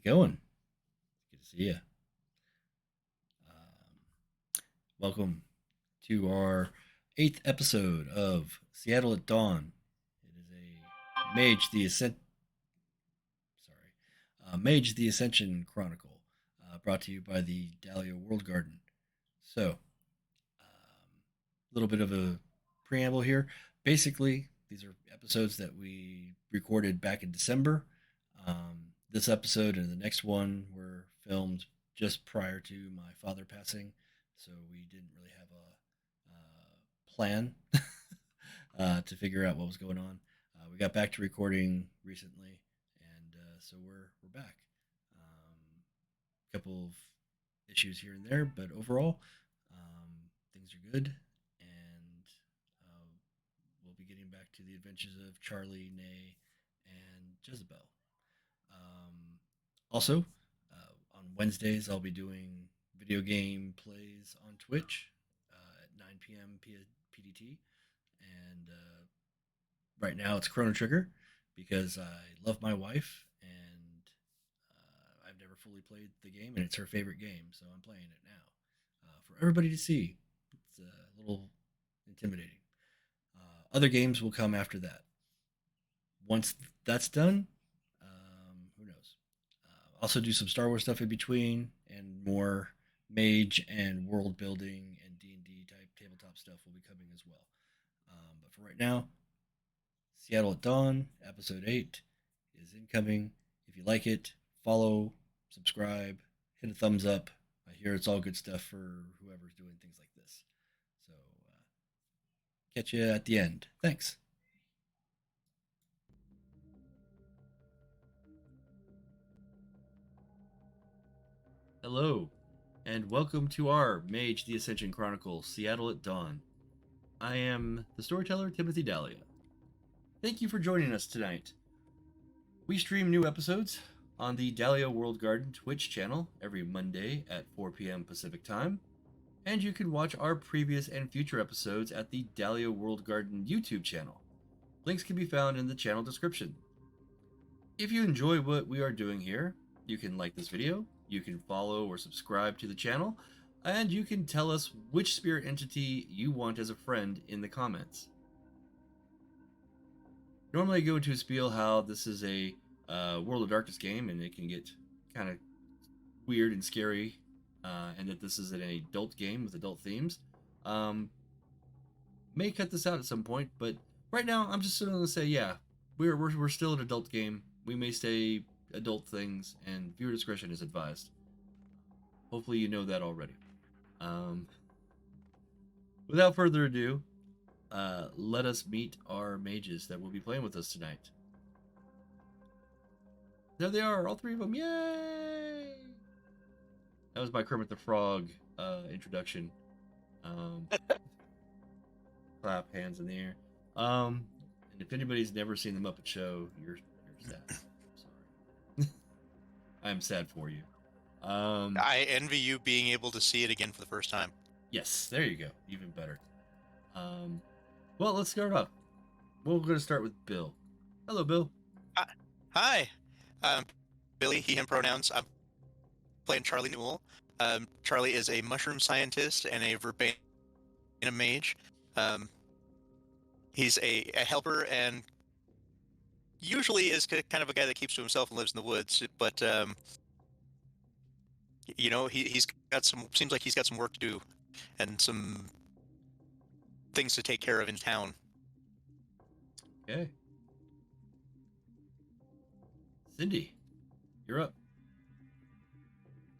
going? Good to see you. Welcome to our eighth episode of Seattle at Dawn. It is a Mage the Ascension chronicle, brought to you by the Dahlia World Garden. So, a little bit of a preamble here. Basically, these are episodes that we recorded back in December. This episode and the next one were filmed just prior to my father passing, so we didn't really have a plan to figure out what was going on. We got back to recording recently, and so we're back. A couple of issues here and there, but overall, things are good, and we'll be getting back to the adventures of Charlie, Inea, and Jezebel. Also, on Wednesdays, I'll be doing video game plays on Twitch at 9 p.m. PDT. And right now it's Chrono Trigger because I love my wife and I've never fully played the game and it's her favorite game. So I'm playing it now for everybody to see. It's a little intimidating. Other games will come after that. Once that's done, who knows? Also do some Star Wars stuff in between and more Mage and world building and D&D type tabletop stuff will be coming as well. But for right now, Seattle at Dawn, episode 8 is incoming. If you like it, follow, subscribe, hit a thumbs up. I hear it's all good stuff for whoever's doing things like this. So, catch you at the end. Thanks. Hello, and welcome to our Mage the Ascension Chronicle, Seattle at Dawn. I am the storyteller, Timothy Dahlia. Thank you for joining us tonight. We stream new episodes on the Dahlia World Garden Twitch channel every Monday at 4 p.m. Pacific Time, and you can watch our previous and future episodes at the Dahlia World Garden YouTube channel. Links can be found in the channel description. If you enjoy what we are doing here, you can like this video, you can follow or subscribe to the channel, and you can tell us which spirit entity you want as a friend in the comments. Normally I go into a spiel how this is a World of Darkness game and it can get kind of weird and scary, and that this is an adult game with adult themes. May cut this out at some point, but right now I'm just going to say, yeah, we're still an adult game. We may say adult things, and viewer discretion is advised. Hopefully you know that already. Without further ado, let us meet our mages that will be playing with us tonight. There they are, all three of them. Yay! That was my Kermit the Frog introduction. Clap, hands in the air. And if anybody's never seen the Muppet Show, you're sad. Sorry. I'm sad for you. I envy you being able to see it again for the first time. Yes, there you go. Even better. Well, let's start off. We're going to start with Bill. Hello, Bill. Hi. Billie, he, him pronouns. I'm playing Charlie Newell. Charlie is a mushroom scientist and a Verbena mage. He's a helper and usually is kind of a guy that keeps to himself and lives in the woods, but you know, he's got seems like he's got some work to do and some things to take care of in town. Okay. Cindy, you're up.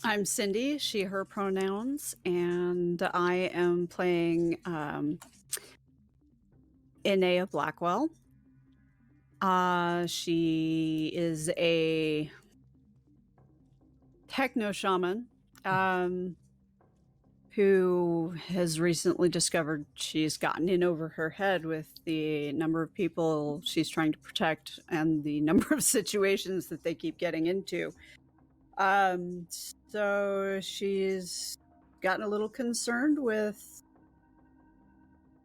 I'm Cindy, she, her pronouns, and I am playing Inea Blackwell. She is a techno shaman who has recently discovered she's gotten in over her head with the number of people she's trying to protect and the number of situations that they keep getting into. So she's gotten a little concerned with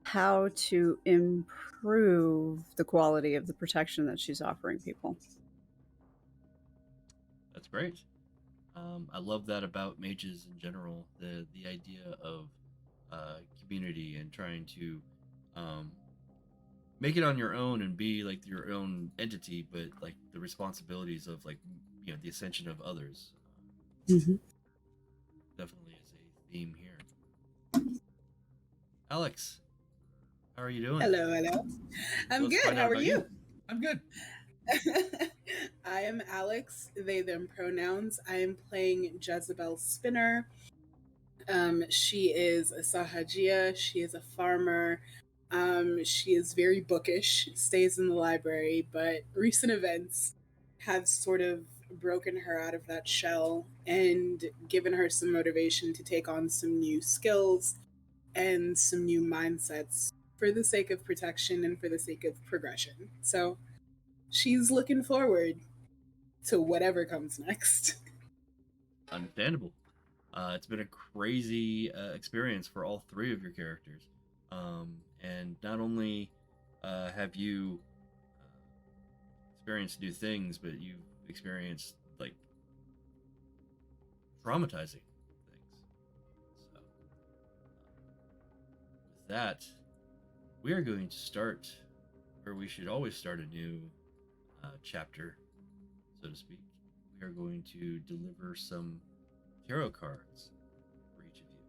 how to improve the quality of the protection that she's offering people. That's great. I love that about mages in general. The idea of community and trying to um, make it on your own and be like your own entity, but like the responsibilities of like the ascension of others. Mhm. Definitely is a theme here. Alex, how are you doing? Hello, hello. I'm Let's good. find How out are about you? I'm good. I am Alix, they, them pronouns. I am playing Jezebel Spinner. She is a Sahajiya. She is a farmer. She is very bookish, stays in the library, but recent events have sort of broken her out of that shell and given her some motivation to take on some new skills and some new mindsets for the sake of protection and for the sake of progression. So she's looking forward to whatever comes next. Understandable. It's been a crazy experience for all three of your characters. And not only have you experienced new things, but you've experienced like traumatizing things. So, with that, we are going to start where we should always start a new chapter, so to speak. We are going to deliver some tarot cards for each of you.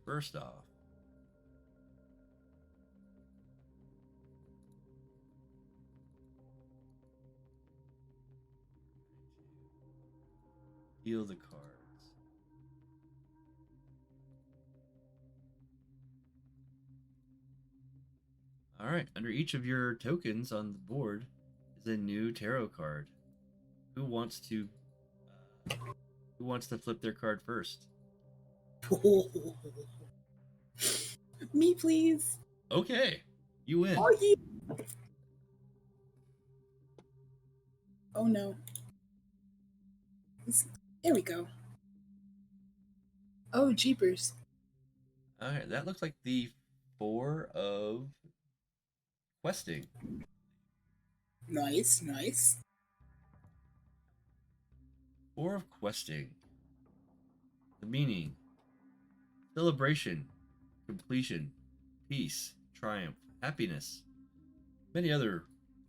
First off, deal the cards. All right, under each of your tokens on the board is a new tarot card. Who wants to flip their card first? Me, please. Okay, you win. Oh, yeah. Oh no. There we go. Oh, jeepers. All right, that looks like the 4 of questing. Nice, nice. 4 of questing. The meaning: celebration, completion, peace, triumph, happiness, many other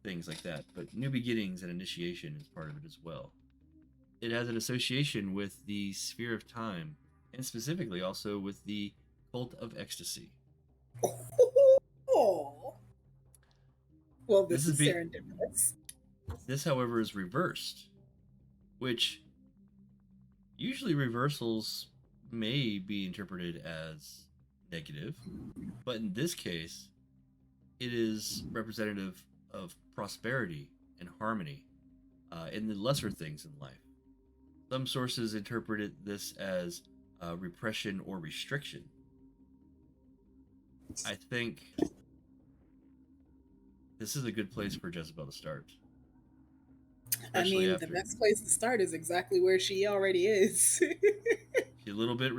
things like that, but new beginnings and initiation is part of it as well. It has an association with the sphere of time, and specifically also with the cult of ecstasy. Oh. Well, this is is serendipitous. This, however, is reversed, which usually reversals may be interpreted as negative, but in this case, it is representative of prosperity and harmony in the lesser things in life. Some sources interpreted this as repression or restriction. I think this is a good place for Jezebel to start. I mean, the best place to start is exactly where she already is. A little bit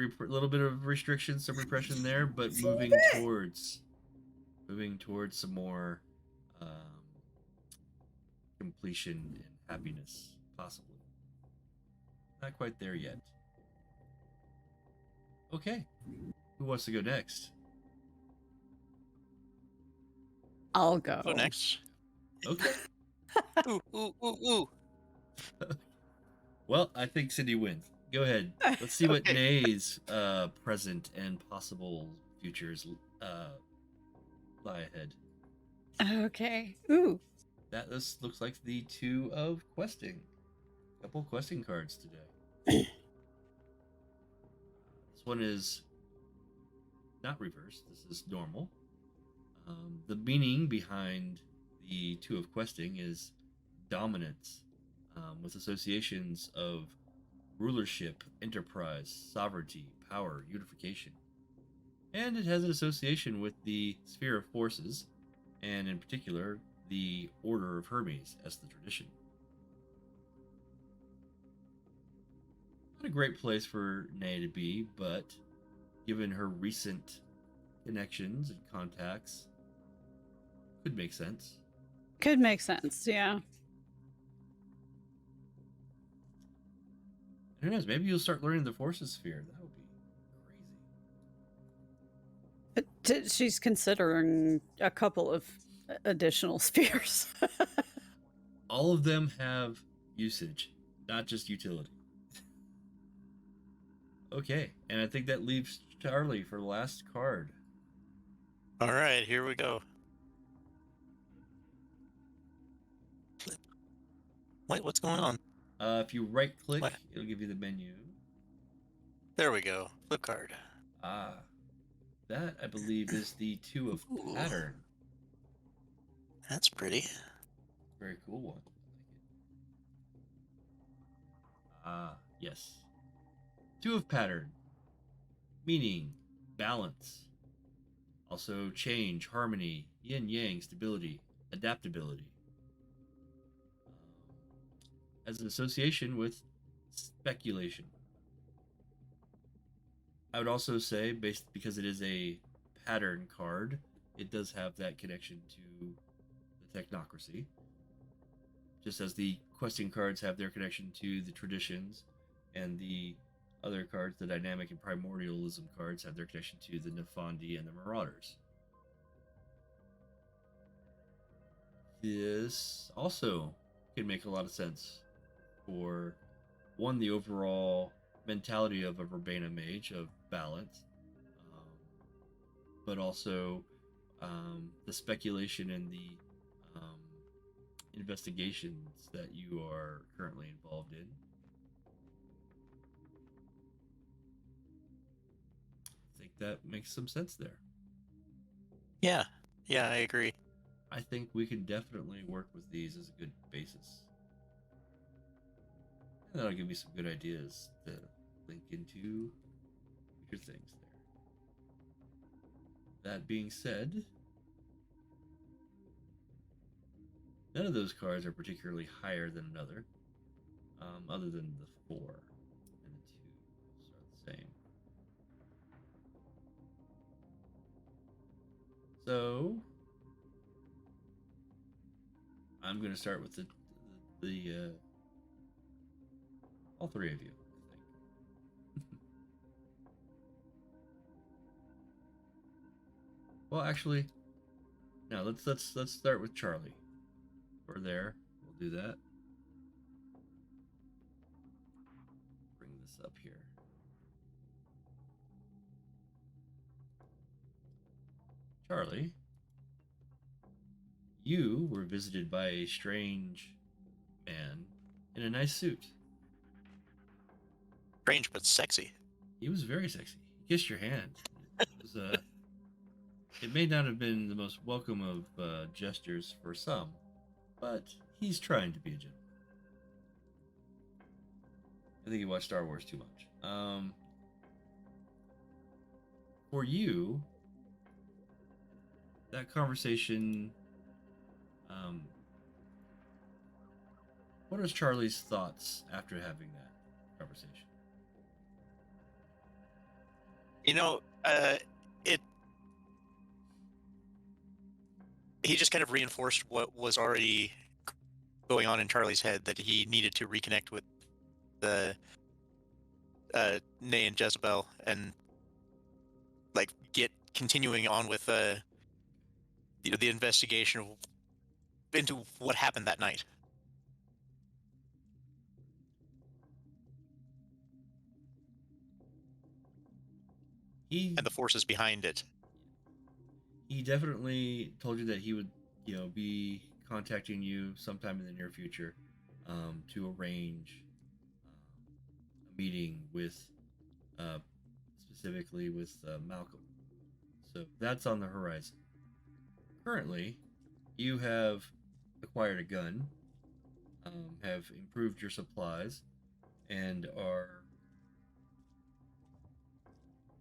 of restriction, some repression there, but moving towards some more completion and happiness, possibly. Not quite there yet. Okay, who wants to go next? I'll go. Go next. Okay. Ooh, ooh, ooh, ooh. Well, I think Cindy wins. Go ahead. Let's see what Okay. Nay's present and possible futures lie ahead. Okay. Ooh. This looks like the 2 of questing. A couple questing cards today. This one is not reversed. This is normal. The meaning behind the 2 of questing is dominance, with associations of rulership, enterprise, sovereignty, power, unification. And it has an association with the sphere of forces, and in particular, the Order of Hermes as the tradition. Not a great place for Nay to be, but given her recent connections and contacts, could make sense. Could make sense, yeah. Who knows? Maybe you'll start learning the Forces sphere. That would be crazy. She's considering a couple of additional spheres. All of them have usage, not just utility. Okay, and I think that leaves Charlie for the last card. All right, here we go. Wait, what's going on? If you right click, What? it'll give you the menu. There we go. Flip card. Ah, that I believe is the 2 of Ooh. pattern. That's pretty. Very cool one. Ah, yes. 2 of pattern, meaning balance. Also change, harmony, yin yang, stability, adaptability. As an association with speculation. I would also say, because it is a pattern card, it does have that connection to the technocracy. Just as the questing cards have their connection to the traditions, and the other cards, the dynamic and primordialism cards, have their connection to the Nefandi and the Marauders. This also can make a lot of sense for, one, the overall mentality of a Verbena mage, of balance, but also the speculation and the investigations that you are currently involved in. I think that makes some sense there. Yeah, I agree. I think we can definitely work with these as a good basis. And that'll give me some good ideas to link into future things there. That being said, none of those cards are particularly higher than another, other than the 4 and the 2 are the same. So I'm going to start with the all 3 of you, I think. Well, actually, no. Let's start with Charlie. We're there. We'll do that. Bring this up here. Charlie, you were visited by a strange man in a nice suit. Strange but sexy. He was very sexy. He kissed your hand. It was it may not have been the most welcome of gestures for some, but he's trying to be a gentleman. I think he watched Star Wars too much. For you, that conversation, what are Charlie's thoughts after having that conversation? You know, he just kind of reinforced what was already going on in Charlie's head, that he needed to reconnect with the Inea and Jezebel, and like get continuing on with the investigation into what happened that night. And the forces behind it. He definitely told you that he would, be contacting you sometime in the near future, to arrange a meeting with, specifically with Malcolm. So that's on the horizon. Currently, you have acquired a gun, have improved your supplies, and are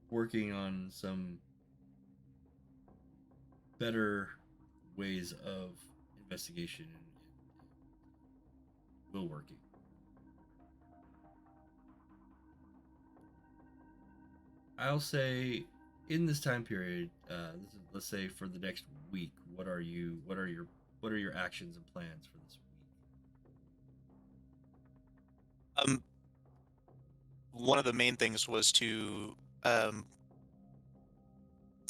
working on some better ways of investigation and will working. I'll say in this time period, let's say for the next week, what are your actions and plans for this week? one of the main things was to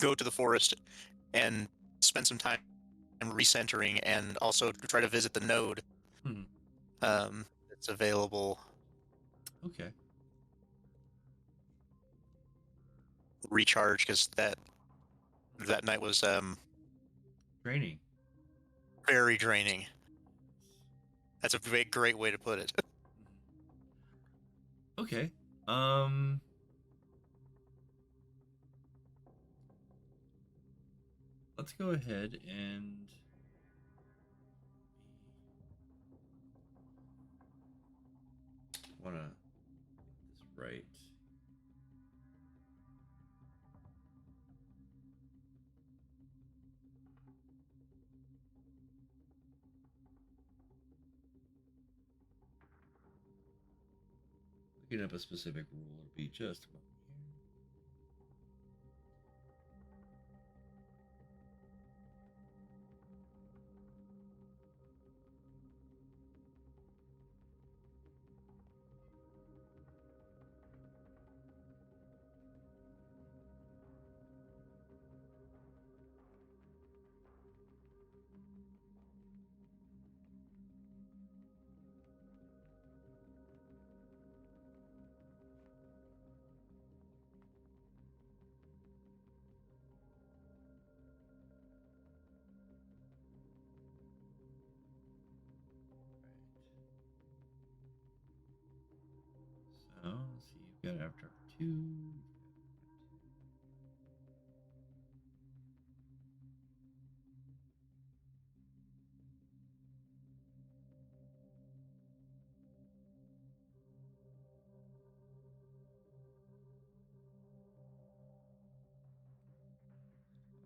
go to the forest and spend some time recentering, and also to try to visit the node that's available. Okay. Recharge, because that night was Training. very draining. That's a great way to put it. Okay. Let's go ahead and wanna get this right. Looking up a specific rule will be just a moment here. So let's see, you've got after 2.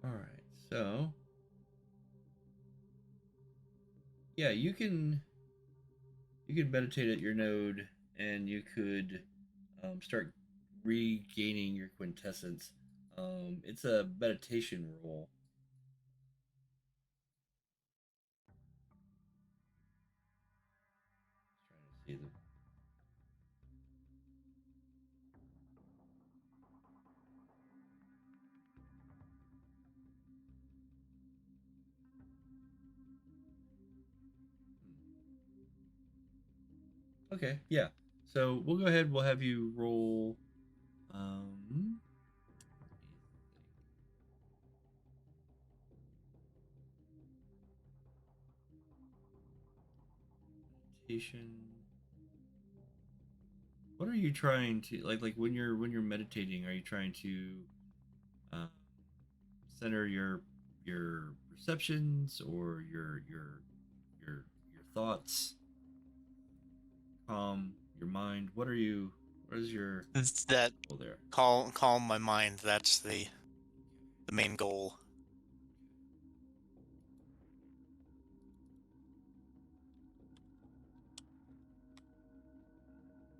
All right, so yeah, you can meditate at your node, and you could start regaining your quintessence. It's a meditation roll. Trying to see the. Okay, yeah. So we'll go ahead. We'll have you roll. Meditation. What are you trying to like when you're meditating? Are you trying to uh, center your perceptions or your thoughts? Calm your mind. What are you? What is your It's that goal there? calm my mind. That's the main goal.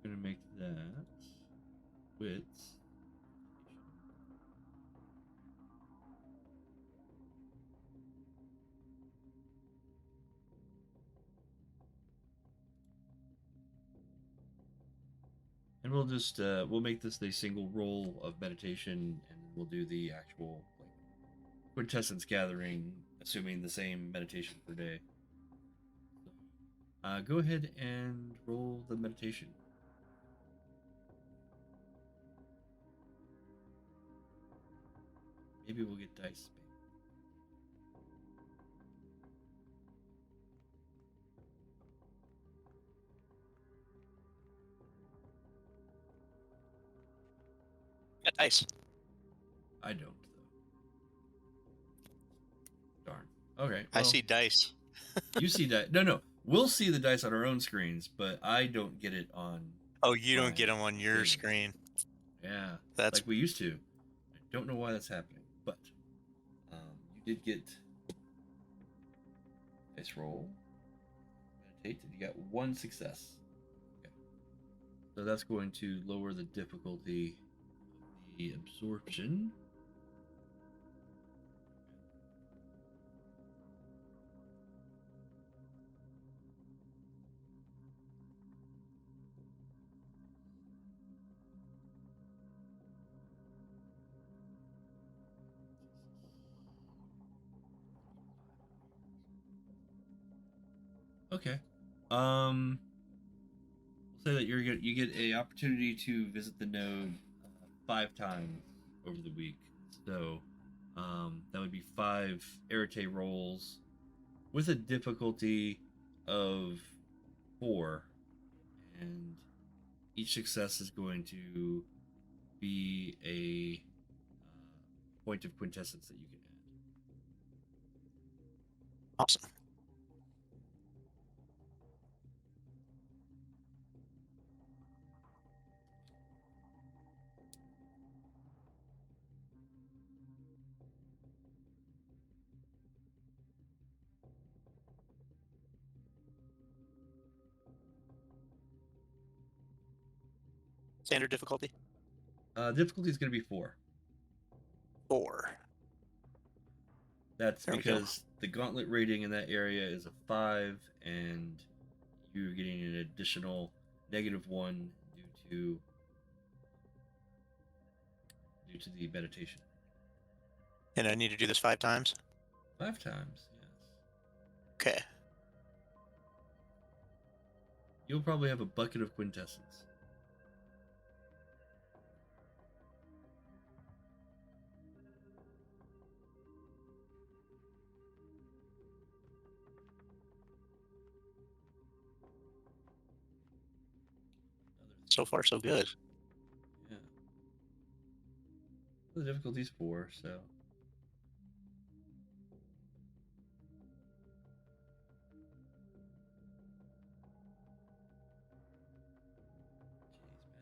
I'm gonna make that wits. And we'll just we'll make this the single roll of meditation, and we'll do the actual like quintessence gathering, assuming the same meditation per day. Go ahead and roll the meditation. Maybe we'll get dice. Yeah, nice. I don't though. Darn. Okay. I Well, see dice. you see dice. No. We'll see the dice on our own screens, but I don't get it on. Oh, you don't my get them on your thing. screen. Yeah, That's like we used to. I don't know why that's happening, but you did get dice roll. Meditate. You got 1 success. Okay. So that's going to lower the difficulty of the absorption. Okay. We'll say that you get a opportunity to visit the node 5 times over the week. So that would be 5 Arete rolls with a difficulty of 4, and each success is going to be a point of quintessence that you can add. Awesome. Standard difficulty? Difficulty is going to be 4. 4. That's There we because the gauntlet rating in that area is a 5, and you're getting an additional -1 due to the meditation. And I need to do this 5 times? 5 times, yes. Okay. You'll probably have a bucket of quintessence. So far, so good. Yeah. The difficulty's 4, so.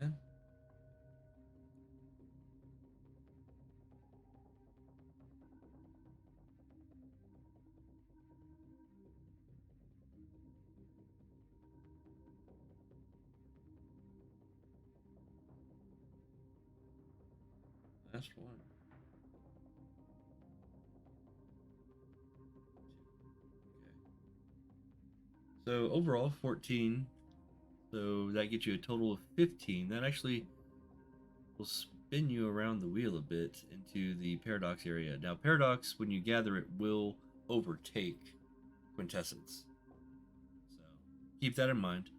Jeez, man. Last one. Okay. So overall, 14. So that gets you a total of 15. That actually will spin you around the wheel a bit into the paradox area. Now, paradox, when you gather it, will overtake quintessence. So keep that in mind.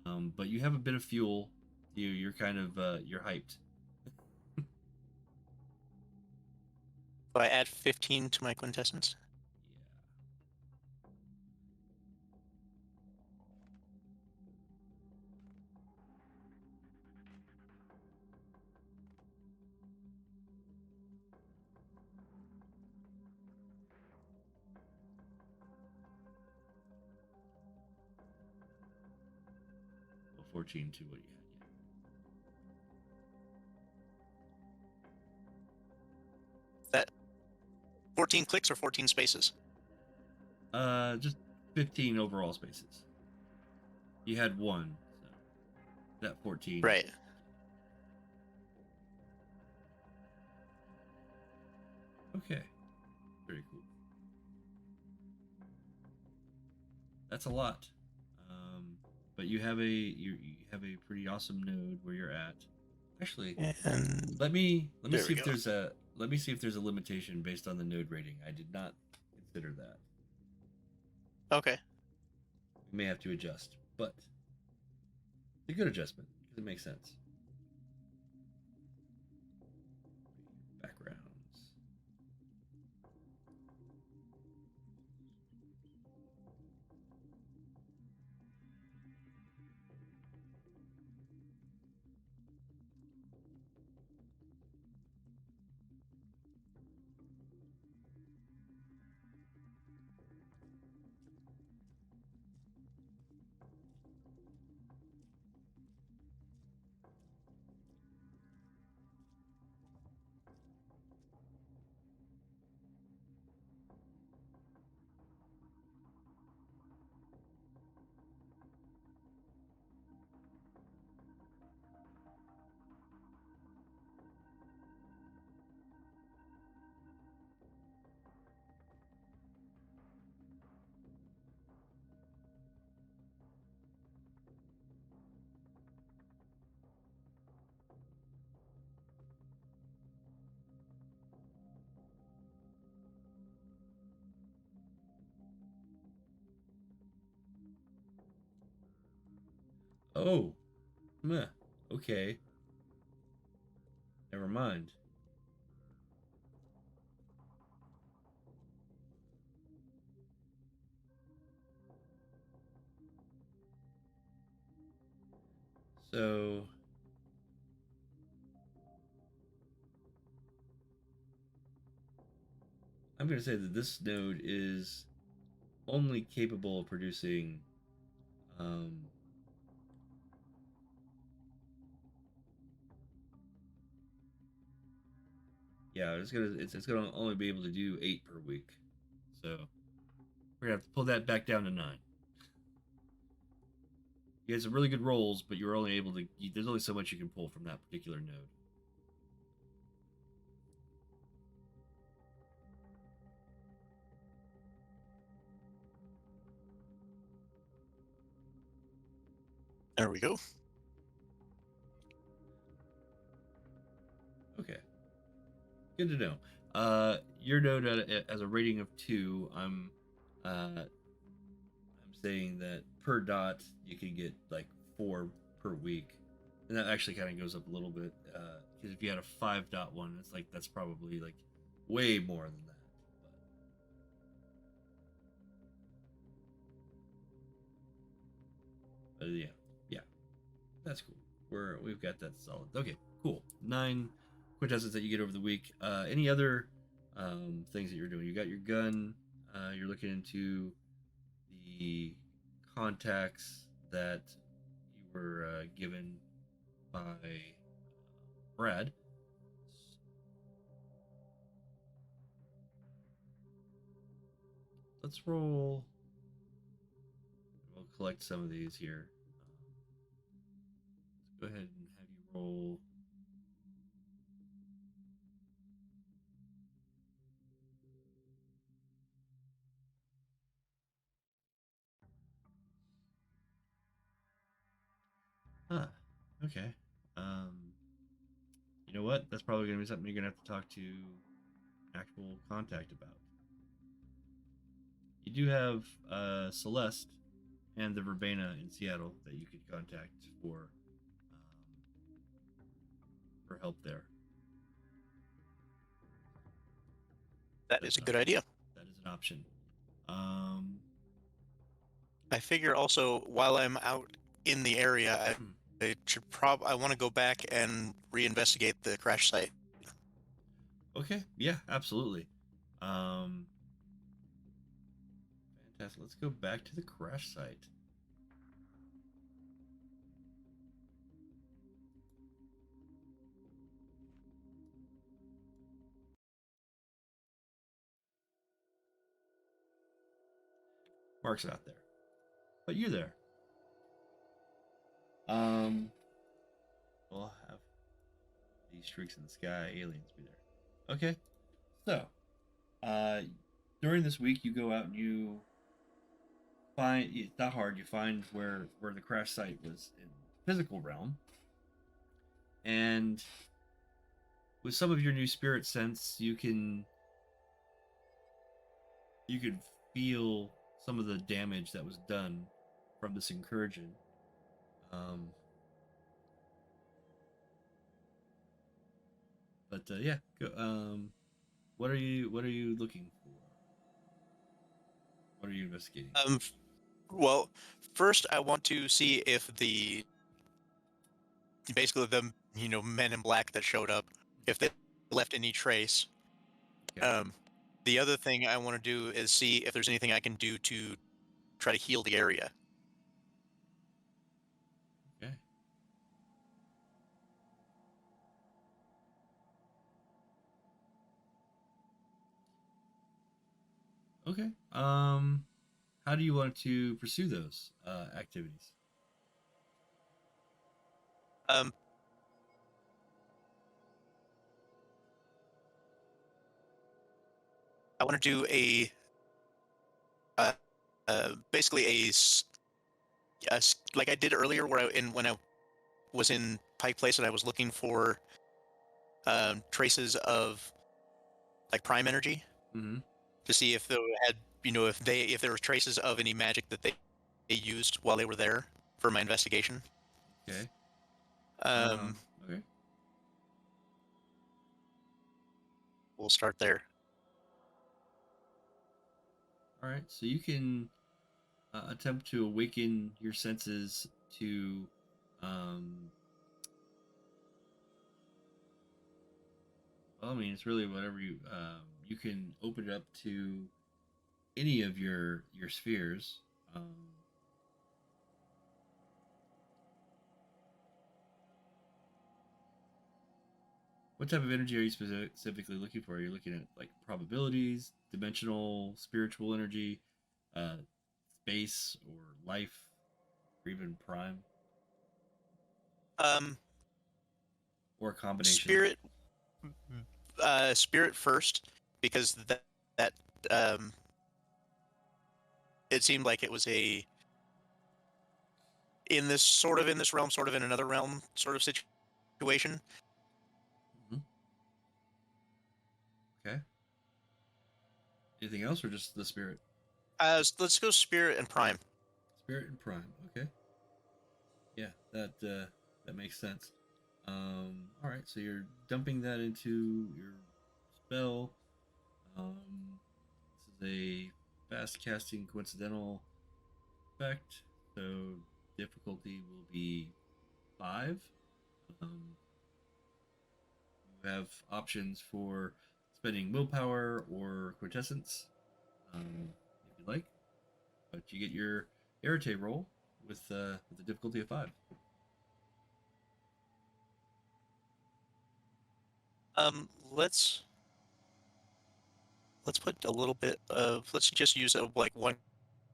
But you have a bit of fuel. You're kind of you're hyped. So I add 15 to my quintessence? Well, 14 to what you had. That 14 clicks or 14 spaces? Just 15 overall spaces. You had 1, so that 14. Right. Okay. Very cool. That's a lot. But you have you have a pretty awesome node where you're at. Actually, And let me there see we if go. there's a limitation based on the node rating. I did not consider that. Okay. We may have to adjust, but it's a good adjustment because it makes sense. Backgrounds. Oh, meh. Okay. Never mind. So I'm going to say that this node is only capable of producing um, yeah, it's gonna only be able to do 8 per week. So we're gonna have to pull that back down to 9. You had some really good rolls, but you're only able to. There's only so much you can pull from that particular node. There we go. Okay, good to know. Your node as a rating of 2. I'm saying that per dot you can get like 4 per week, and that actually kind of goes up a little bit. Because if you had a 5.1, it's like that's probably like way more than that. Yeah, yeah, that's cool. We've got that solid. Okay, cool. 9 quintessence that you get over the week. Any other things that you're doing? You got your gun. You're looking into the contacts that you were given by Brad. Let's roll. We'll collect some of these here. Let's go ahead and have you roll. Huh. Okay. You know what? That's probably going to be something you're going to have to talk to actual contact about. You do have Celeste and the Verbena in Seattle that you could contact for help there. That is a good idea. That is an option. I figure also while I'm out in the area, I want to go back and reinvestigate the crash site. Okay. Yeah. Absolutely. Fantastic. Let's go back to the crash site. Mark's not there, but you're there. We'll have these streaks in the sky, aliens be there. Okay, so during this week, you go out and you find it's not hard. You find where the crash site was in the physical realm, and with some of your new spirit sense, you can feel some of the damage that was done from this incursion. But yeah, go, what are you looking for? What are you investigating? Well, first I want to see if basically the men in black that showed up, if they left any trace. Okay. The other thing I want to do is see if there's anything I can do to try to heal the area. Okay. Okay. How do you want to pursue those activities? Um, I want to do basically like I did earlier, where when I was in Pike Place and I was looking for traces of like prime energy Mm-hmm. to see if they had if there were traces of any magic that they used while they were there for my investigation. Okay. Um, Okay. we'll start there. All right. So you can attempt to awaken your senses to. Well, I mean, it's really whatever you. You can open it up to any of your spheres. What type of energy are you specifically looking for? Are you looking at like probabilities, dimensional, spiritual energy, uh, space, or life, or even prime, Um, or a combination? spirit, spirit first, because that um, it seemed like it was a in this realm, sort of in another realm, sort of situation. Mm-hmm. Okay. Anything else, or just the spirit? Let's go spirit and prime. Spirit and prime. Okay. Yeah, that makes sense. All right, so you're dumping that into your spell. This is a fast casting coincidental effect, so difficulty will be 5. Um, you have options for spending willpower or quintessence, if you like, but you get your Arete roll with a difficulty of 5. Let's put a little bit of let's just use like one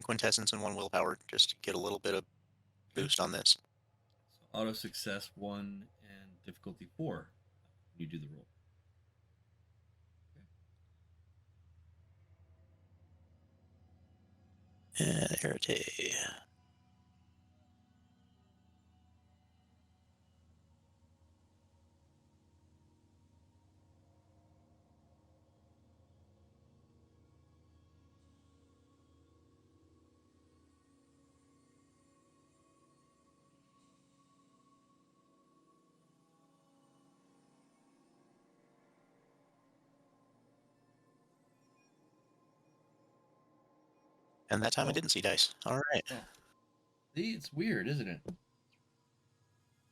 quintessence and one willpower just to get a little bit of Okay. boost on this. So auto success 1 and difficulty 4. You do the roll. Arete. And that time I Oh, didn't see dice. All right. oh. See, it's weird, isn't it?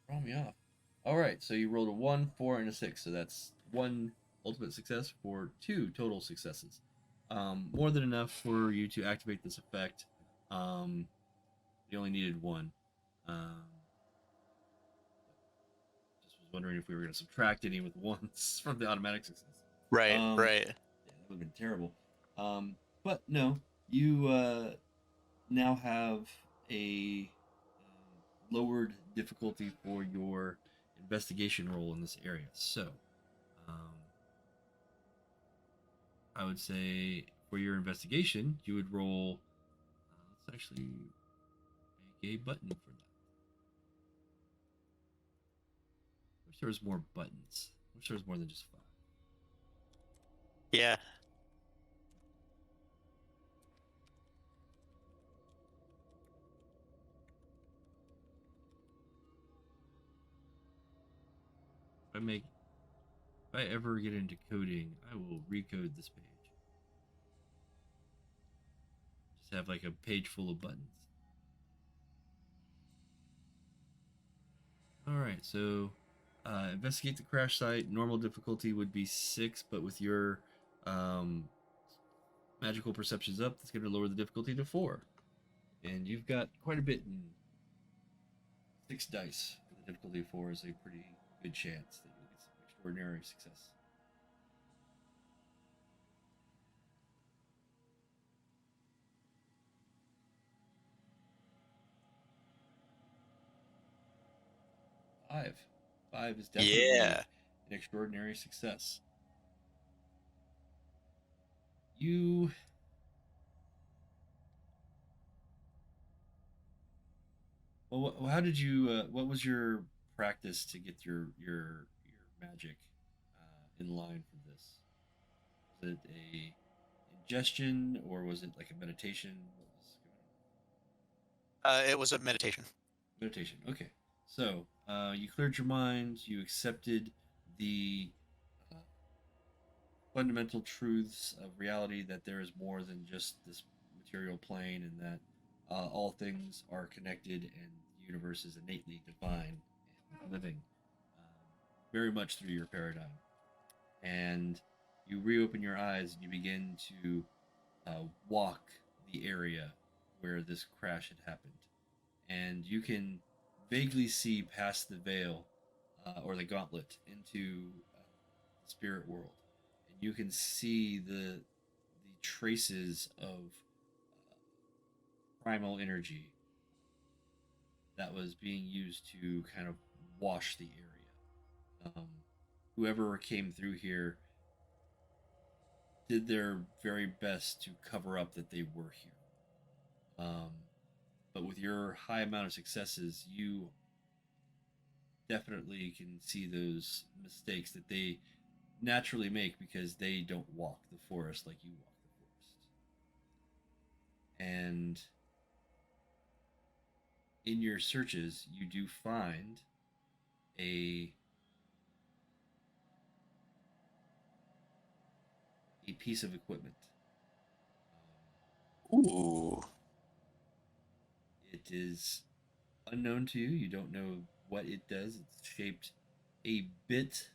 Throw me off. All right, so you rolled a 1, 4, and a 6. So that's 1 ultimate success for 2 total successes. More than enough for you to activate this effect. Um, you only needed 1. Just was wondering if we were going to subtract any with ones from the automatic success. Right, Um, right. yeah, that would have been terrible. But no, you now have a lowered difficulty for your investigation roll in this area. So, um, I would say for your investigation, you would roll. Let's actually make a button for that. Wish there was more buttons. Wish there was more than just 5. Yeah. If I ever get into coding, I will recode this page. Just have like a page full of buttons. All right, so investigate the crash site. Normal difficulty would be 6, but with your um, magical perceptions up, that's going to lower the difficulty to 4. And you've got quite a bit in 6 dice. The difficulty of 4 is a pretty good chance that you'll get some extraordinary success. Five. 5 is definitely Yeah. an extraordinary success. You well, how did you? What was your practice to get your magic in line for this? Was it a ingestion or was it like a meditation? What was going It was a meditation. on? Meditation. Okay. So, you cleared your mind. You accepted the uh, fundamental truths of reality that there is more than just this material plane, and that all things are connected, and the universe is innately divine and living, very much through your paradigm. And you reopen your eyes and you begin to walk the area where this crash had happened. And you can vaguely see past the veil or the gauntlet into the spirit world. And you can see the traces of primal energy that was being used to kind of wash the area. Whoever came through here did their very best to cover up that they were here. But with your high amount of successes, you definitely can see those mistakes that they naturally make because they don't walk the forest like you walk the forest. And in your searches, you do find a piece of equipment. Ooh. It is unknown to you. You don't know what it does. It's shaped a bit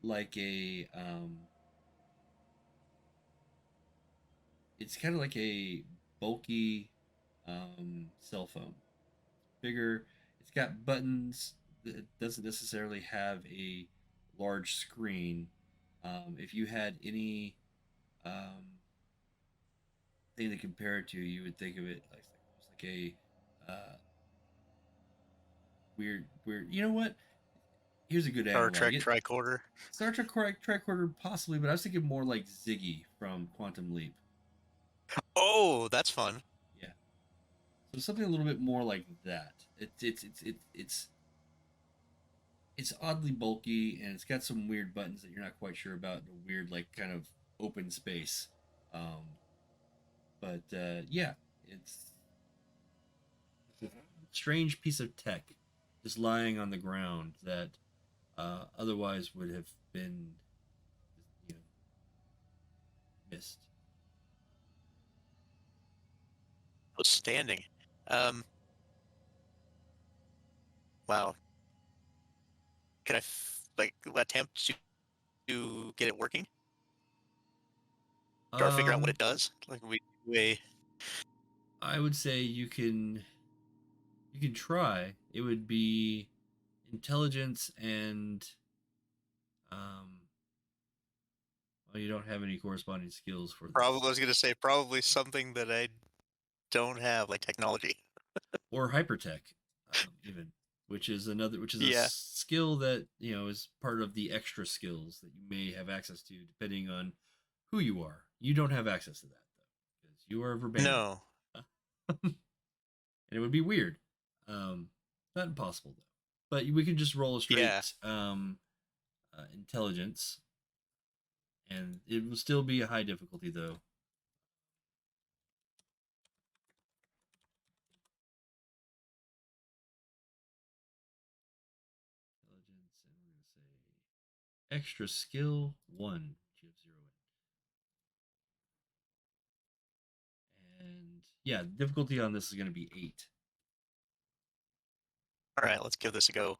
like a. It's kind of like a bulky cell phone. Bigger. It's got buttons. It doesn't necessarily have a large screen. If you had any thing to compare it to, you would think of it like almost like a weird. You know what? Here's a good Star analog. Trek tricorder. Star Trek tricorder possibly, but I was thinking more like Ziggy from Quantum Leap. Oh, that's fun. Yeah, so something a little bit more like that. It's oddly bulky, and it's got some weird buttons that you're not quite sure about. A weird like kind of open space. Um, but yeah, it's a strange piece of tech just lying on the ground that otherwise would have been, you know, missed. Outstanding. Um, wow. Can I like attempt to get it working? Try to figure out what it does. Like we I would say you can try. It would be intelligence and um well, you don't have any corresponding skills for this. probably I was gonna say probably something that I don't have, like technology. Or hypertech, even, which is Yeah. a skill that is part of the extra skills that you may have access to depending on who you are. You don't have access to that though, because you are Verbena. No. And it would be weird. Not impossible though. But we can just roll a straight Yeah. intelligence, and it will still be a high difficulty though. Intelligence, and we're gonna say extra skill 1. You have 0 in. And yeah, difficulty on this is going to be 8. All right, let's give this a go.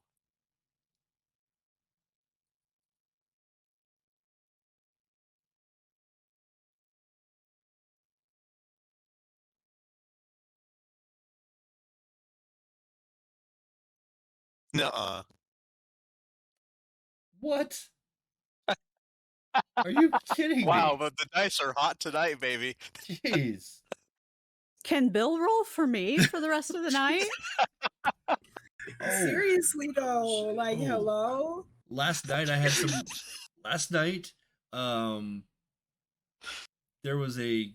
Nuh-uh. What? Are you kidding Wow, me? but the dice are hot tonight, baby. Jeez. Can Bill roll for me for the rest of the night? Seriously though, like Oh. hello. Last night I had some. Last night, there was a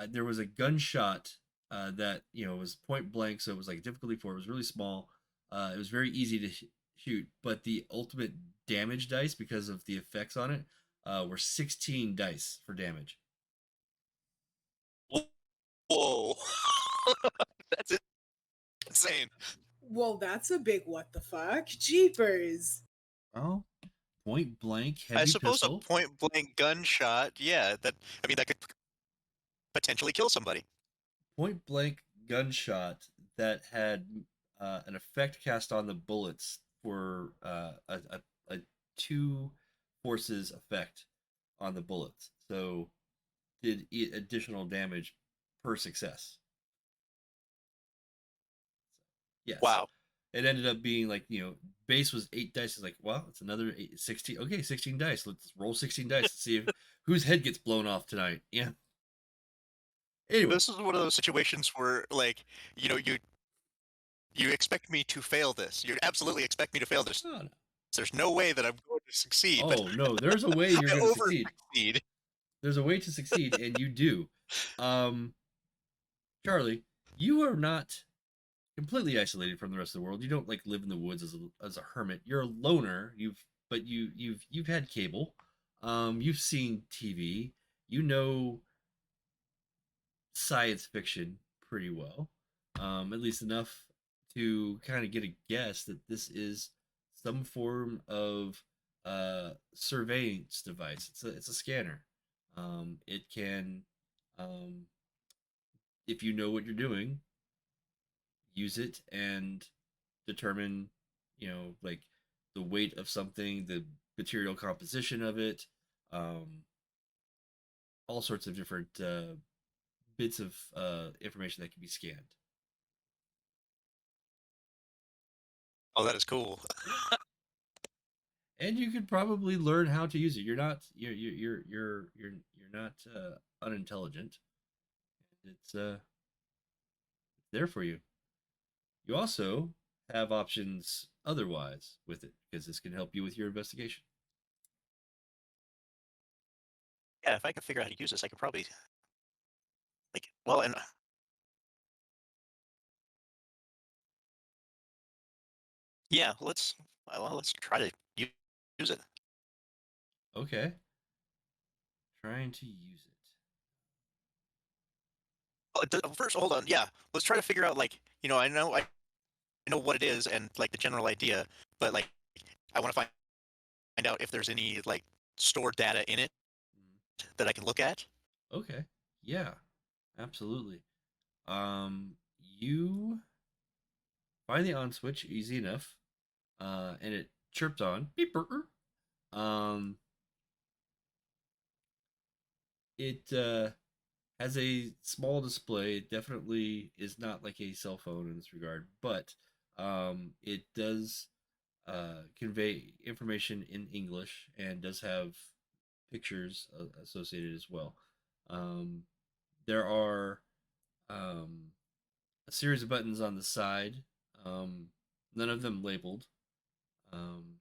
there was a gunshot that was point blank, so it was like difficulty 4. It was really small. It was very easy to shoot, but the ultimate damage dice, because of the effects on it, were 16 dice for damage. Whoa. That's insane. Well, that's a big what the fuck. Jeepers. Oh, point blank, I heavy suppose pistol. a point blank gunshot, yeah, that could potentially kill somebody. Point blank gunshot that had an effect cast on the bullets for a two forces effect on the bullets. So did additional damage per success. Yes. Wow. It ended up being like, base was 8 dice. It's like, well, it's another 16. Okay, 16 dice. Let's roll 16 dice to see if whose head gets blown off tonight. Yeah. Anyway. This is one of those situations where, like, you expect me to fail this. You absolutely expect me to fail this. Oh, no. There's no way that I'm going to succeed. Oh, no, there's a way you're going to succeed. Succeed. There's a way to succeed, and you do. Charlie, you are not completely isolated from the rest of the world. You don't like live in the woods as a hermit. You're a loner. You've had cable. You've seen TV. You know science fiction pretty well. At least enough to kind of get a guess that this is some form of surveillance device. It's a scanner. It can, if you know what you're doing, use it and determine, like the weight of something, the material composition of it, all sorts of different bits of information that can be scanned. Oh, that is cool. And you could probably learn how to use it. You're not unintelligent. It's there for you. You also have options otherwise with it because this can help you with your investigation. Yeah, if I could figure out how to use this, I could probably, like, well, and yeah, let's try to use it. Okay. Trying to use it. First, hold on. Yeah, let's try to figure out, like, I know what it is and like the general idea, but like I want to find out if there's any like stored data in it that I can look at. Okay. Yeah. Absolutely. You find the on switch easy enough, and it chirped on. Beep. Um, it has a small display. It definitely is not like a cell phone in this regard, but it does convey information in English and does have pictures associated as well. Um, there are a series of buttons on the side, none of them labeled, um,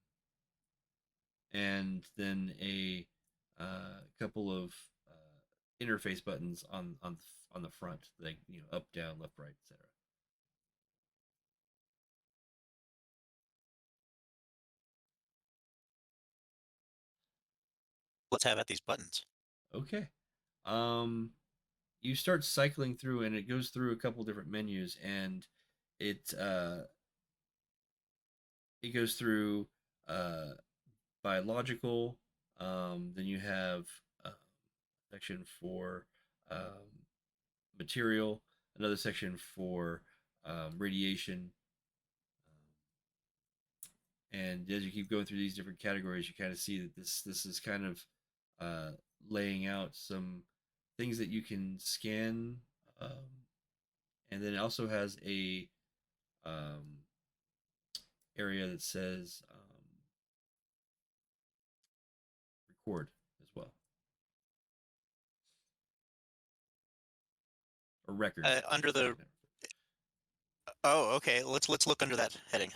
and then a couple of interface buttons on the front, like up, down, left, right, etc. Let's have at these buttons. Okay. You start cycling through, and it goes through a couple different menus, and it it goes through biological. Then you have a section for material, another section for radiation. And as you keep going through these different categories, you kind of see that this is kind of laying out some things that you can scan, and then it also has a area that says record as well, or record. Under the Oh, okay. Let's look under that heading.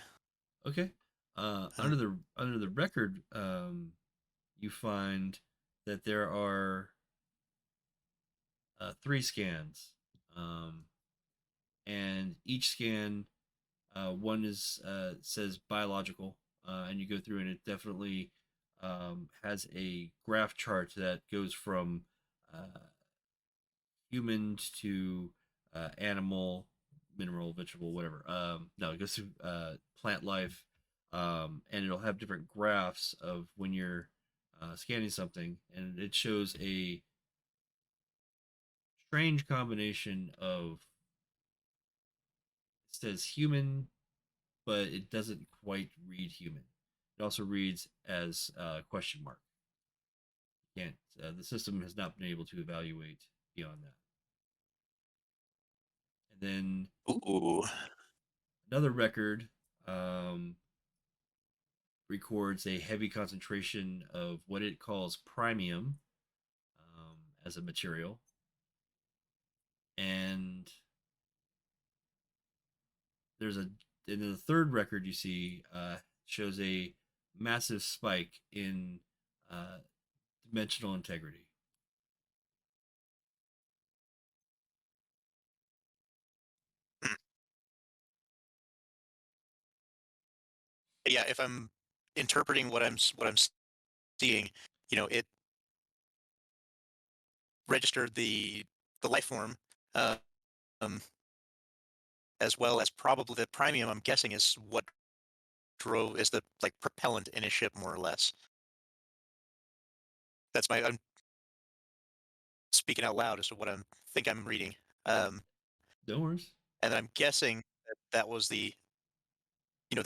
Okay. Under the record, you find that there are 3 scans, and each scan, one is says biological, and you go through, and it definitely has a graph chart that goes from human to animal, mineral, vegetable, whatever. No, it goes through plant life, and it'll have different graphs of when you're scanning something, and it shows a strange combination of, it says human, but it doesn't quite read human. It also reads as question mark. Can't the system has not been able to evaluate beyond that. And then Ooh. another record records a heavy concentration of what it calls premium as a material. And there's a in the third record you see shows a massive spike in dimensional integrity. Yeah, if I'm interpreting what I'm seeing, it registered the life form, uh, um, as well as probably the premium. I'm guessing is what is the like propellant in a ship, more or less. I'm speaking out loud as to what I'm reading. No worries. And I'm guessing that was the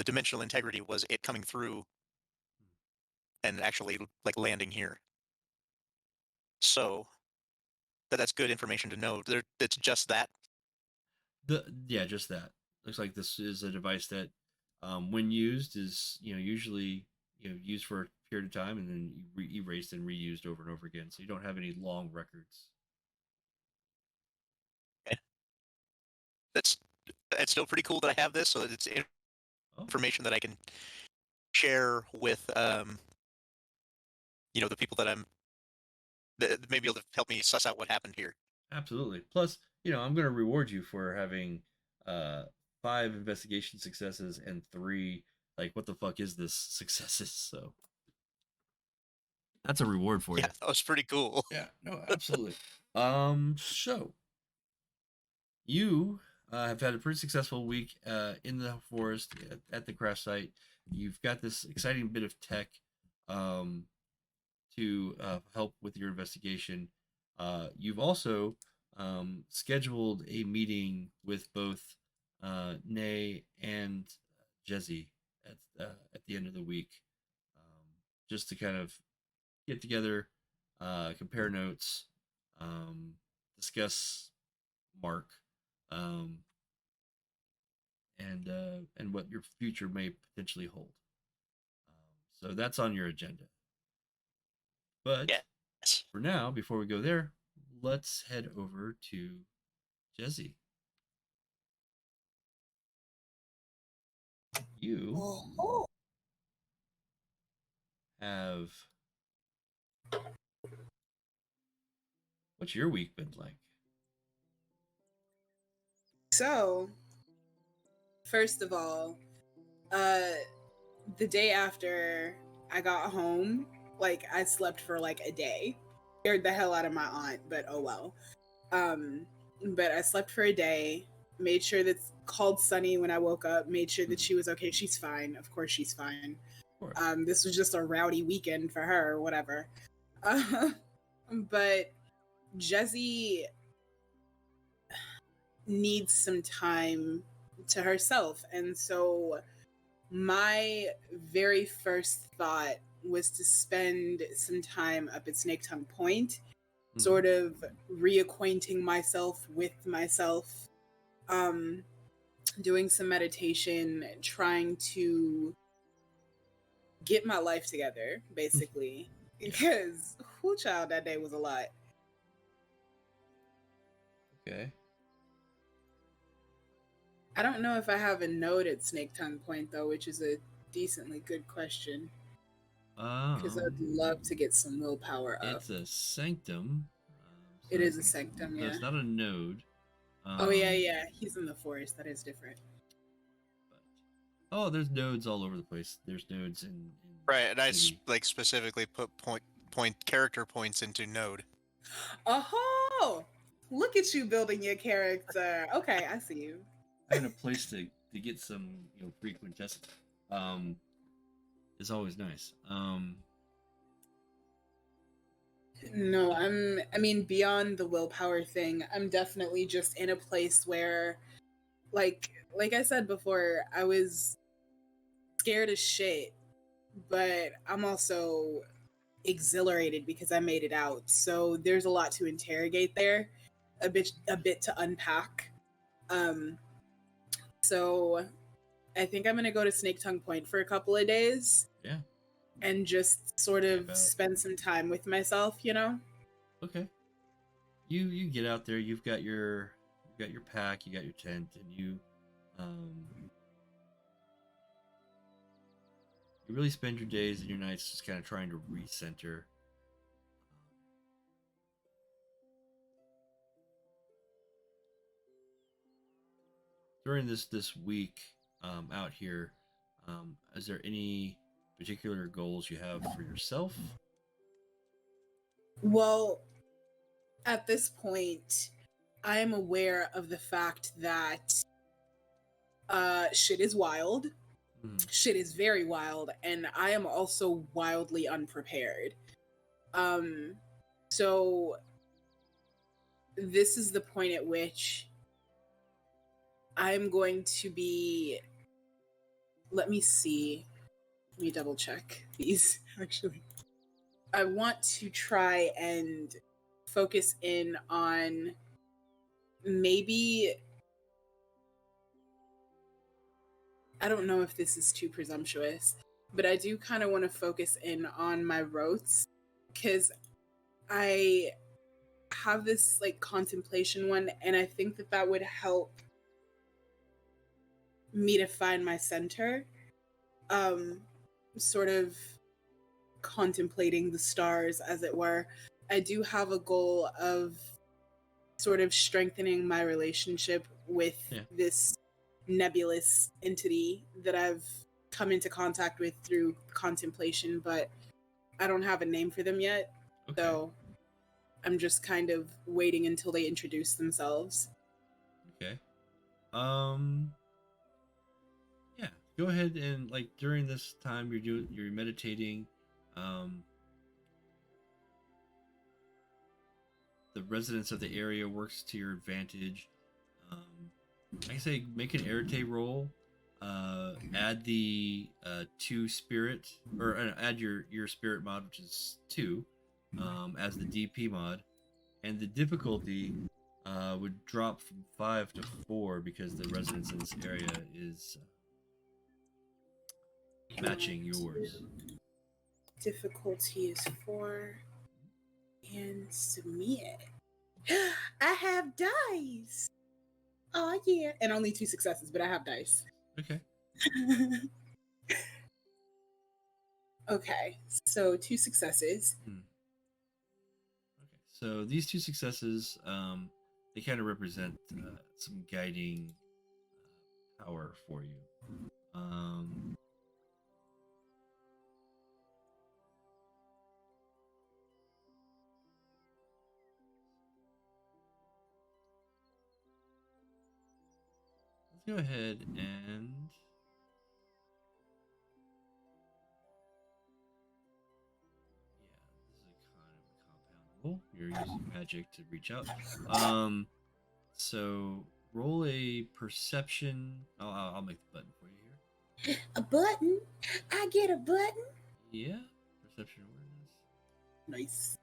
dimensional integrity was it coming through and actually like landing here. So that's good information to know. It's just that. Just that. Looks like this is a device that, when used, is usually used for a period of time and then erased and reused over and over again. So you don't have any long records. Okay. It's still pretty cool that I have this, so it's information that I can share with the people that maybe able to help me suss out what happened here. Absolutely. Plus, I'm going to reward you for having 5 investigation successes and 3 like what the fuck is this successes. So that's a reward for you. Yeah, that was pretty cool. Yeah, no, absolutely. So you have had a pretty successful week in the forest at the crash site. You've got this exciting bit of tech to help with your investigation. You've also scheduled a meeting with both Nay and Jezzy at the end of the week, just to kind of get together, compare notes, discuss Mark, and what your future may potentially hold. So that's on your agenda. But yes. For now, before we go there, let's head over to Jezzy. You have. What's your week been like? So, first of all, the day after I got home, like I slept for like a day. Scared the hell out of my aunt, but oh well. But I slept for a day, made sure that called Sunny when I woke up, made sure that she was okay. She's fine. Of course she's fine. This was just a rowdy weekend for her, whatever. But Jezzy needs some time to herself. And so my very first thought was to spend some time up at Snake Tongue Point, sort of reacquainting myself with myself, doing some meditation, trying to get my life together, basically. Because, whoo child, that day was a lot. Okay. I don't know if I have a node at Snake Tongue Point, though, which is a decently good question. Because I'd love to get some willpower up. It's a sanctum. It is a sanctum, yeah. So it's not a node. Oh, yeah. He's in the forest. That is different. But, there's nodes all over the place. There's nodes in right, and I specifically put point character points into node. Oh, look at you building your character. Okay, I see you. having a place to get some free quintessence is always nice. No, I mean, beyond the willpower thing, I'm definitely just in a place where, like I said before, I was scared as shit, but I'm also exhilarated because I made it out. So there's a lot to interrogate there, a bit to unpack. So I think I'm gonna go to Snake Tongue Point for a couple of days. Yeah. And just sort of spend some time with myself, Okay. You get out there. You've got your pack. You got your tent, and you really spend your days and your nights just kind of trying to recenter. During this week out here, is there any particular goals you have for yourself? Well, at this point, I am aware of the fact that shit is wild. Shit is very wild, and I am also wildly unprepared. So this is the point at which I'm going to be. Let me see. Let me double check these, actually. I want to try and focus in on maybe, I don't know if this is too presumptuous, but I do kind of want to focus in on my rotes, because I have this like contemplation one, and I think that would help me to find my center. Sort of contemplating the stars, as it were. I do have a goal of sort of strengthening my relationship with this nebulous entity that I've come into contact with through contemplation, but I don't have a name for them yet. Okay. So I'm just kind of waiting until they introduce themselves. Okay. Yeah, go ahead and like during this time you're meditating. The residents of the area works to your advantage. I say make an Arete roll. Add the 2 spirit, or add your spirit mod, which is 2, as the DP mod, and the difficulty would drop from 5 to 4 because the residents in this area is matching yours. Difficulty is 4. And submit. I have dice. Oh yeah, and only 2 successes, but I have dice. Okay. Okay, so 2 successes. Okay, so these 2 successes, they kind of represent some guiding power for you. Go ahead and this is a kind of a compound roll. You're using magic to reach out. So roll a perception. I'll make the button for you here. A button? I get a button? Yeah, perception awareness. Nice.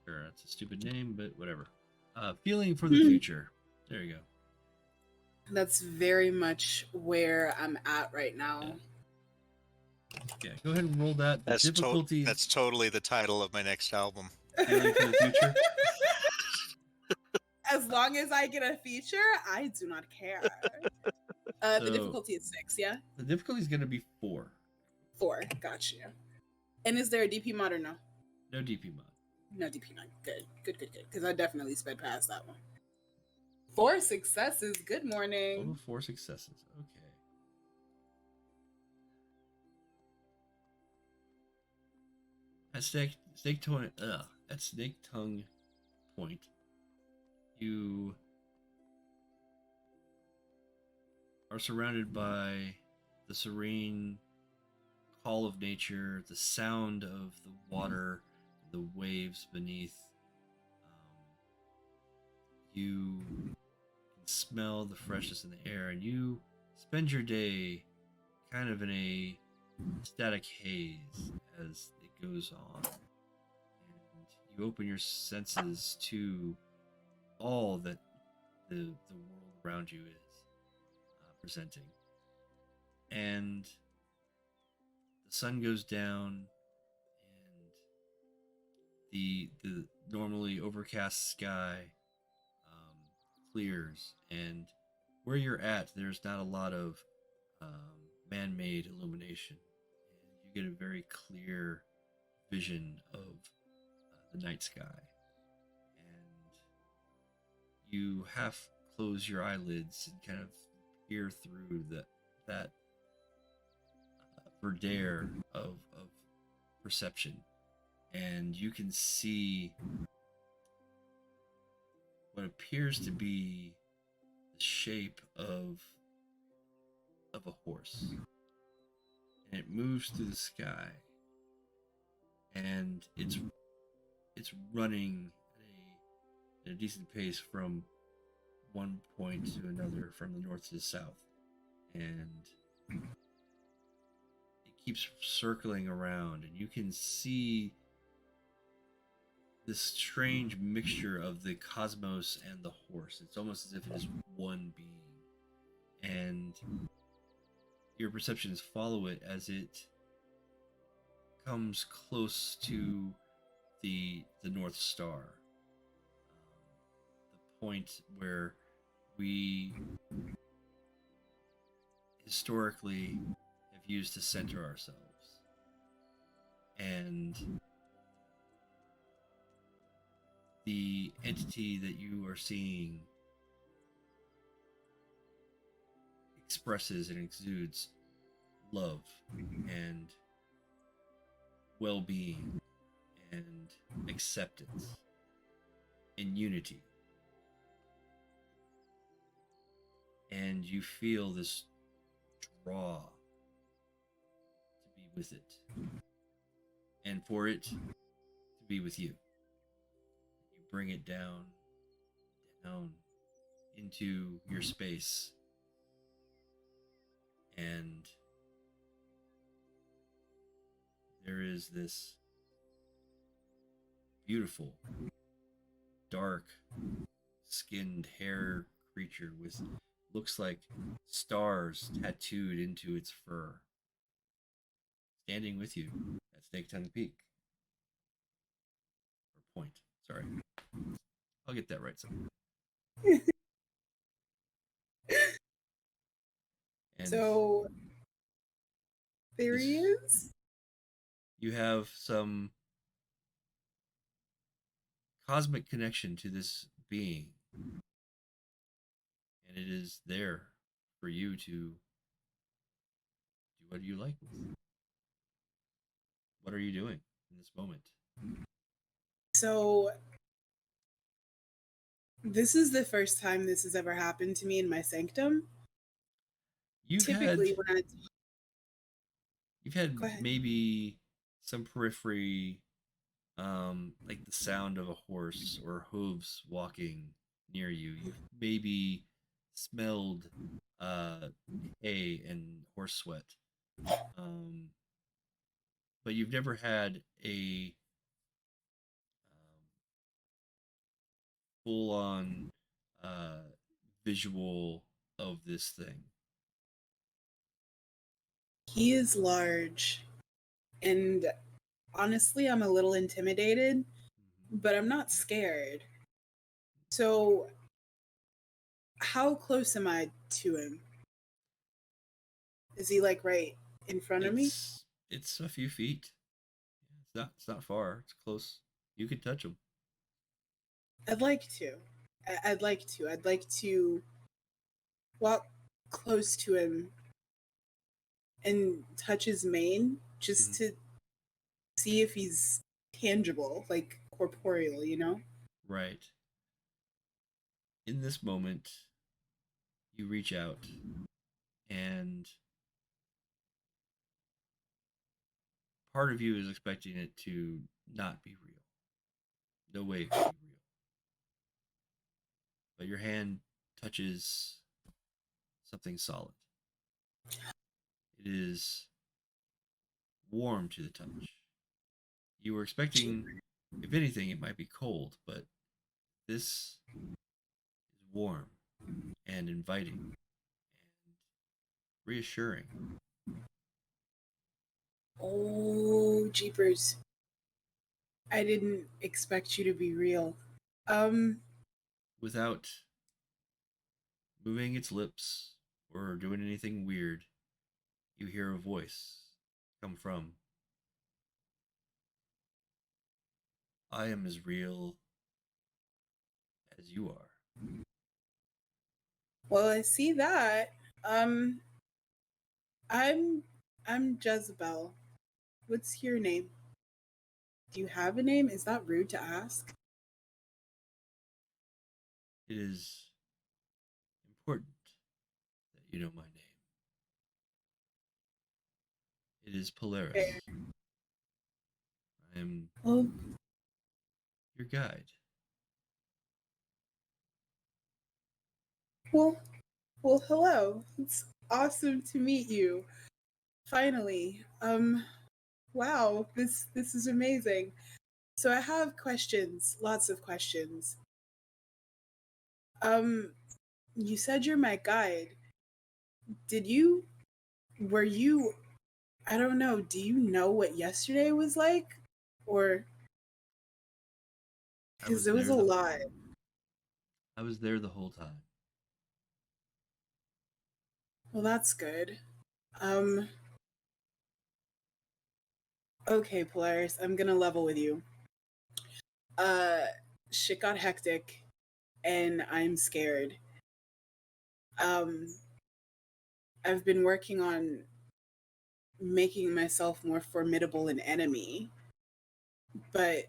Sure, that's a stupid name, but whatever. Feeling for the future. There you go. That's very much where I'm at right now. Yeah, go ahead and roll that. That's totally the title of my next album. Feeling for the future. As long as I get a feature, I do not care. The difficulty is 6, yeah? The difficulty is going to be 4. 4, got you. And is there a DP mod or no? No DP mod. No DP9. Good. Because I definitely sped past that one. 4 successes. Good morning. Total 4 successes. Okay. At Snake Tongue Point, you are surrounded by the serene call of nature, the sound of the water, the waves beneath. You can smell the freshness in the air, and you spend your day kind of in a static haze as it goes on. And you open your senses to all that the world around you is presenting. And the sun goes down, and the normally overcast sky clears, and where you're at, there's not a lot of man-made illumination. And you get a very clear vision of the night sky, and you half close your eyelids and kind of peer through that verdure of perception, and you can see what appears to be the shape of a horse, and it moves through the sky, and it's running at a decent pace from one point to another, from the north to the south, and it keeps circling around, and you can see this strange mixture of the cosmos and the horse. It's almost as if it is one being, and your perceptions follow it as it comes close to the North Star, the point where we historically have used to center ourselves. And the entity that you are seeing expresses and exudes love and well-being and acceptance and unity. And you feel this draw to be with it, and for it to be with you. You bring it down into your space, and there is this beautiful, dark skinned hair creature with looks like stars tattooed into its fur, standing with you at Snake Tongue Peak. Or Point, sorry. I'll get that right someday. And so there he is. You have some cosmic connection to this being, and it is there for you to do what you like with. What are you doing in this moment? So this is the first time this has ever happened to me in my sanctum. You've had maybe some periphery, like the sound of a horse or hooves walking near you. You've maybe smelled hay and horse sweat, but you've never had a full-on visual of this thing. He is large, and honestly, I'm a little intimidated, but I'm not scared. So, how close am I to him? Is he like right in front of me? It's a few feet. It's not far. It's close. You could touch him. I'd like to. I'd like to. I'd like to walk close to him and touch his mane just to see if he's tangible, like corporeal, you know? Right. In this moment, you reach out and part of you is expecting it to not be real. No way it could be real. But your hand touches something solid. It is warm to the touch. You were expecting, if anything, it might be cold, but this is warm and inviting and reassuring. Oh, jeepers. I didn't expect you to be real. Without moving its lips or doing anything weird, you hear a voice come from, I am as real as you are. Well, I see that. Um, I'm Jezebel. What's your name? Do you have a name? Is that rude to ask? It is important that you know my name. It is Polaris. Fair. I am Oh, your guide. well, hello. It's awesome to meet you. Finally. Wow, this is amazing. So I have questions, lots of questions. You said you're my guide. Were you, I don't know, do you know what yesterday was like? Or, because it was a lot. I was there the whole time. Well, that's good. Okay, Polaris, I'm gonna level with you. Shit got hectic, and I'm scared. I've been working on making myself more formidable an enemy, but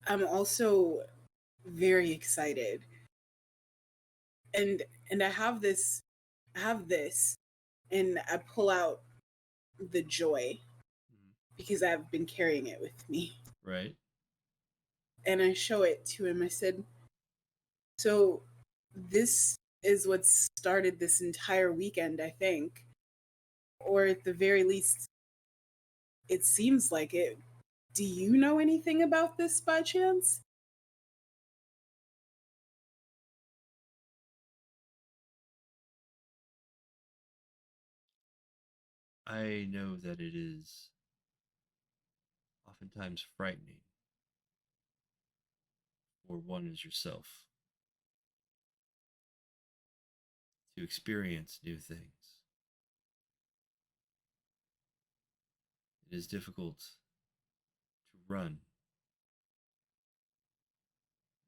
I'm also very excited. And I have this, and I pull out the joy because I've been carrying it with me. Right. And I show it to him. I said, so this is what started this entire weekend, I think. Or at the very least, it seems like it. Do you know anything about this by chance? I know that it is oftentimes frightening for one as yourself to experience new things. It is difficult to run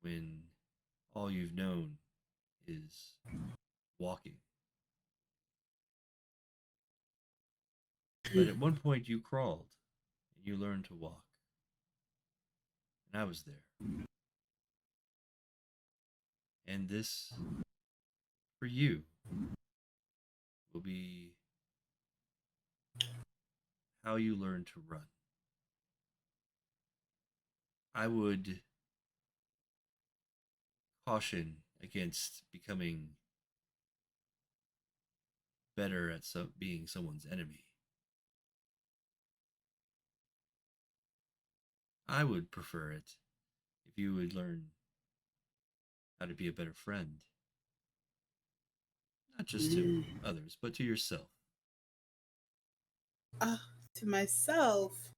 when all you've known is walking. But at one point you crawled and you learned to walk. And I was there. And this, for you, will be how you learn to run. I would caution against becoming better at being someone's enemy. I would prefer it if you would learn how to be a better friend. Not just to others, but to yourself. To myself?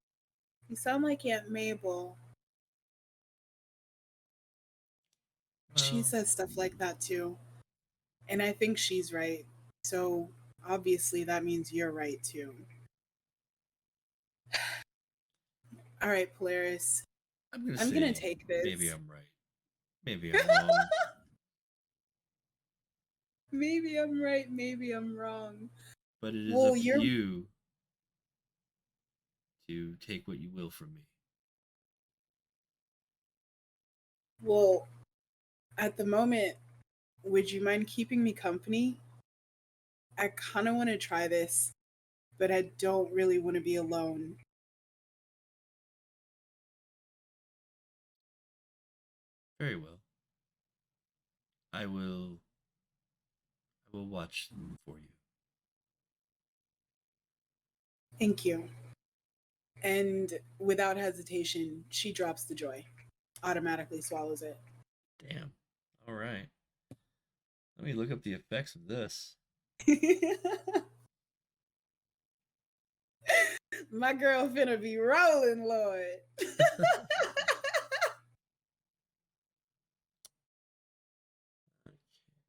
You sound like Aunt Mabel. She Well, says stuff like that too. And I think she's right. So obviously that means you're right too. All right, Polaris. I'm gonna I'm say gonna take this. maybe I'm right. Maybe I'm wrong. Maybe I'm right. Maybe I'm wrong. But it is Well, up to you're you to take what you will from me. well. At the moment, would you mind keeping me company? I kind of want to try this, but I don't really want to be alone. Very well. I will watch for you. Thank you. And without hesitation, she drops the joy, automatically swallows it. Damn. All right. Let me look up the effects of this. My girl finna be rolling, Lord.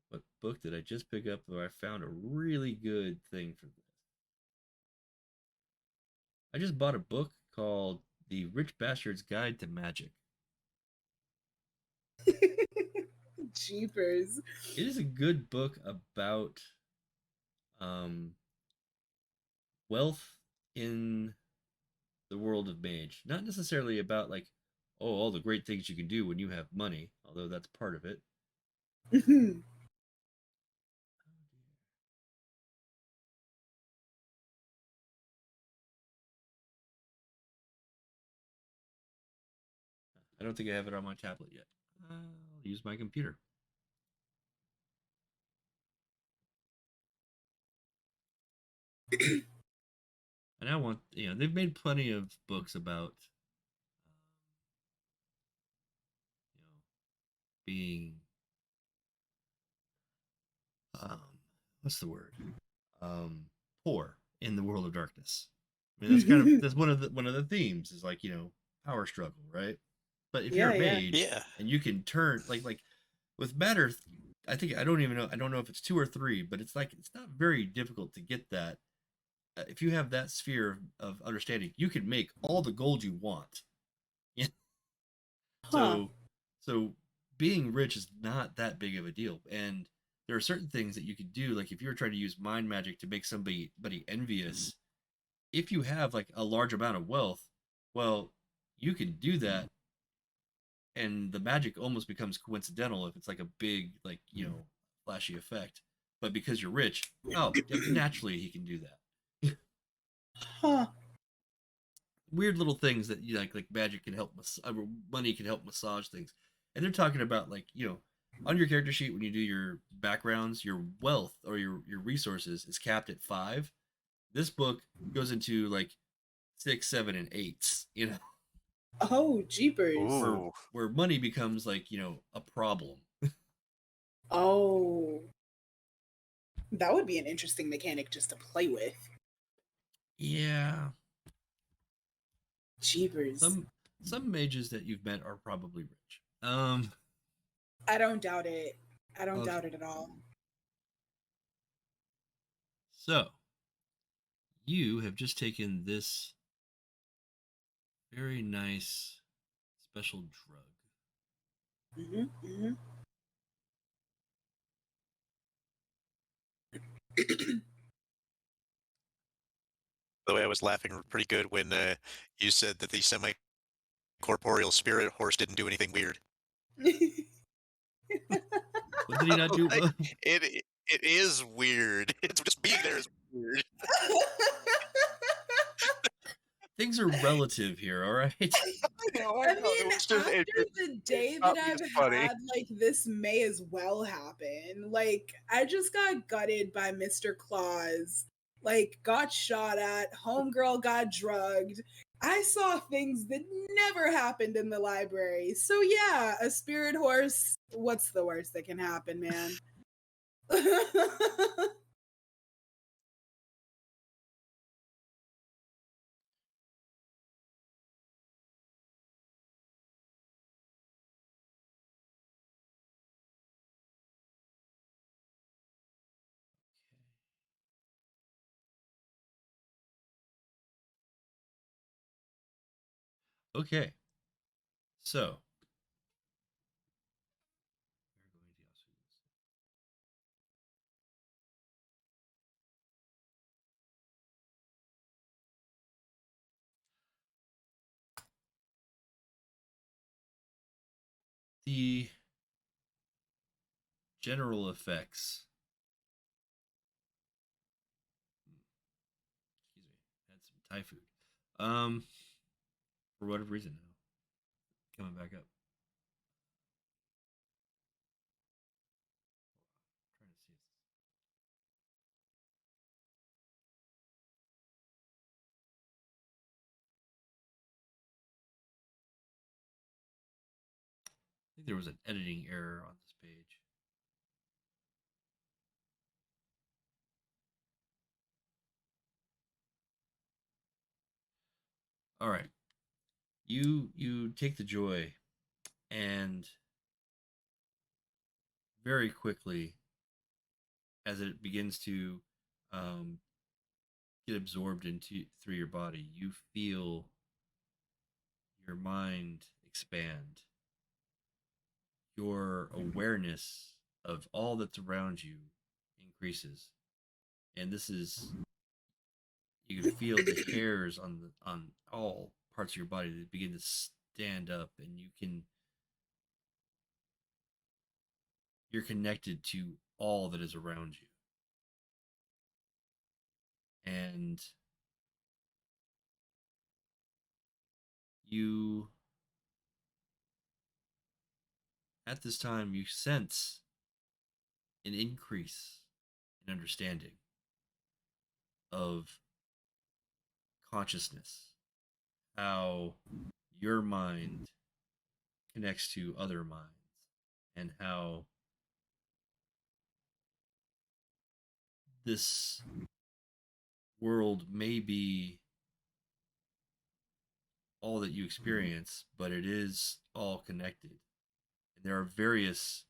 What book did I just pick up where I found a really good thing for this? I just bought a book called The Rich Bastard's Guide to Magic. Jeepers. It is a good book about um, wealth in the world of Mage. Not necessarily about like, oh, all the great things you can do when you have money, although that's part of it. I don't think I have it on my tablet yet. I'll use my computer. And I want, they've made plenty of books about, being, um, what's the word? Poor in the world of darkness. I mean, that's one of the themes is like, power struggle, right? But if you're a mage and you can turn like with matter, I think I don't know if it's 2 or 3, but it's like it's not very difficult to get that. If you have that sphere of understanding, you can make all the gold you want. Yeah. Huh. So being rich is not that big of a deal, and there are certain things that you could do, like if you were trying to use mind magic to make somebody envious. If you have like a large amount of wealth, well, you can do that, and the magic almost becomes coincidental if it's like a big, like, flashy effect. But because you're rich, oh, naturally he can do that. Huh. Weird little things that you like magic can help, money can help massage things. And they're talking about like, on your character sheet when you do your backgrounds, your wealth or your resources is capped at 5. This book goes into like 6, 7, and 8s. Oh, jeepers. Where money becomes like, a problem. Oh. That would be an interesting mechanic just to play with. Yeah. Jeepers. Some mages that you've met are probably rich. I don't doubt it. I don't doubt it at all. So, you have just taken this very nice special drug. Mm-hmm, mm-hmm. The way I was laughing pretty good when you said that the semi-corporeal spirit horse didn't do anything weird. What did he not do? Like, it is weird. It's just being there is weird. Things are relative here, all right? I know. After the day that I've had, like, this may as well happen. Like, I just got gutted by Mr. Claus. Like, got shot at. Homegirl got drugged. I saw things that never happened in the library. So yeah, a spirit horse. What's the worst that can happen, man? Okay. So. The general effects. Excuse me. Had some Thai food. For whatever reason now. Coming back up. Trying to see if I think there was an editing error on this page. All right. You take the joy and very quickly as it begins to um, get absorbed into through your body, you feel your mind expand. Your awareness of all that's around you increases. And this is you can feel the hairs on all parts of your body that begin to stand up, and you're connected to all that is around you. And you at this time you sense an increase in understanding of consciousness, how your mind connects to other minds, and how this world may be all that you experience, but it is all connected. And there are various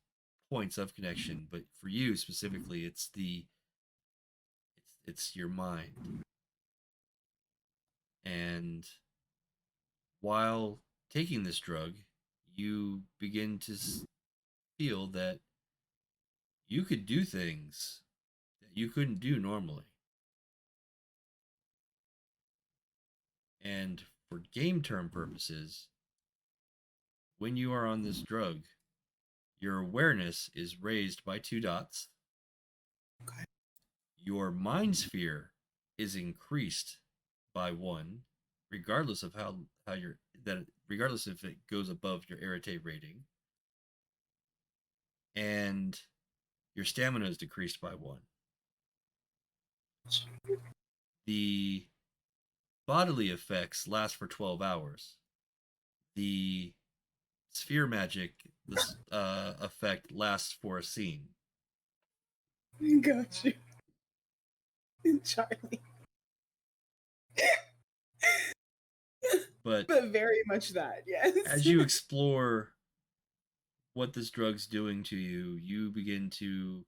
points of connection, but for you specifically, it's your mind. And while taking this drug, you begin to feel that you could do things that you couldn't do normally. And for game term purposes, when you are on this drug, your awareness is raised by 2 dots. Okay. Your mind sphere is increased by 1, regardless of regardless if it goes above your irritate rating. And your stamina is decreased by 1. The bodily effects last for 12 hours. The sphere magic effect lasts for a scene. Got you. Charlie. But very much that, yes. as you explore what this drug's doing to you, you begin to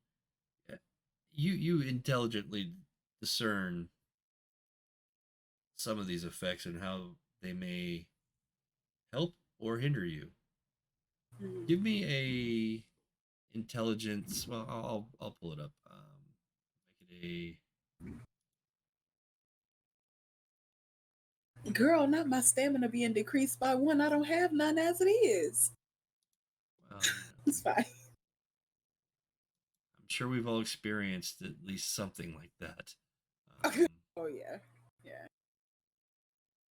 you intelligently discern some of these effects and how they may help or hinder you. Give me a intelligence. Well, I'll pull it up. Make it Girl, not my stamina being decreased by 1. I don't have none as it is. Well, It's fine. I'm sure we've all experienced at least something like that. Oh yeah, yeah.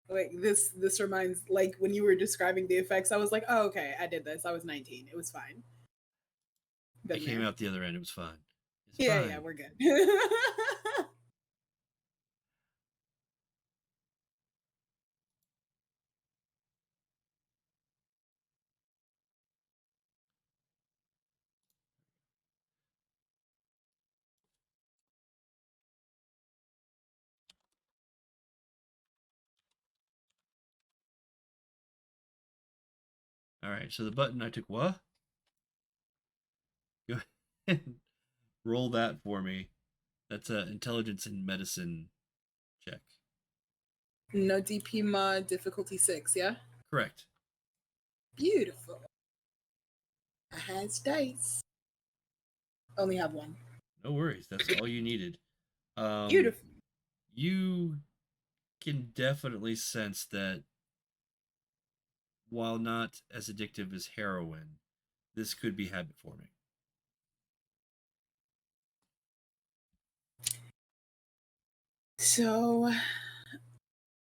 Like this reminds, like when you were describing the effects, I was like, oh okay, I did this. I was 19. It was fine. I came out the other end. It was fine. Yeah, we're good. All right. So the button I took what? Go ahead and roll that for me. That's a intelligence and medicine check. No DP mod, difficulty 6, yeah? Correct. Beautiful. I has dice. Only have one. No worries. That's all you needed. Beautiful. You can definitely sense that while not as addictive as heroin, this could be habit forming. So,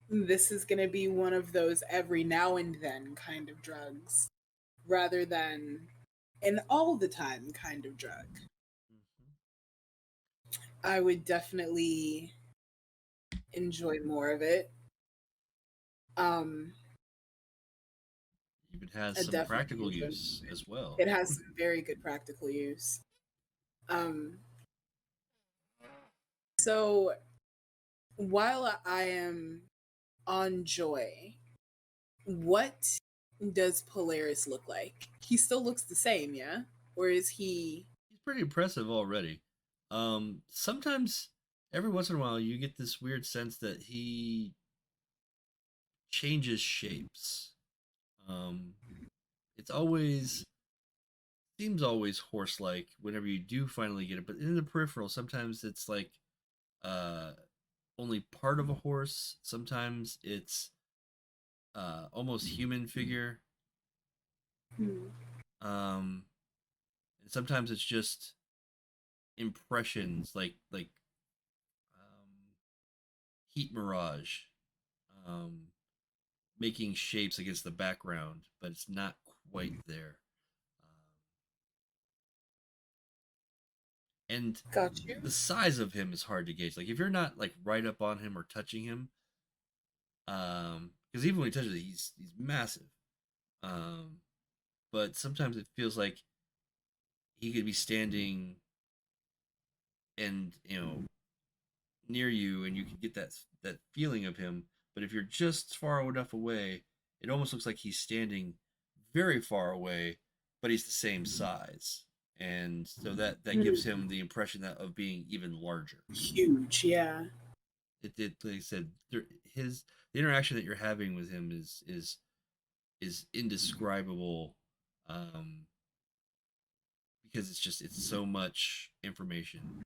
this is going to be one of those every now and then kind of drugs, rather than an all the time kind of drug. I would definitely enjoy more of it. It has I some definitely practical enjoy use it. as well. It has some very good practical use. So while I am on Joy, what does Polaris look like? He still looks the same, yeah? Or is he... He's pretty impressive already. Sometimes, every once in a while, you get this weird sense that he changes shapes. It's always seems always horse-like whenever you do finally get it, but in the peripheral, sometimes it's like only part of a horse. Sometimes it's almost human figure. And sometimes it's just impressions like heat mirage, um, making shapes against the background, but it's not quite there. And Got you. the size of him is hard to gauge. Like if you're not like right up on him or touching him, because even when he touches it, he's massive. But sometimes it feels like he could be standing and near you, and you can get that feeling of him. But if you're just far enough away, it almost looks like he's standing very far away, but he's the same size, and so that gives him the impression that of being even larger. Huge, yeah. It like I said, the interaction that you're having with him is indescribable, because it's so much information,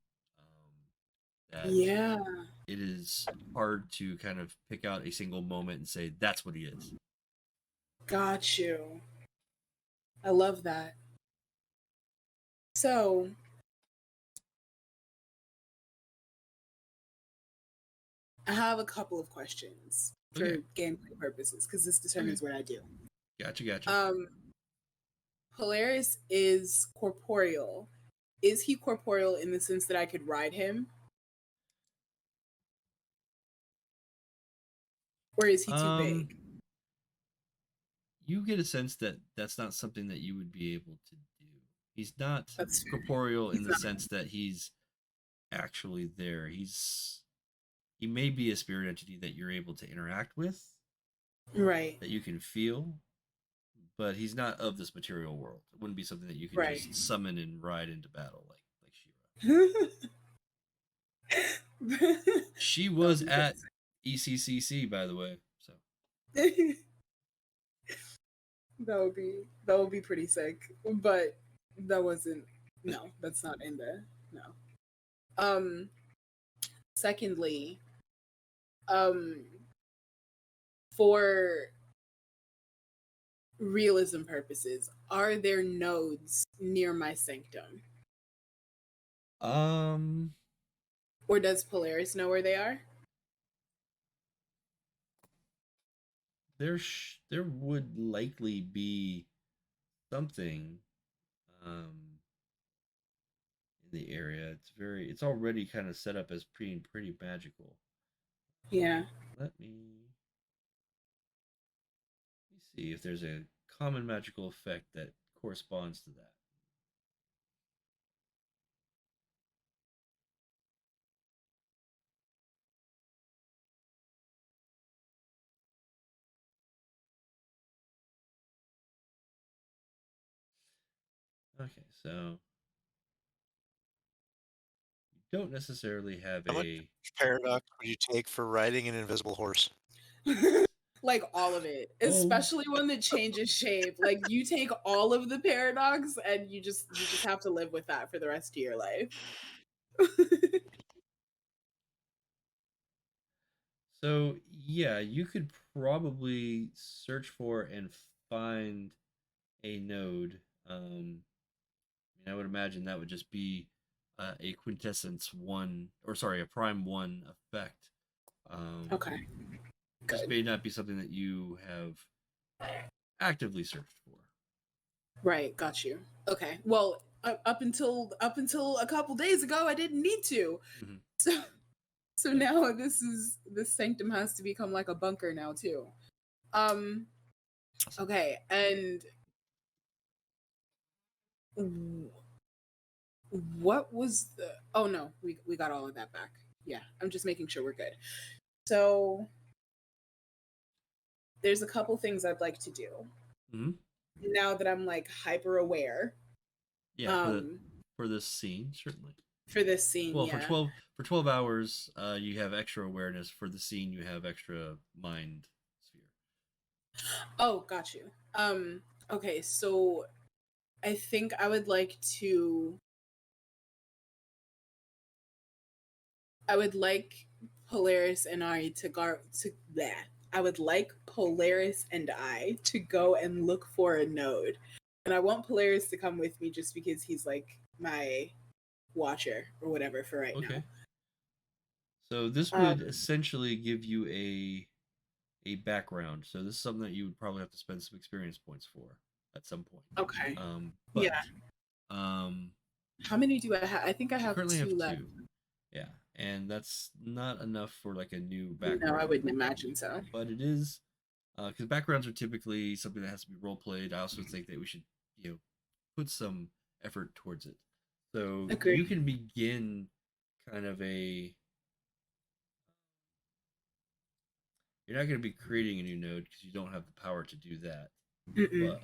that Yeah. it is hard to kind of pick out a single moment and say that's what he is. Got you. I love that. So, I have a couple of questions for Okay. gameplay purposes because this determines what I do. Gotcha. Polaris is corporeal. Is he corporeal in the sense that I could ride him? Or is he too big? You get a sense that that's not something that you would be able to do. He's not That's fair. corporeal in He's the not. sense that he's actually there. He may be a spirit entity that you're able to interact with, Right. that you can feel, but he's not of this material world. It wouldn't be something that you could Right. just summon and ride into battle like She-Ra. She was at ECCC, by the way. So that would be pretty sick. But that wasn't. No, that's not in there. No. Secondly, for realism purposes, are there nodes near my sanctum? Or does Polaris know where they are? there would likely be something in the area. It's already kind of set up as pretty magical. Yeah. Let me see if there's a common magical effect that corresponds to that. Okay, so you don't necessarily have How much a paradox would you take for riding an invisible horse? Like all of it, Oh. especially one that changes shape. Like you take all of the paradox and you just have to live with that for the rest of your life. So yeah, you could probably search for and find a node. I would imagine that would just be a quintessence one, or sorry, a prime one effect. Okay. This Good. may not be something that you have actively searched for. Right, got you. Okay. Well, up until a couple days ago, I didn't need to. Mm-hmm. So now this sanctum has to become like a bunker now too. Okay, and what was the? Oh no, we got all of that back. Yeah, I'm just making sure we're good. So there's a couple things I'd like to do. Mm-hmm. Now that I'm like hyper aware. Yeah, for this scene, certainly. For this scene, well, yeah. for 12 hours, you have extra awareness. For the scene, you have extra mind sphere. Oh, got you. Okay, so I think I would like Polaris and I to go to that. I would like Polaris and I to go and look for a node. And I want Polaris to come with me just because he's like my watcher or whatever for right now. So this would essentially give you a background. So this is something that you would probably have to spend some experience points for at some point. Okay. But, yeah. How many do I have? I think I have currently two have left. 2. Yeah, and that's not enough for like a new background. No, I wouldn't imagine so. But it is, because backgrounds are typically something that has to be role played. I also think that we should, put some effort towards it. So Agreed. you can begin kind of a. You're not going to be creating a new node because you don't have the power to do that. Mm-mm.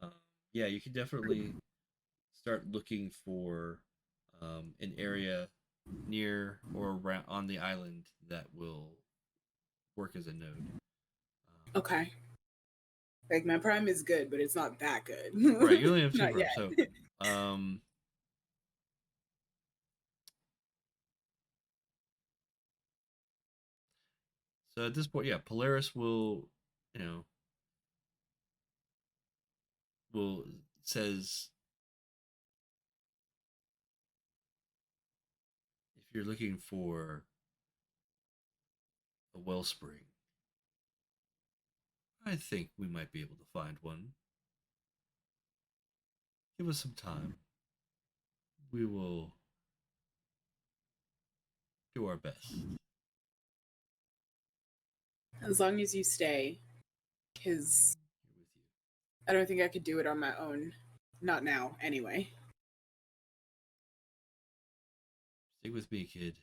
But yeah, you can definitely start looking for an area near or around on the island that will work as a node. Okay. Like my prime is good, but it's not that good. Right, you only have 2 Not prime. yet. So at this point, yeah, Polaris will, says if you're looking for a wellspring, I think we might be able to find one. Give us some time. We will do our best. As long as you stay, because I don't think I could do it on my own. Not now, anyway. Stick with me, kid.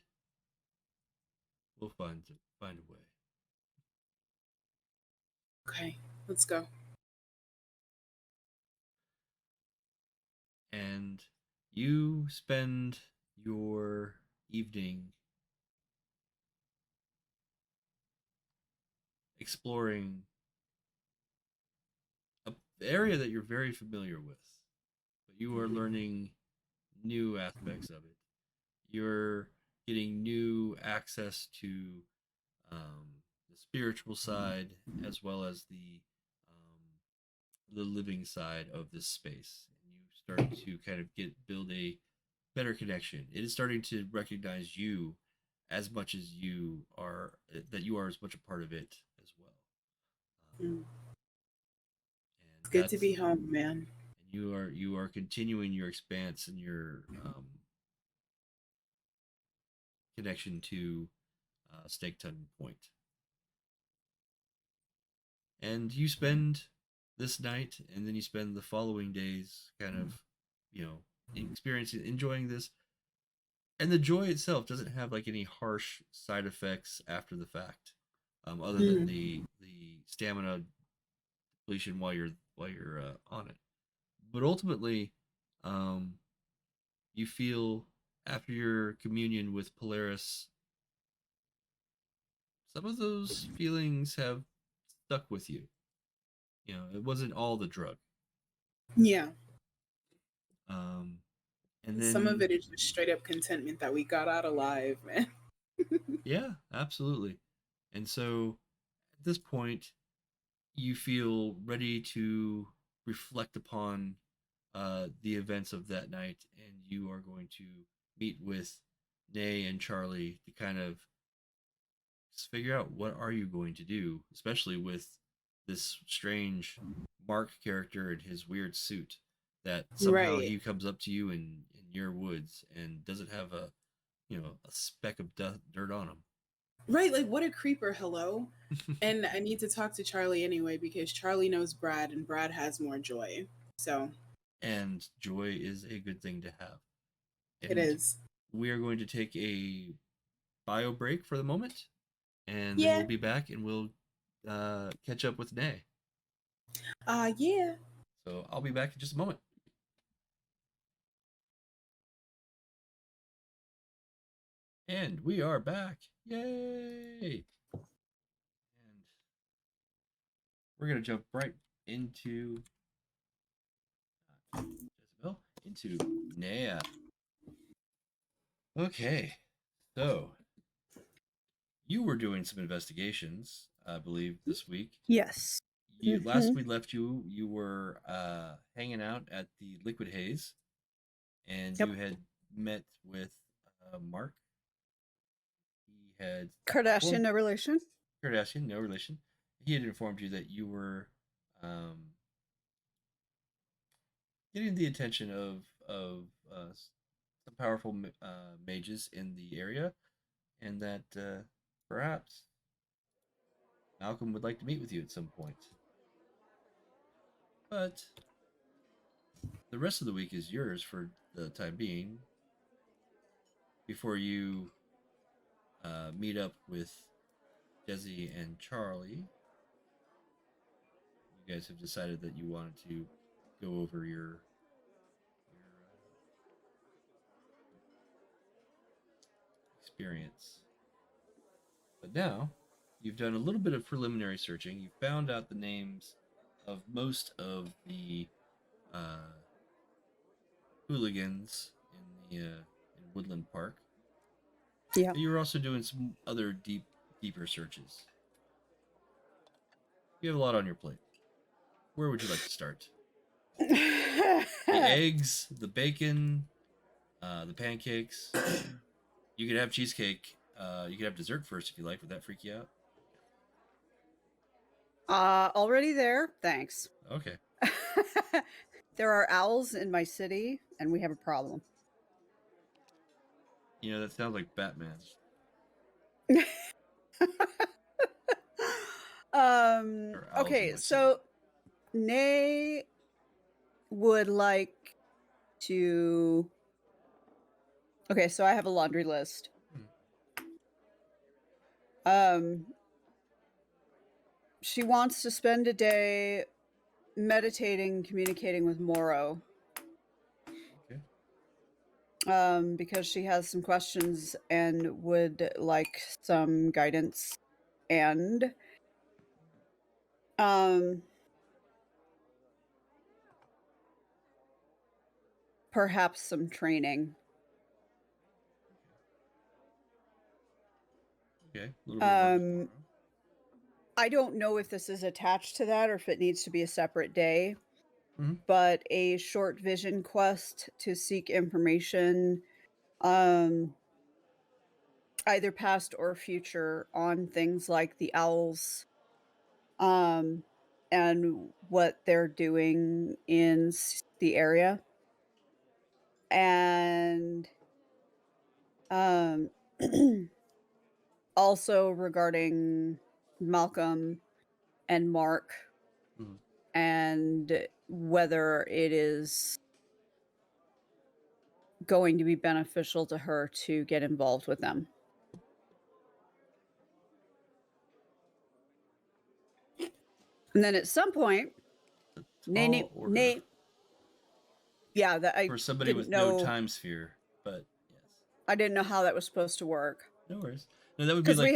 We'll find a way. Okay, let's go. And you spend your evening exploring an area that you're very familiar with, but you are learning new aspects of it. You're getting new access to the spiritual side as well as the living side of this space, and you start to kind of build a better connection. It is starting to recognize you as much as you are as much a part of it as well. It's good to be home, man. And you are continuing your expanse and your connection to Snaketongue Point. And you spend this night, and then you spend the following days kind of, experiencing, enjoying this. And the joy itself doesn't have like any harsh side effects after the fact, other than the stamina depletion while you're on it. But ultimately, you feel after your communion with Polaris, some of those feelings have stuck with you. You know, it wasn't all the drug. Yeah. And then Some of it is just straight up contentment that we got out alive, man. yeah, absolutely. And so at this point, you feel ready to reflect upon the events of that night, and you are going to meet with Nay and Charlie to kind of just figure out what are you going to do, especially with this strange Mark character in his weird suit that somehow Right. he comes up to you in your woods and doesn't have a a speck of dirt on him. Right, like what a creeper, hello. And I need to talk to Charlie anyway because Charlie knows Brad and Brad has more joy. So And joy is a good thing to have. it And is. we are going to take a bio break for the moment, and then Yeah. we'll be back and we'll catch up with Nay. Yeah. So I'll be back in just a moment. And we are back. Yay! And we're going to jump right into Jezebel, into Inea. Okay, so you were doing some investigations, I believe, this week. Yes. Last we left you, you were hanging out at the Liquid Haze, and Yep. you had met with Mark. He had Kardashian, no relation. Kardashian, no relation. He had informed you that you were getting the attention of some powerful mages in the area, and that perhaps Malcolm would like to meet with you at some point. But the rest of the week is yours for the time being. Before you meet up with Jesse and Charlie, you guys have decided that you wanted to go over your experience. But now, you've done a little bit of preliminary searching. You found out the names of most of the hooligans in the in Woodland Park. Yeah. But you were also doing some other deeper searches. You have a lot on your plate. Where would you like to start? The eggs, the bacon, the pancakes. You could have cheesecake. You could have dessert first if you like. Would that freak you out? Already there. Thanks. Okay. There are owls in my city, and we have a problem. You know, that sounds like Batman. Okay, so Nay would like to. Okay, so I have a laundry list. She wants to spend a day meditating, communicating with Moro. Okay. Because she has some questions and would like some guidance and perhaps some training. Okay. A little bit I don't know if this is attached to that or if it needs to be a separate day, but a short vision quest to seek information, either past or future, on things like the owls, and what they're doing in the area, and also regarding Malcolm and Mark, and whether it is going to be beneficial to her to get involved with them. And then at some point, Nate, yeah, that I for somebody with no time sphere, but yes, I didn't know how that was supposed to work. No worries. No, that would be Because like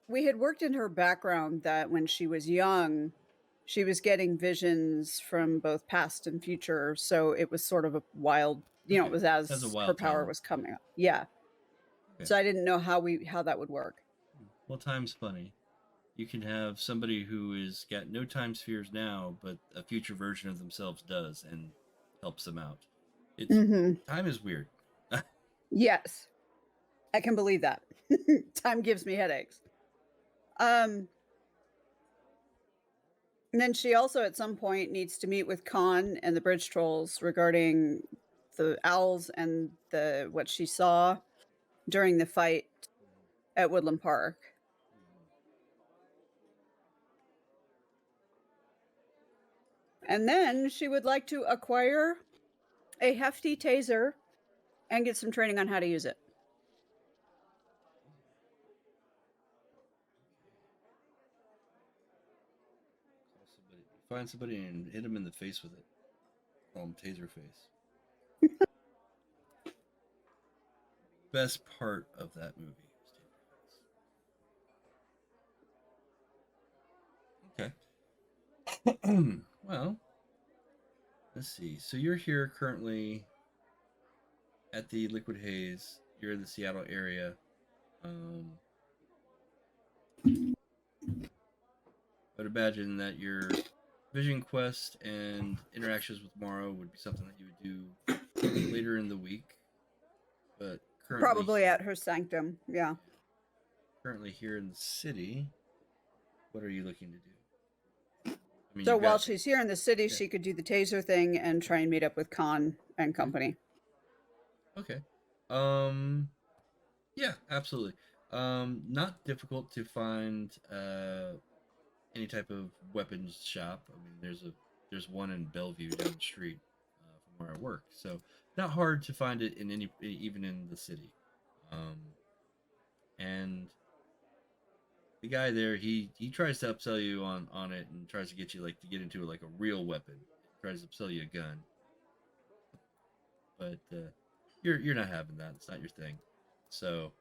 we had worked in her background that when she was young, she was getting visions from both past and future. So it was sort of a wild, you know, Okay. it was Has a as wild her power time. was coming up. Yeah. Okay. So I didn't know how that would work. Well, time's funny. You can have somebody who is got no time spheres now, but a future version of themselves does, and helps them out. It's Mm-hmm. time is weird. Yes, I can believe that. Time gives me headaches. And then she also at some point needs to meet with Khan and the bridge trolls regarding the owls and the what she saw during the fight at Woodland Park. And then she would like to acquire a hefty taser and get some training on how to use it. Find somebody and hit them in the face with it. Call them taser face. Best part of that movie was taser face. Okay. Well, let's see. So you're here currently at the Liquid Haze. You're in the Seattle area. I would imagine that your vision quest and interactions with Morrow would be something that you would do later in the week. But Probably at her sanctum, yeah. Currently here in the city, what are you looking to do? I mean, So while she's here in the city, she could do the taser thing and try and meet up with Khan and company. Okay. Yeah, absolutely. Not difficult to find any type of weapons shop. I mean, there's one in Bellevue down the street from where I work, so not hard to find it in even in the city. And the guy there, he tries to upsell you on it and tries to get you like to get into like a real weapon. He tries to upsell you a gun, but you're not having that. It's not your thing. So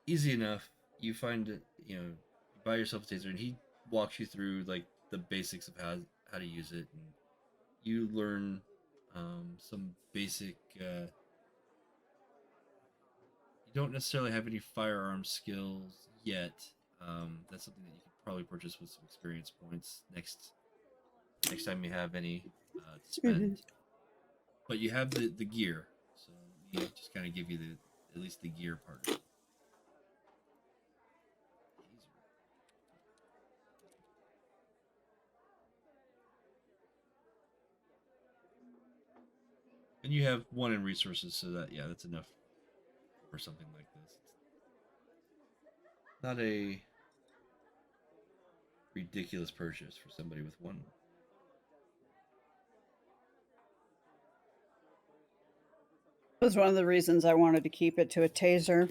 easy enough. You find it, you buy yourself a taser, and he walks you through like the basics of how to use it, and you learn some basic. You don't necessarily have any firearm skills yet. That's something that you could probably purchase with some experience points next time you have any to spend. Mm-hmm. But you have the gear, so you just kind of give you at least the gear part. And you have one in resources, so that's enough for something like this. It's not a ridiculous purchase for somebody with one. That was one of the reasons I wanted to keep it to a taser.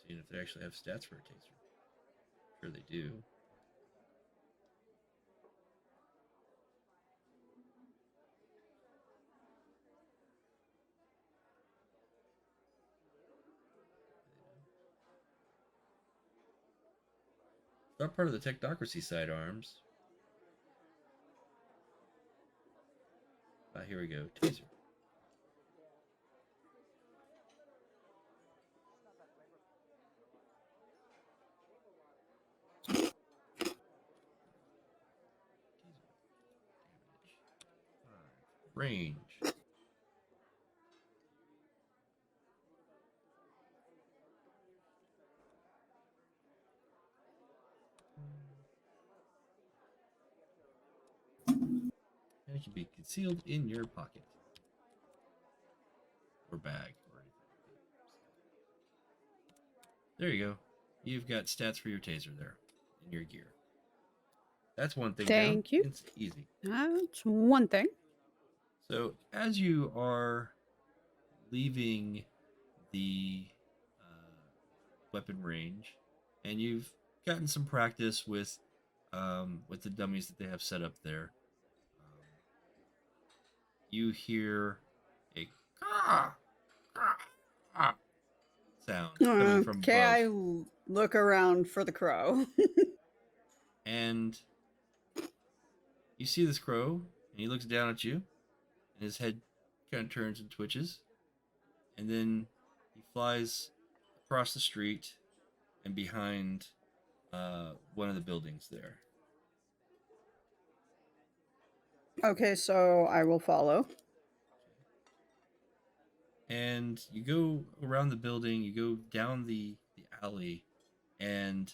Seeing if they actually have stats for a taser. Sure they do. Not part of the technocracy sidearms. Here we go. Taser. Range. And it can be concealed in your pocket. Or bag. Or anything. There you go. You've got stats for your taser there. In your gear. That's one thing. Thank you. It's easy. That's one thing. So as you are leaving the weapon range, and you've gotten some practice with the dummies that they have set up there, you hear a caw, caw, caw sound coming from Okay, above. I look around for the crow. And you see this crow, and he looks down at you, and his head kind of turns and twitches. And then he flies across the street and behind one of the buildings there. Okay, so I will follow. And you go around the building, you go down the alley, and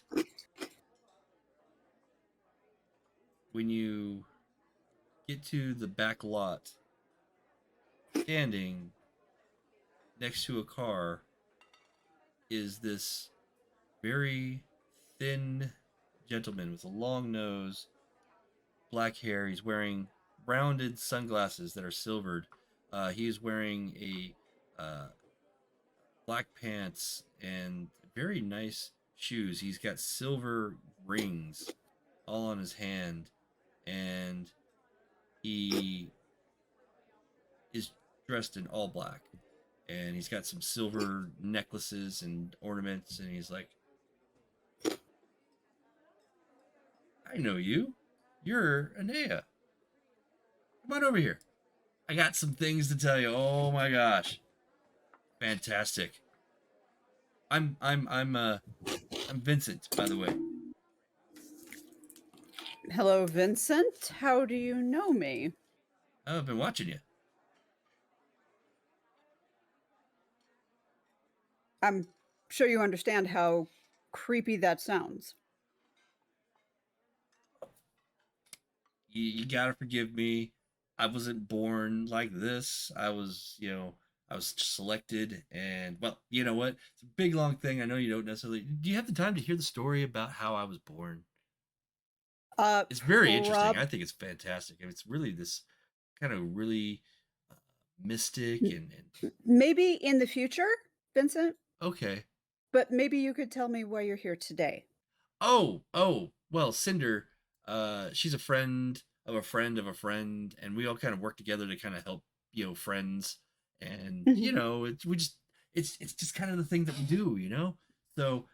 when you get to the back lot, standing next to a car is this very thin gentleman with a long nose, black hair. He's wearing rounded sunglasses that are silvered. He is wearing a black pants and very nice shoes. He's got silver rings all on his hand, and he is dressed in all black. And he's got some silver necklaces and ornaments, and he's like, I know you. You're Inea. Come on over here. I got some things to tell you. Oh my gosh. Fantastic. I'm Vincent, by the way. Hello, Vincent. How do you know me? I've been watching you. I'm sure you understand how creepy that sounds. You gotta forgive me. I wasn't born like this. I was, I was selected, and well, you know what? It's a big long thing. I know you don't necessarily. Do you have the time to hear the story about how I was born? It's very interesting. I think it's fantastic. And it's really this kind of really mystic and maybe in the future, Vincent. okay. But maybe you could tell me why you're here today. Oh, well, Cinder, she's a friend of a friend of a friend, and we all kind of work together to kind of help, friends. And it's just kind of the thing that we do. So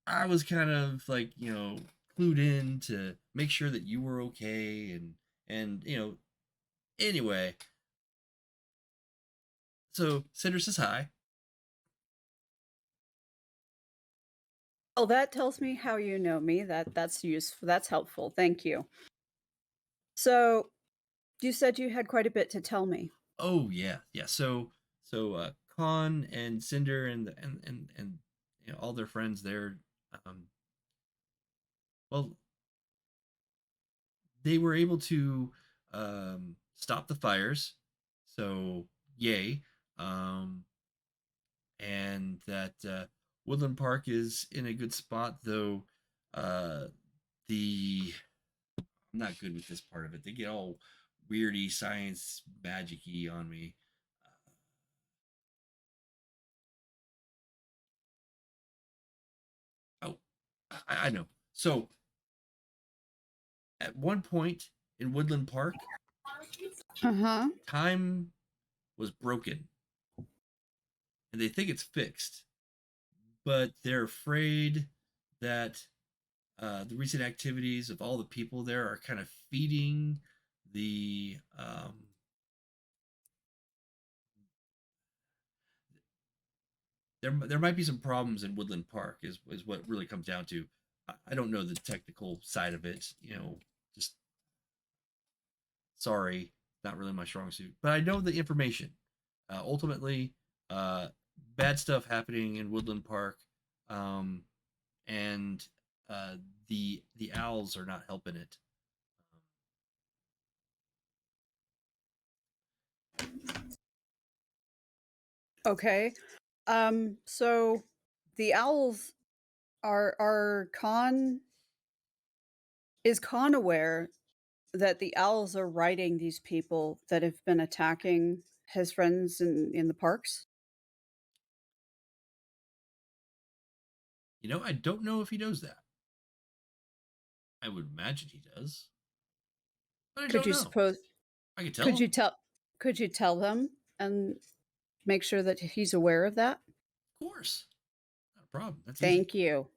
I was kind of like, clued in to make sure that you were okay, and anyway. So Cinder says hi. Oh, that tells me how you know me. That's useful. That's helpful. Thank you. So, you said you had quite a bit to tell me. Oh yeah. So Khan and Cinder and all their friends there, um, well, they were able to stop the fires. So yay. Um, and that Woodland Park is in a good spot, though. The I'm not good with this part of it. They get all weirdy science magicy on me. Oh, I know. So at one point in Woodland Park, time was broken, and they think it's fixed, but they're afraid that the recent activities of all the people there are kind of feeding the there might be some problems in Woodland Park is what really comes down to. I don't know the technical side of it, just sorry, not really my strong suit, but I know the information. Ultimately, bad stuff happening in Woodland Park, um, and the owls are not helping it. Okay. So the owls are is Khan aware that the owls are riding these people that have been attacking his friends in the parks? I don't know if he knows that. I would imagine he does, but I Could don't you know. suppose I could tell could you him. tell could you tell him and make sure that he's aware of that? Of course. Not a problem. That's easy. Thank you.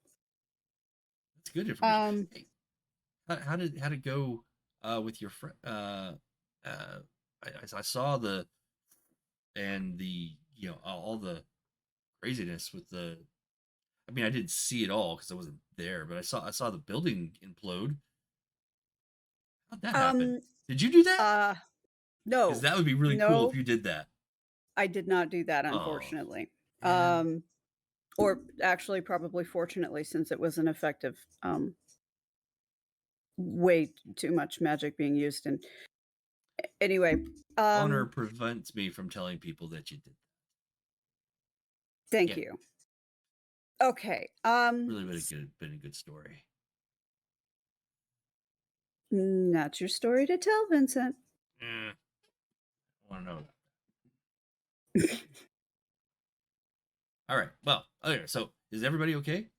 That's good information. Um, Hey, how did it go with your friend? I saw the all the craziness with the. I mean, I didn't see it all because I wasn't there, but I saw the building implode. How'd that happen? Did you do that? no, Because that would be really cool if no, you did that. I did not do that, Oh, unfortunately. man. Or actually, probably fortunately, since it was an effective, way too much magic being used. And anyway, Honor prevents me from telling people that you did that. thank Yeah. you. Okay. Really been a good story. Not your story to tell, Vincent. I want to know. All right. Well, okay. So is everybody okay?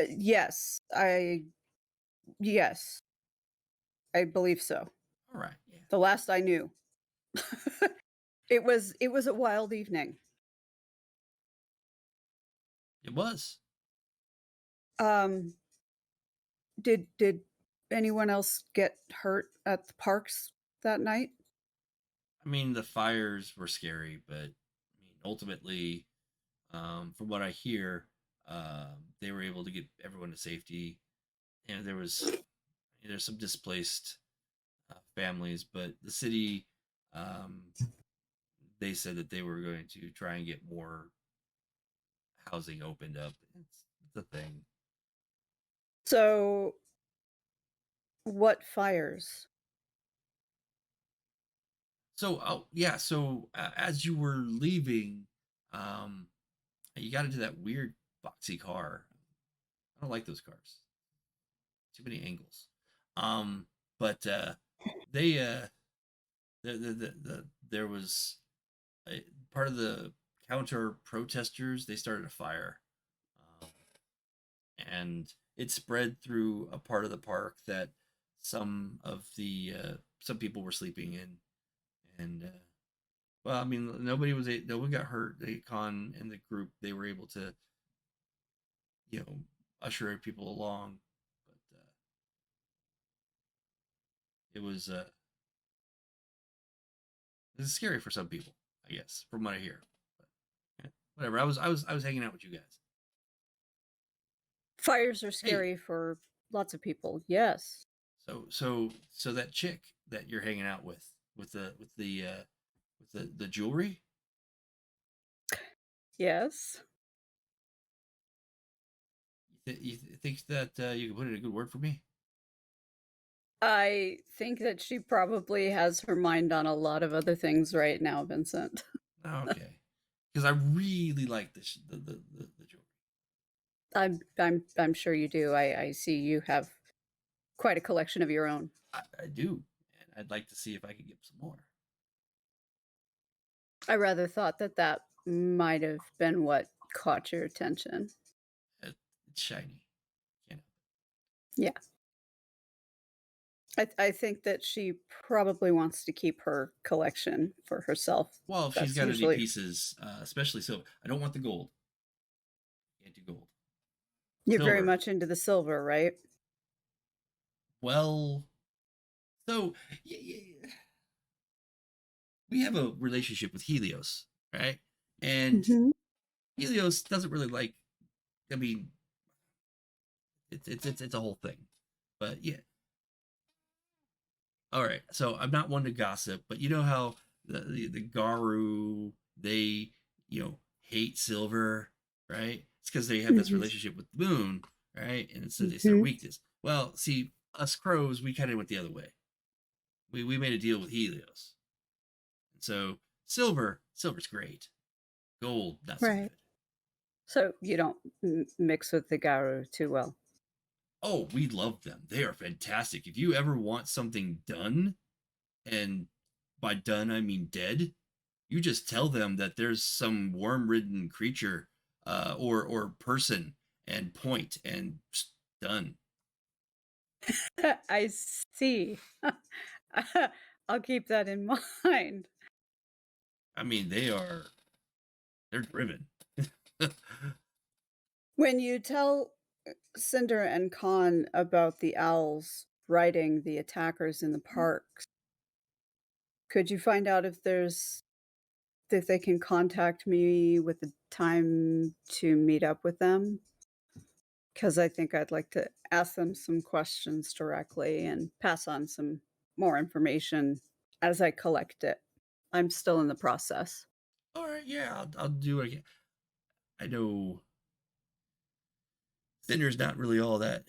Yes, yes, I believe so. All right. Yeah. The last I knew. It was a wild evening. It was. Did anyone else get hurt at the parks that night? I mean, the fires were scary, but I mean, ultimately, from what I hear, they were able to get everyone to safety, and there's some displaced families, but the city, they said that they were going to try and get more housing opened up. It's a thing. So, what fires? So, yeah. So, as you were leaving, you got into that weird boxy car. I don't like those cars. Too many angles. But they there was a part of the counter protesters. They started a fire, and it spread through a part of the park that some people were sleeping in, and well, I mean, no one got hurt. Con and the group, they were able to, usher people along, but it was scary for some people, I guess, from what I hear. But, yeah, whatever. I was hanging out with you guys. Fires are scary for lots of people. Yes. So that chick that you're hanging out with the jewelry. Yes. You think that you can put in a good word for me? I think that she probably has her mind on a lot of other things right now, Vincent. Okay, because I really like the jewelry. I'm sure you do. I see you have quite a collection of your own. I do, and I'd like to see if I could get some more. I rather thought that might have been what caught your attention. It's shiny. Yeah. I think that she probably wants to keep her collection for herself. Well, if she's got any pieces, especially silver. I don't want the gold. Can't do gold. You're very much into the silver, right? Well, so we have a relationship with Helios, right? And Helios doesn't really like. I mean, it's a whole thing, but yeah. All right, so I'm not one to gossip, but you know how the Garu, they hate silver, right? It's because they have this relationship with the moon, right? And it's their weakness. Well, see, us crows, we kind of went the other way. We made a deal with Helios, and so silver's great. Gold, not so good. So you don't mix with the Garu too well. Oh, we love them. They are fantastic. If you ever want something done, and by done I mean dead, you just tell them that there's some worm-ridden creature or person and point, and done. I see. I'll keep that in mind. I mean, they're driven. When you tell Cinder and Khan about the owls riding the attackers in the parks, could you find out if they can contact me with a time to meet up with them? Because I think I'd like to ask them some questions directly and pass on some more information as I collect it. I'm still in the process. All right, yeah, I'll do it again. I know Cinder's not really all that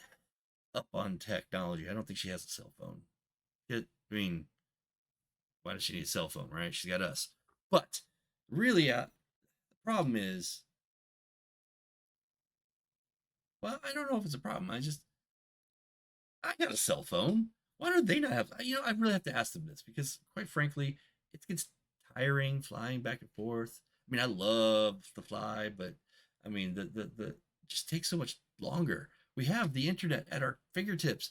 up on technology. I don't think she has a cell phone. I mean, why does she need a cell phone, right? She's got us. But really, the problem is, well, I don't know if it's a problem. I got a cell phone. Why don't they not have? I really have to ask them this because, quite frankly, it gets tiring flying back and forth. I mean, I love the fly, but I mean, the it just takes so much longer. We have the internet at our fingertips.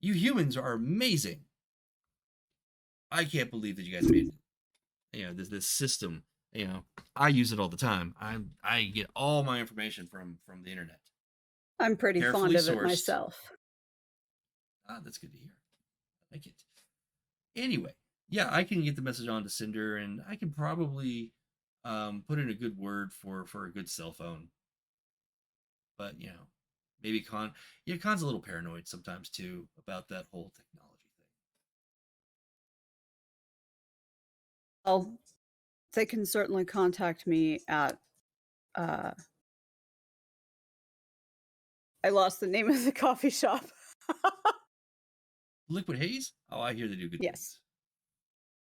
You humans are amazing. I can't believe that you guys made this system. I use it all the time. I get all my information from the internet. I'm pretty fond Carefully of it sourced. myself. That's good to hear. I like it. Anyway, yeah, I can get the message on to Cinder, and I can probably put in a good word for a good cell phone. But maybe Khan's a little paranoid sometimes too about that whole technology thing. Well, they can certainly contact me at I lost the name of the coffee shop. Liquid Haze? Oh, I hear they do good Yes.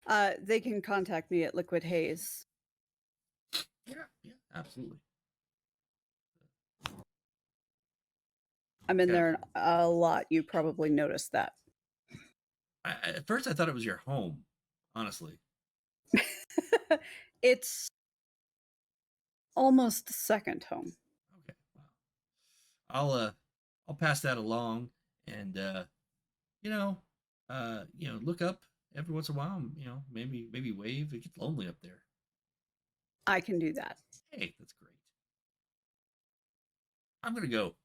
things. They can contact me at Liquid Haze. Yeah, absolutely. I'm in there a lot. You probably noticed that. At first, I thought it was your home, honestly. It's almost the second home. Okay, wow. I'll pass that along, and look up every once in a while. Maybe wave. It gets lonely up there. I can do that. Hey, that's great. I'm gonna go.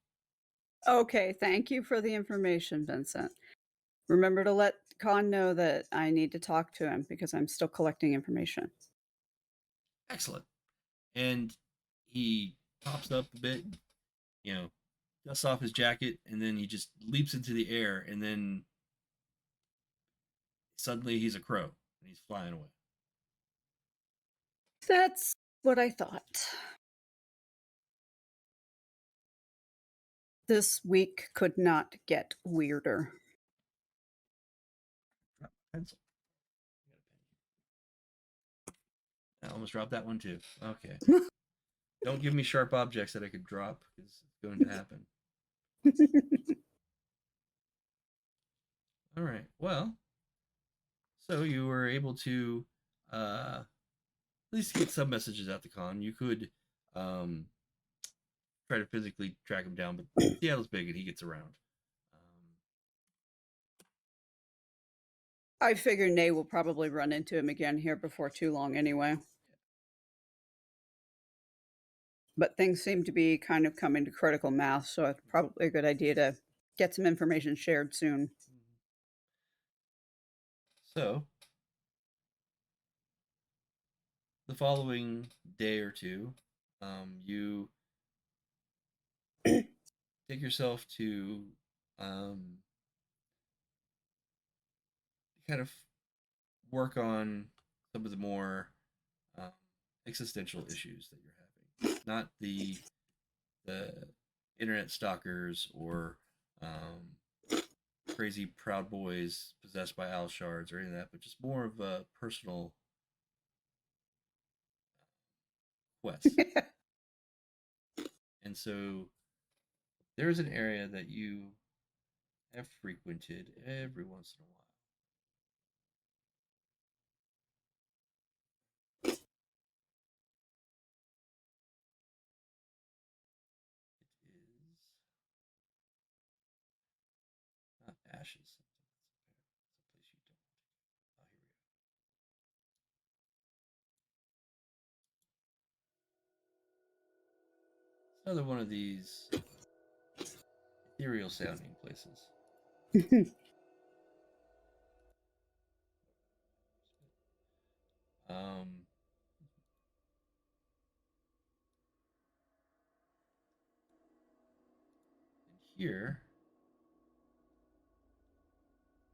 Okay, thank you for the information, Vincent. Remember to let Khan know that I need to talk to him because I'm still collecting information. Excellent. And he pops up a bit, dusts off his jacket, and then he just leaps into the air, and then suddenly he's a crow and he's flying away. That's what I thought. This week could not get weirder. Pencil. I almost dropped that one too. Okay. Don't give me sharp objects that I could drop because it's going to happen. All right. Well, so you were able to at least get some messages out to Khan. You could try to physically track him down, but Seattle's big and he gets around. I figure Ney will probably run into him again here before too long anyway. But things seem to be kind of coming to critical mass, so it's probably a good idea to get some information shared soon. So, the following day or two, you take yourself to kind of work on some of the more existential issues that you're having. Not the internet stalkers or crazy proud boys possessed by owl shards or any of that, but just more of a personal quest. And so there's an area that you have frequented every once in a while. It is not ashes. It's a place you don't want to go. Oh, here we go. Another one of these ethereal sounding places. Um, and here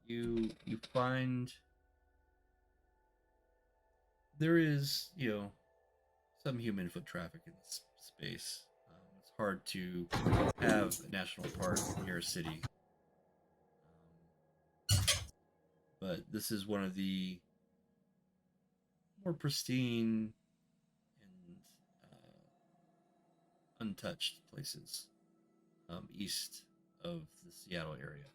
you find there is, some human foot traffic in this space. It's hard to have a national park near a city. But this is one of the more pristine and untouched places east of the Seattle area.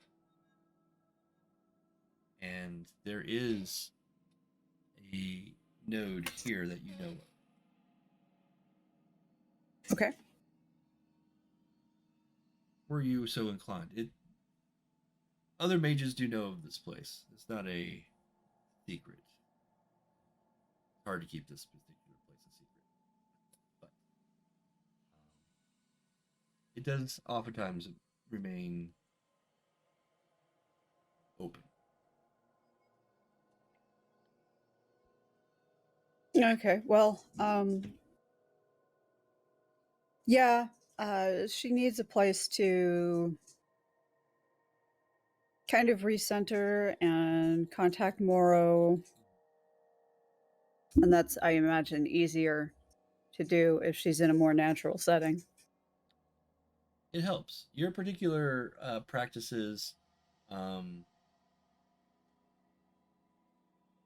And there is a node here that you know of. Okay. Were you so inclined? Other mages do know of this place. It's not a secret. It's hard to keep this particular place a secret, but it does oftentimes remain open. Okay. Well, yeah, she needs a place to kind of recenter and contact Moro. And that's, I imagine, easier to do if she's in a more natural setting. It helps. Your particular practices,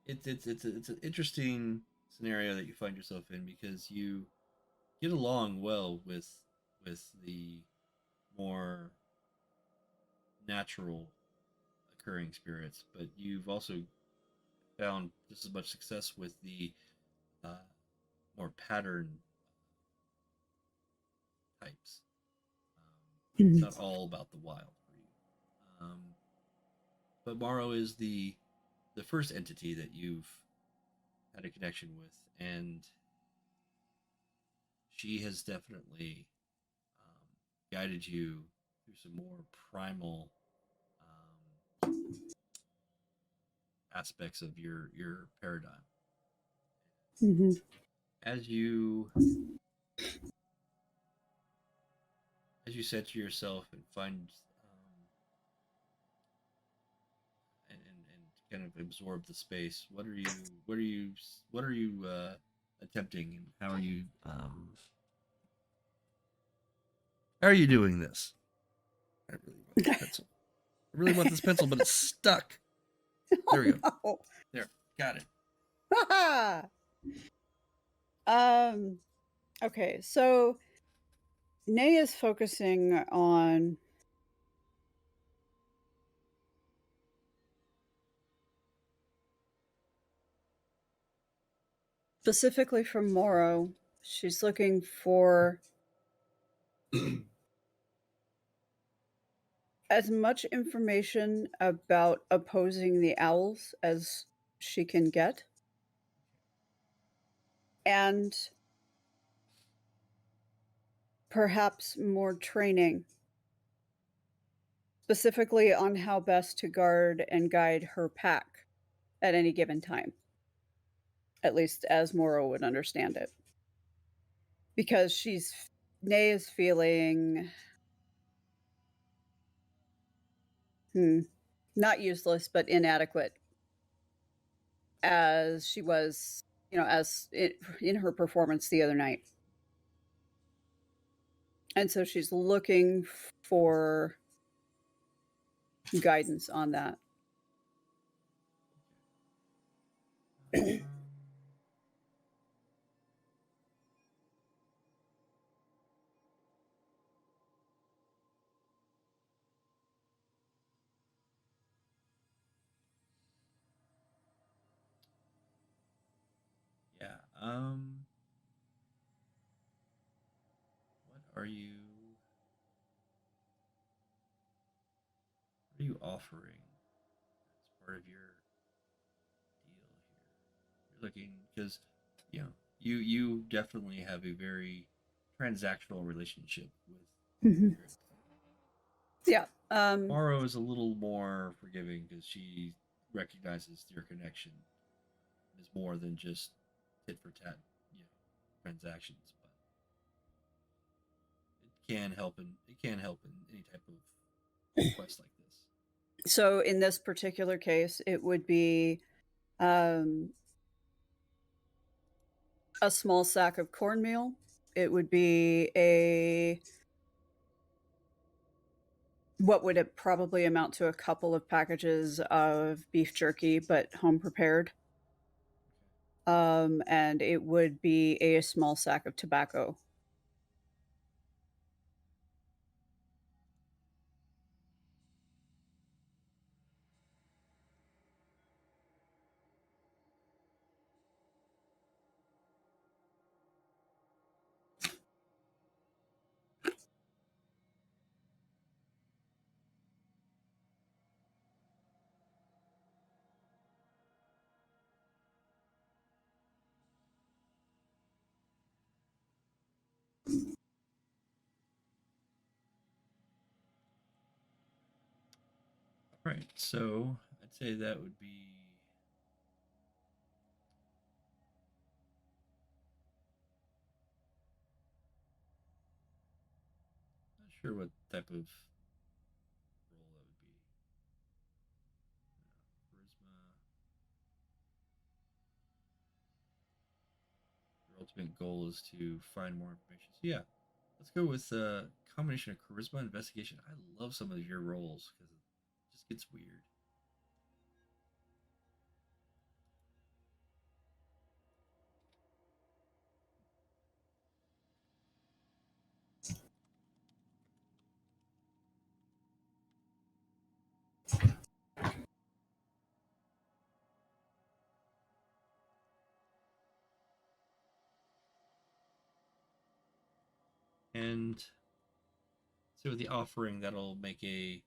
it's an interesting scenario that you find yourself in because you get along well with the more natural occurring spirits, but you've also found just as much success with the more pattern types. It's not all about the wild for you. But Morrow is the first entity that you've had a connection with, and she has definitely guided you through some more primal aspects of your paradigm. Mm-hmm. As you said to yourself and find and kind of absorb the space, what are you attempting, and how are you doing this? I really want this pencil. I really want this pencil, but it's stuck. There we go. No. There, got it. Okay, so Nay is focusing on specifically from Moro. She's looking for as much information about opposing the owls as she can get. And perhaps more training, specifically on how best to guard and guide her pack at any given time, at least as Moro would understand it. Because Nay is feeling not useless, but inadequate as she was, in her performance the other night. And so she's looking for guidance on that. Yeah. What are you offering as part of your deal here? You're looking because you definitely have a very transactional relationship with Mhm. Spirit. Yeah. Morrow is a little more forgiving because she recognizes your connection is more than just tit for tat, transactions. But it can help in any type of quest like this. So in this particular case, it would be a small sack of cornmeal. It would be what would it probably amount to a couple of packages of beef jerky, but home prepared. And it would be a small sack of tobacco. Right. So I'd say that would be. Not sure what type of role that would be. Charisma. Your ultimate goal is to find more information. So yeah, let's go with a combination of charisma and investigation. I love some of your roles because it just gets weird. And so with the offering, that'll make a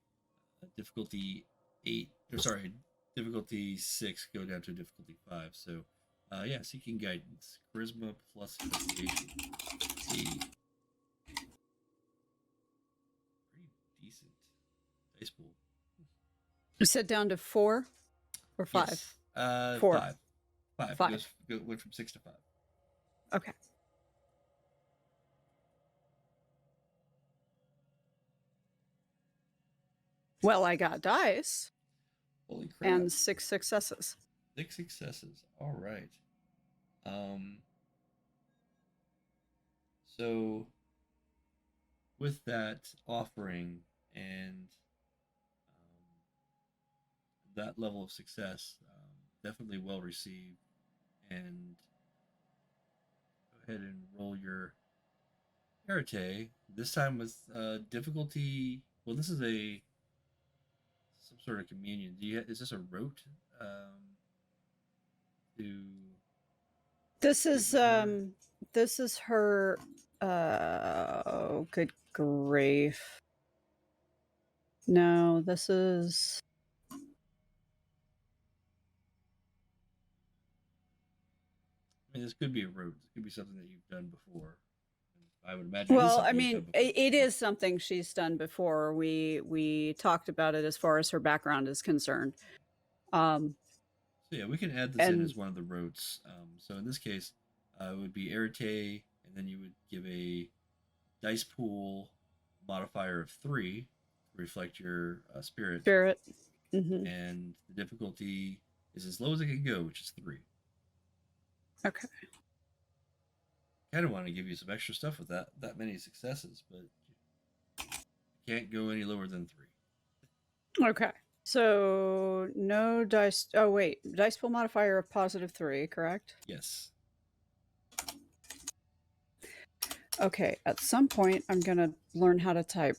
difficulty 8, or sorry, difficulty 6 go down to difficulty 5. So, yeah, seeking guidance, charisma plus investigation. See, pretty decent dice pool. You said down to 4 or 5? Yes, 4. 5. 5. 5. Went from 6 to 5. Okay. Well, I got dice. Holy crap! And 6 successes. 6 successes. All right. Um. So, with that offering and that level of success, definitely well received. And go ahead and roll your Arete. This time with difficulty. Well, this is some sort of communion. Is this a rote? To This is her? this is her oh good grief. No, this is I mean, this could be a rote. This could be something that you've done before. I would imagine it is well, I something you've done mean, before. it is something she's done before. We talked about it as far as her background is concerned. So yeah, we can add this in and as one of the rotes. So in this case, it would be Arete, and then you would give a dice pool modifier of 3 to reflect your spirit. spirit. Mm-hmm. And the difficulty is as low as it can go, which is 3. Okay. Kind of want to give you some extra stuff with that many successes, but can't go any lower than 3. Okay. So no dice. Oh wait, dice pool modifier of +3, correct? Yes. Okay. At some point, I'm gonna learn how to type.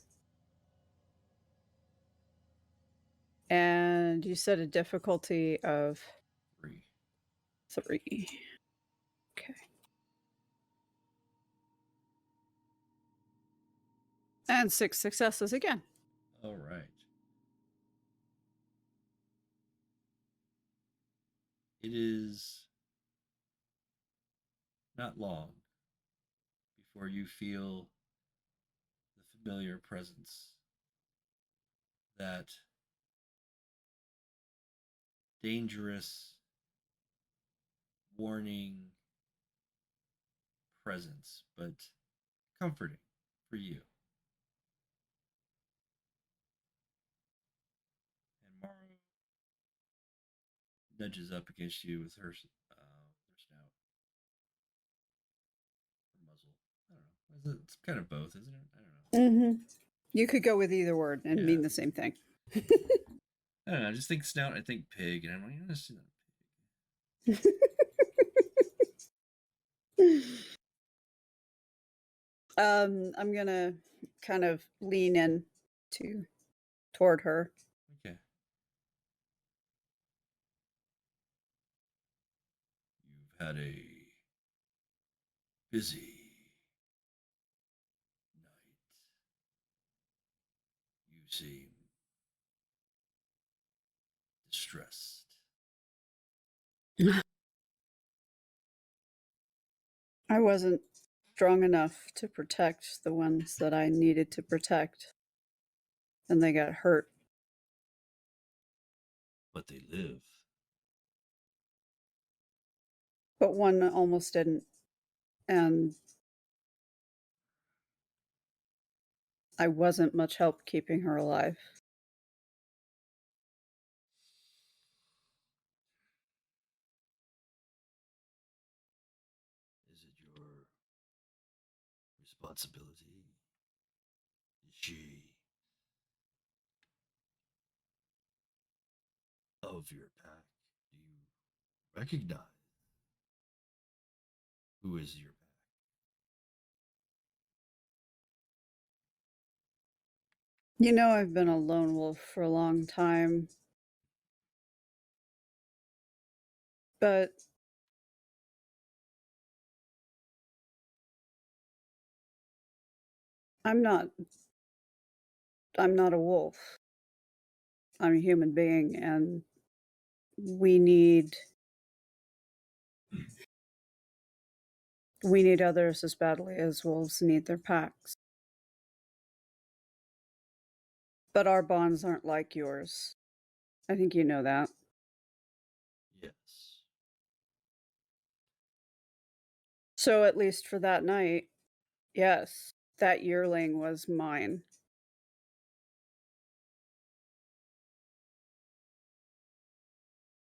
And you said a difficulty of 3. 3. Okay. And 6 successes again. All right. It is not long where you feel the familiar presence, that dangerous warning presence, but comforting for you. And Maru nudges up against you with her snout, her muzzle. I don't know. It's kind of both, isn't it? I don't know. Mm-hmm. You could go with either word and mean the same thing. I don't know. I just think snout. I think pig, and I'm like, that's not I'm gonna kind of lean in toward her. okay. You've had a busy night. You seem distressed. I wasn't strong enough to protect the ones that I needed to protect, and they got hurt. But they live. But one almost didn't, and I wasn't much help keeping her alive. Is it your responsibility? Is she of your pack? Do you recognize who is your pack? You know, I've been a lone wolf for a long time, but I'm not a wolf. I'm a human being, and we need others as badly as wolves need their packs. But our bonds aren't like yours. I think you know that. Yes. So at least for that night, yes, that yearling was mine.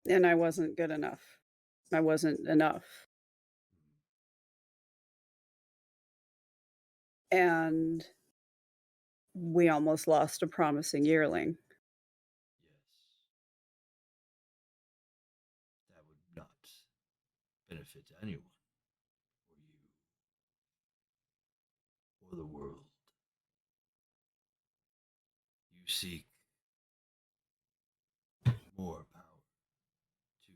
And I wasn't good enough. I wasn't enough. And we almost lost a promising yearling. Yes. That would not benefit anyone, or you, or the world. You seek more power to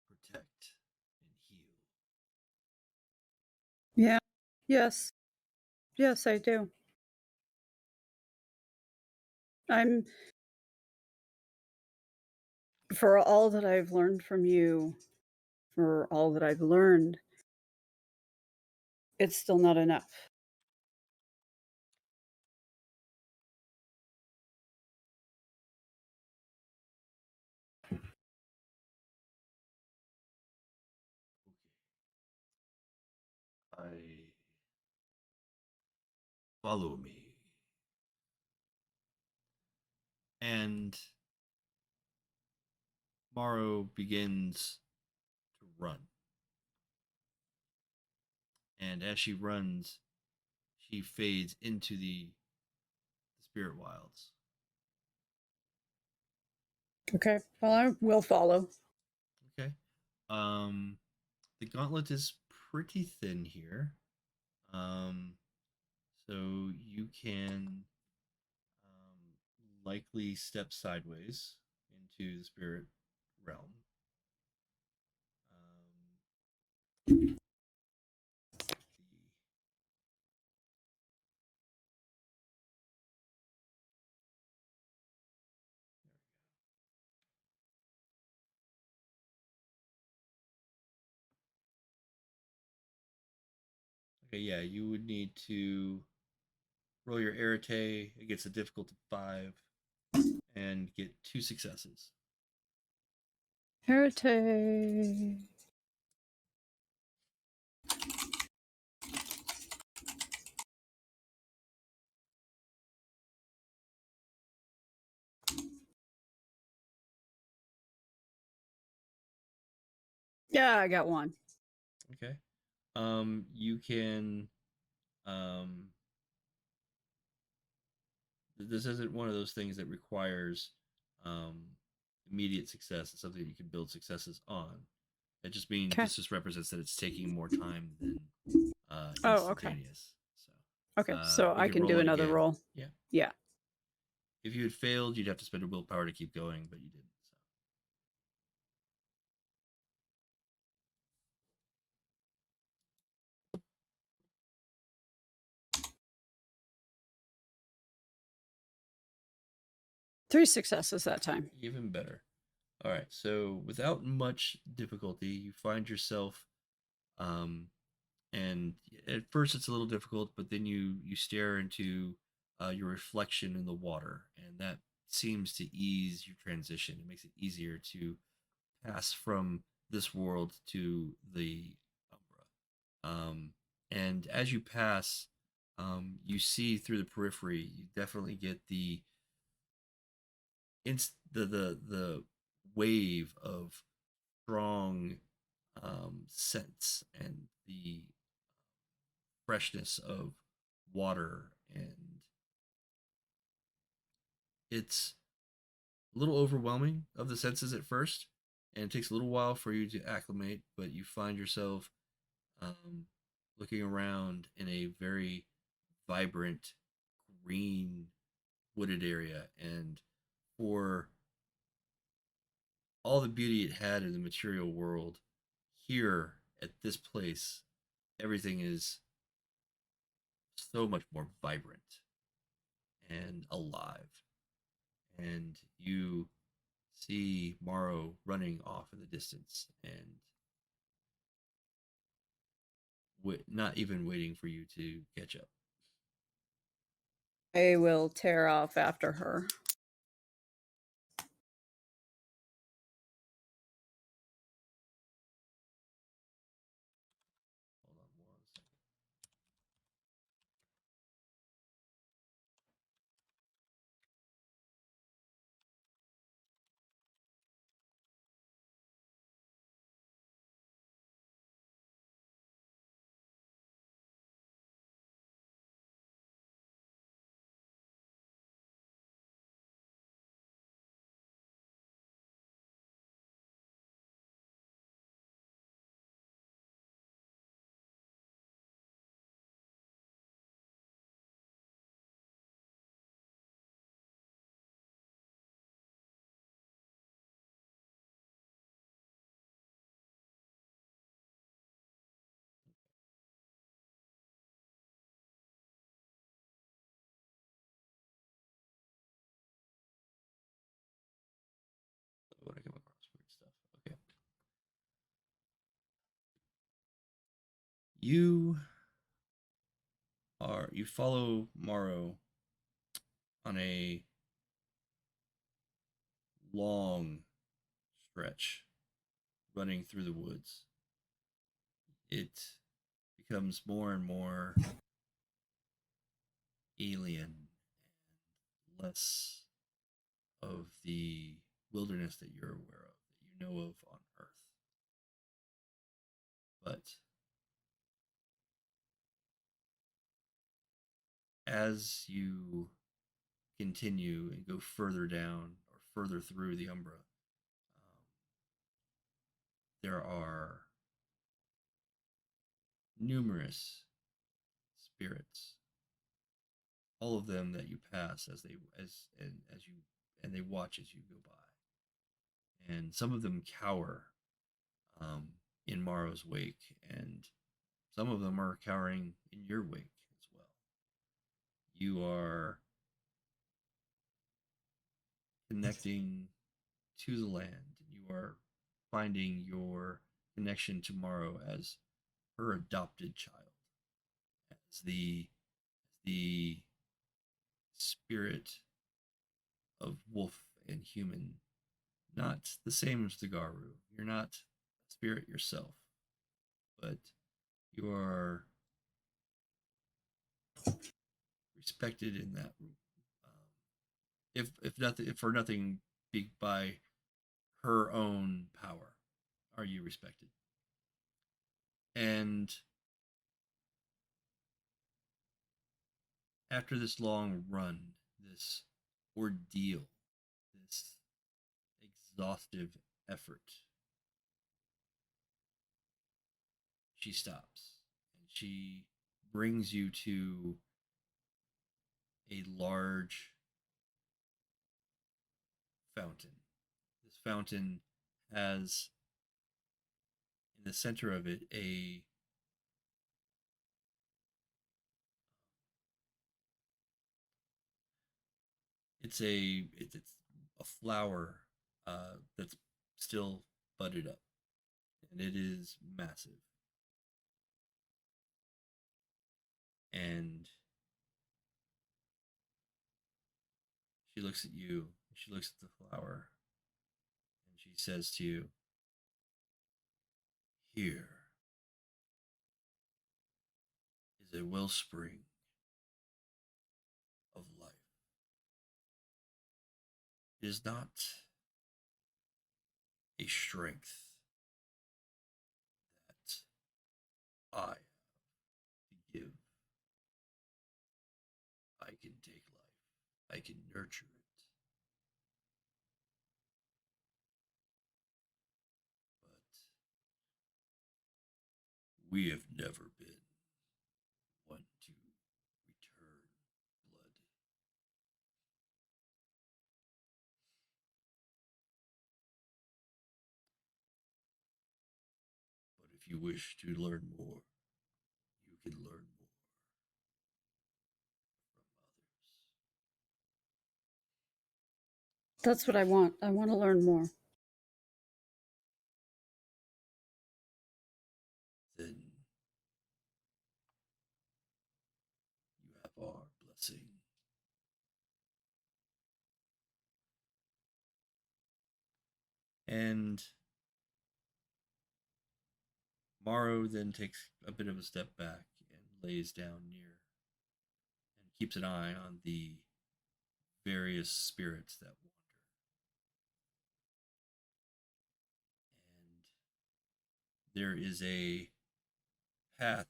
protect and heal. Yeah. Yes. Yes, I do. I'm, for all that I've learned from you, for all that I've learned, it's still not enough. I follow me. And Morrow begins to run. And as she runs, she fades into the spirit wilds. Okay. Well, I will follow. Okay. The gauntlet is pretty thin here. So you can likely step sideways into the spirit realm. The Okay, yeah, you would need to roll your arete against a difficulty 5 and get 2 successes. Heretic. Yeah, I got 1. Okay. You can this isn't one of those things that requires um immediate success. It's something you can build successes on. It just means Okay. this just represents that it's taking more time than Oh, okay. instantaneous. Okay, so we I can do it another again. roll. Yeah. Yeah. If you had failed, you'd have to spend a willpower to keep going, but you didn't. So. 3 successes that time. Even better. All right. So without much difficulty, you find yourself, and at first it's a little difficult, but then you stare into your reflection in the water, and that seems to ease your transition. It makes it easier to pass from this world to the Umbra. And as you pass, you see through the periphery. You definitely get the wave of strong scents and the freshness of water, and it's a little overwhelming of the senses at first, and it takes a little while for you to acclimate, but you find yourself um, looking around in a very vibrant green wooded area, and for all the beauty it had in the material world, here at this place, everything is so much more vibrant and alive. And you see Morrow running off in the distance and not even waiting for you to catch up. I will tear off after her. Hold on 1 second. When I come across weird stuff. Okay. You follow Morrow on a long stretch running through the woods. It becomes more and more alien and less of the wilderness that you're aware of, that you know of on Earth. But as you continue and go further down or further through the Umbra, there are numerous spirits, all of them that you pass as you and they watch as you go by, and some of them cower in Morrow's wake, and some of them are cowering in your wake as well. You are connecting to the land. You are finding your connection to Morrow as her adopted child. the spirit of wolf and human, not the same as the Garu. You're not a spirit yourself, but you are respected in that. If nothing, if for nothing, by her own power, are you respected? And after this long run, this ordeal, this exhaustive effort, she stops and she brings you to a large fountain. This fountain has in the center of it it's a flower that's still budded up, and it is massive. And she looks at you, she looks at the flower, and she says to you, "Here is a wellspring of life. It is not a strength that I have to give. I can take life, I can nurture it. But we have never been one to return blood. But if you wish to learn more, you can learn more from others." That's what I want. I want to learn more. Then you have our blessing. And Morrow then takes a bit of a step back and lays down near and keeps an eye on the various spirits that wander. And there is a path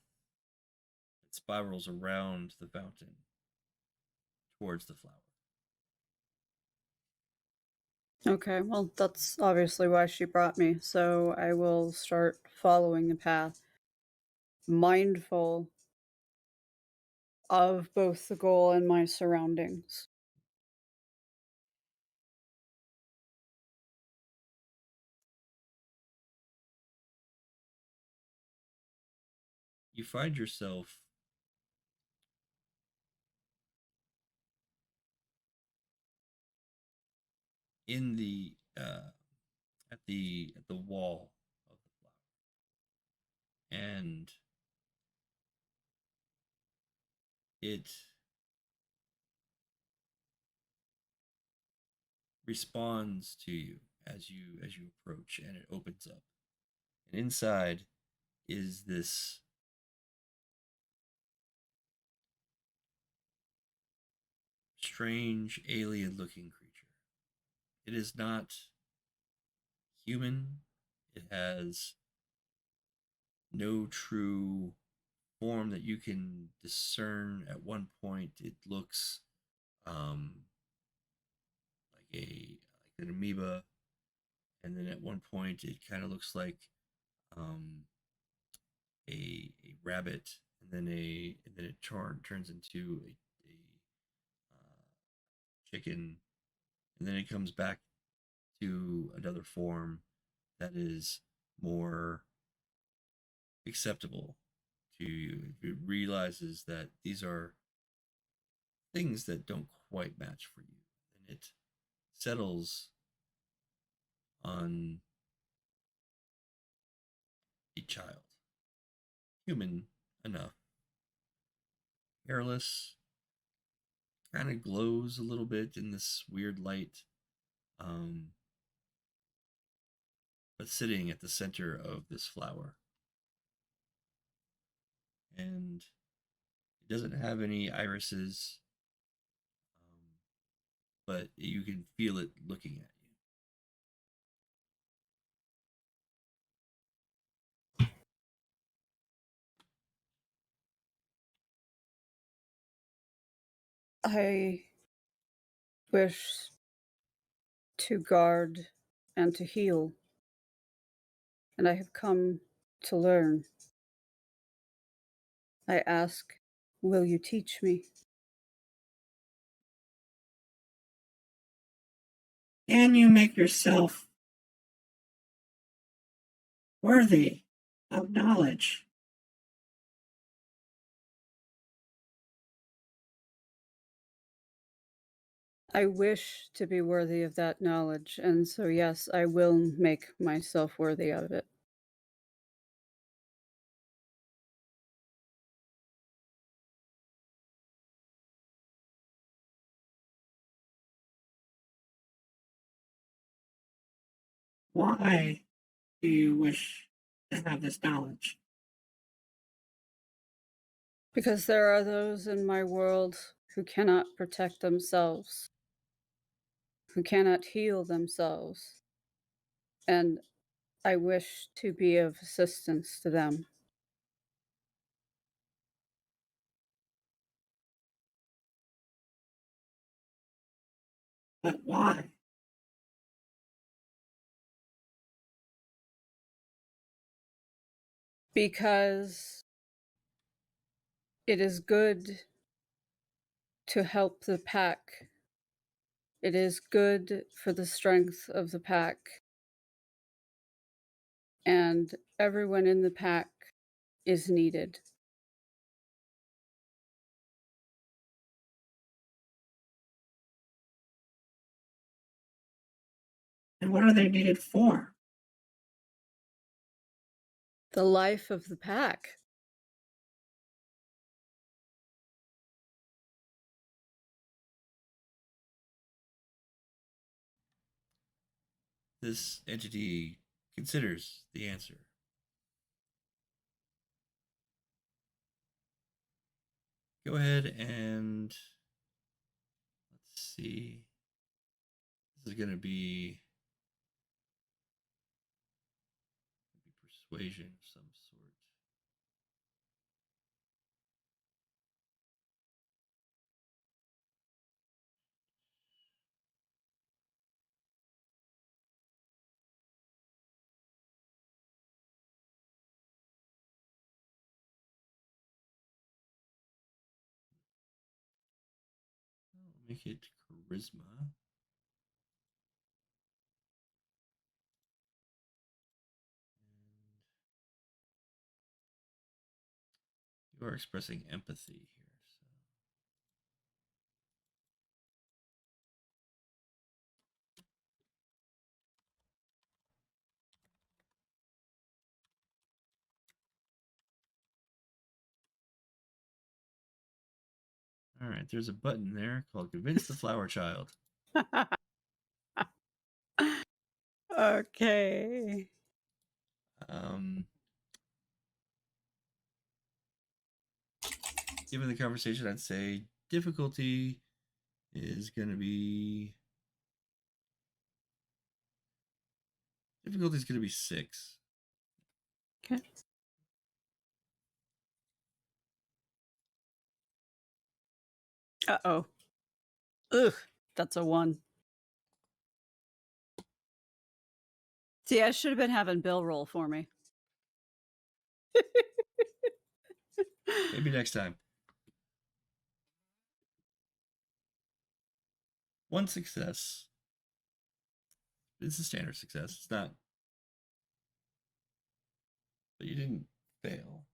that spirals around the fountain towards the flower. Okay, well, that's obviously why she brought me. So I will start following the path, mindful of both the goal and my surroundings. You find yourself in the at the wall of the flower, and it responds to you as you approach, and it opens up, and inside is this strange alien looking creature. It is not human. It has no true form that you can discern. At one point it looks like an amoeba, and then at one point it kind of looks like um, a rabbit, and then it turns into a chicken, and then it comes back to another form that is more acceptable to you. It realizes that these are things that don't quite match for you, and it settles on a child, human enough, hairless, kind of glows a little bit in this weird light, but sitting at the center of this flower. And it doesn't have any irises, but you can feel it looking at you. I wish to guard and to heal, and I have come to learn. I ask, will you teach me? Can you make yourself worthy of knowledge? I wish to be worthy of that knowledge, and so yes, I will make myself worthy of it. Why do you wish to have this knowledge? Because there are those in my world who cannot protect themselves, who cannot heal themselves, and I wish to be of assistance to them. But why? Because it is good to help the pack. It is good for the strength of the pack. And everyone in the pack is needed. And what are they needed for? The life of the pack. This entity considers the answer. Go ahead and let's see. This is going to be persuasion of some sort. I'll make it charisma. You are expressing empathy here. All right, there's a button there called Convince the Flower Child. Okay. Given the conversation, I'd say difficulty is going to be 6. Okay. Uh-oh. Ugh, that's a 1. See, I should have been having Bill roll for me. Maybe next time. 1 success. It's a standard success. It's not. But you didn't fail.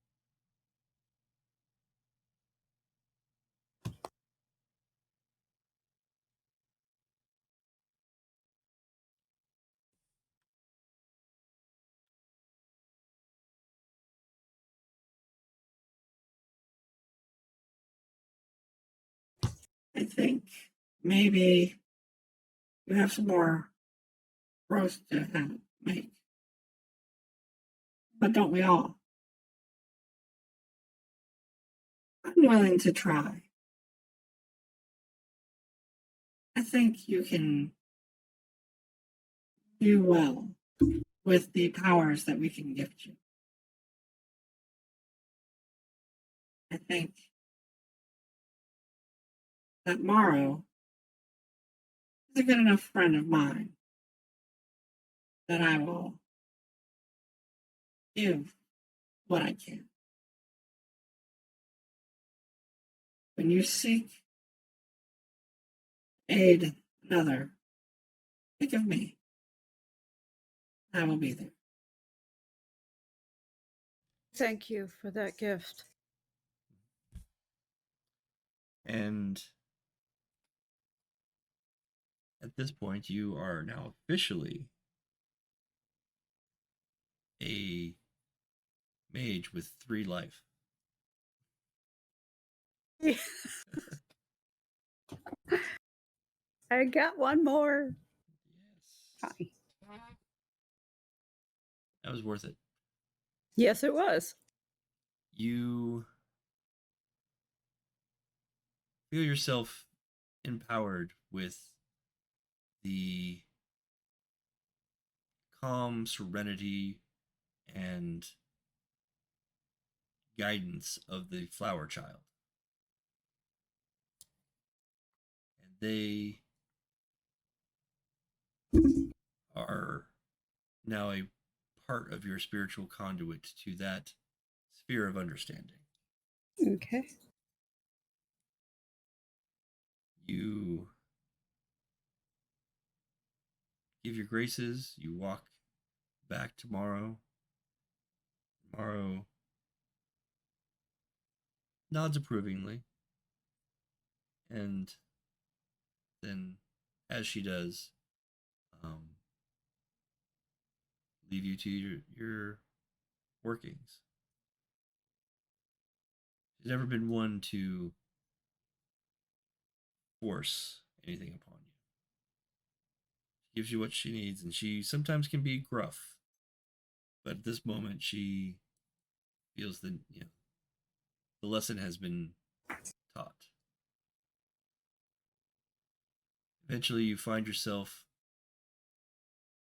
I think maybe you have some more roast to make. But don't we all? I'm willing to try. I think you can do well with the powers that we can gift you. I think that Morrow is a good enough friend of mine that I will give what I can. When you seek aid another, think of me. I will be there. Thank you for that gift. And at this point, you are now officially a mage with 3 life. I got one more. Yes. Hi. That was worth it. Yes, it was. You feel yourself empowered with the calm serenity and guidance of the flower child. And they are now a part of your spiritual conduit to that sphere of understanding. Okay. You give your graces, you walk back tomorrow. Tomorrow nods approvingly. And then, as she does, leave you to your workings. She's never been one to force anything upon you. She gives you what she needs, and she sometimes can be gruff. But at this moment, she feels that the lesson has been taught. Eventually, you find yourself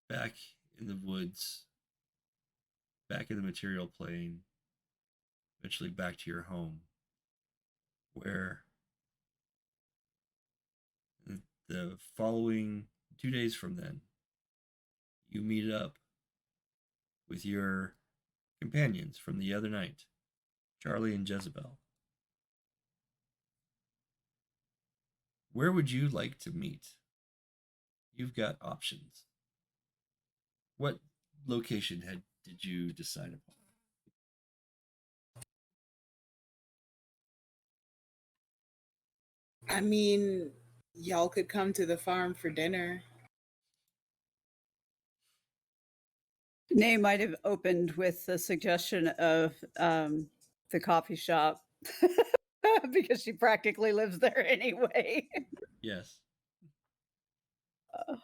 back in the woods, back in the material plane, eventually back to your home, where the following 2 days from then, you meet up with your companions from the other night, Charlie and Jezebel. Where would you like to meet? You've got options. What location did you decide upon? I mean, y'all could come to the farm for dinner. Nay might have opened with the suggestion of the coffee shop because she practically lives there anyway. Yes. So,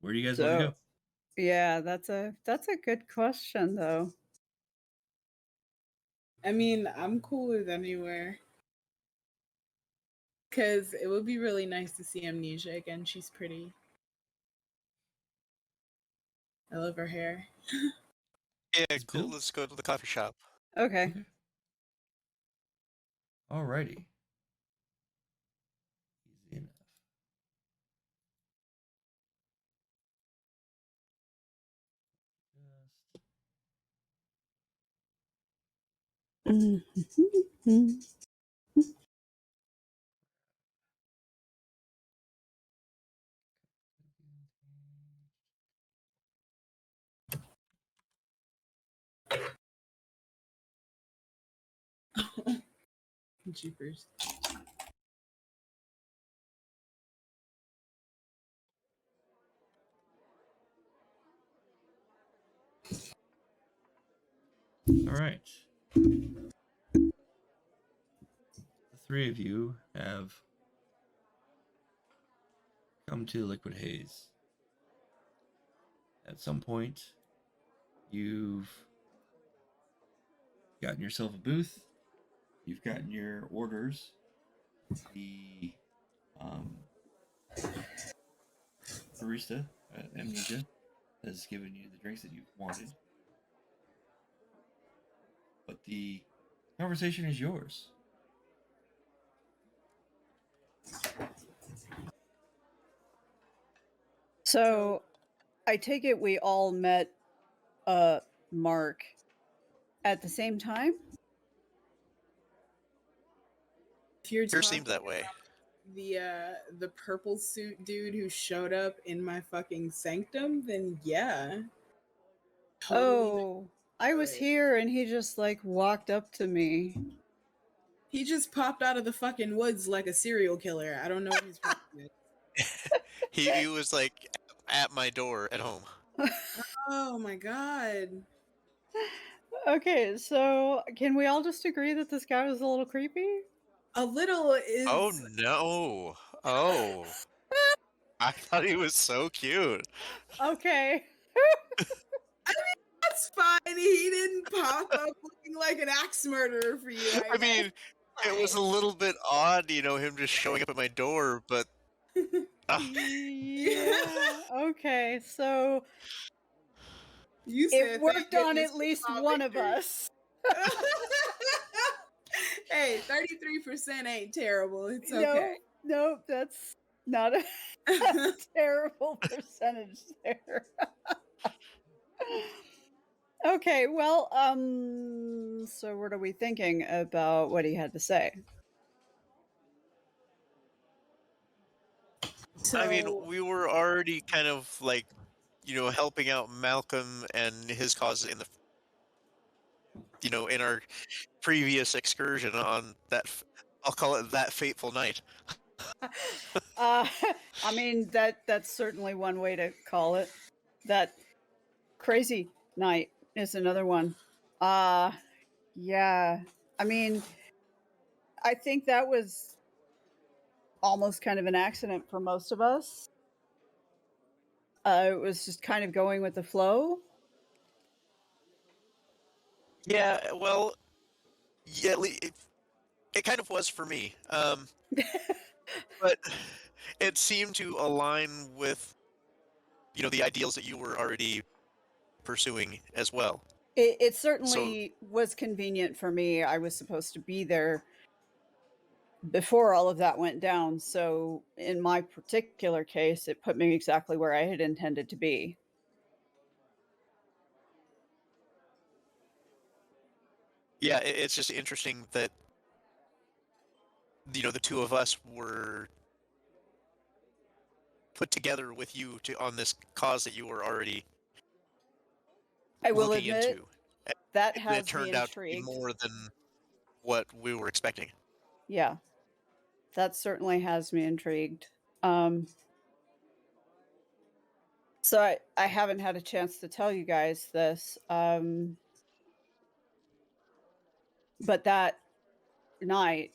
where do you guys want to go? Yeah, that's a good question though. I mean, I'm cool with anywhere. Because it would be really nice to see Amnesia again. She's pretty. I love her hair. Yeah, cool. Let's go to the coffee shop. Okay. Alrighty. Easy enough. Jeepers. All right. The three of you have come to Liquid Haze. At some point, you've gotten yourself a booth. You've gotten your orders. The barista at Amnesia has given you the drinks that you've wanted. But the conversation is yours. So I take it we all met Mark at the same time? If you're Sure talking seemed that way. the purple suit dude who showed up in my fucking sanctum, then yeah. Totally. Oh, I was here and he just like walked up to me. He just popped out of the fucking woods like a serial killer. I don't know what he's with. He was like at my door at home. Oh my god. Okay, so can we all just agree that this guy was a little creepy? A little is Oh no! Oh, I thought he was so cute. Okay. that's fine. He didn't pop up looking like an axe murderer for you. I mean, it was a little bit odd, him just showing up at my door, but Yeah. Okay, so you it said worked thank on goodness at least for one of victory. us. Hey, 33% ain't terrible. It's okay. No, that's not a terrible percentage there. Okay, well, so what are we thinking about what he had to say? So, I mean, we were already kind of like, helping out Malcolm and his cause in the, in our previous excursion on that, I'll call it that fateful night. I mean that's certainly one way to call it. That crazy night is another one. Yeah. I mean, I think that was almost kind of an accident for most of us. It was just kind of going with the flow. Yeah, well, yeah, it kind of was for me. But it seemed to align with, the ideals that you were already pursuing as well. It certainly was convenient for me. I was supposed to be there before all of that went down. So in my particular case, it put me exactly where I had intended to be. Yeah, it's just interesting that, the two of us were put together with you on this cause that you were already I will looking admit into. that It has me turned out to be intrigued. more than what we were expecting. Yeah, that certainly has me intrigued. So I haven't had a chance to tell you guys this, but that night,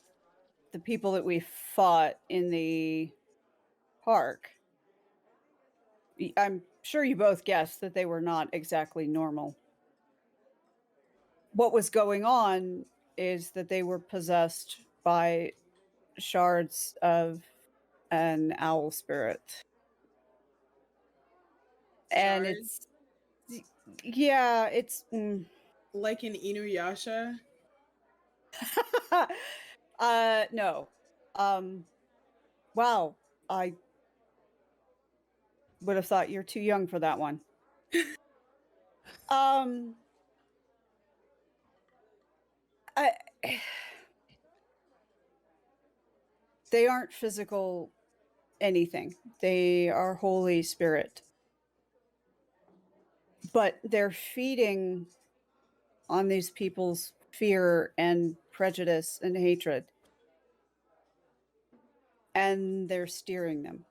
the people that we fought in the park, I'm sure you both guessed that they were not exactly normal. What was going on is that they were possessed by shards of an owl spirit. And Shards? it's Like in Inuyasha? no. Wow, I would have thought you're too young for that one. I, they aren't physical anything. They are Holy Spirit. But they're feeding on these people's fear and prejudice and hatred. And they're steering them.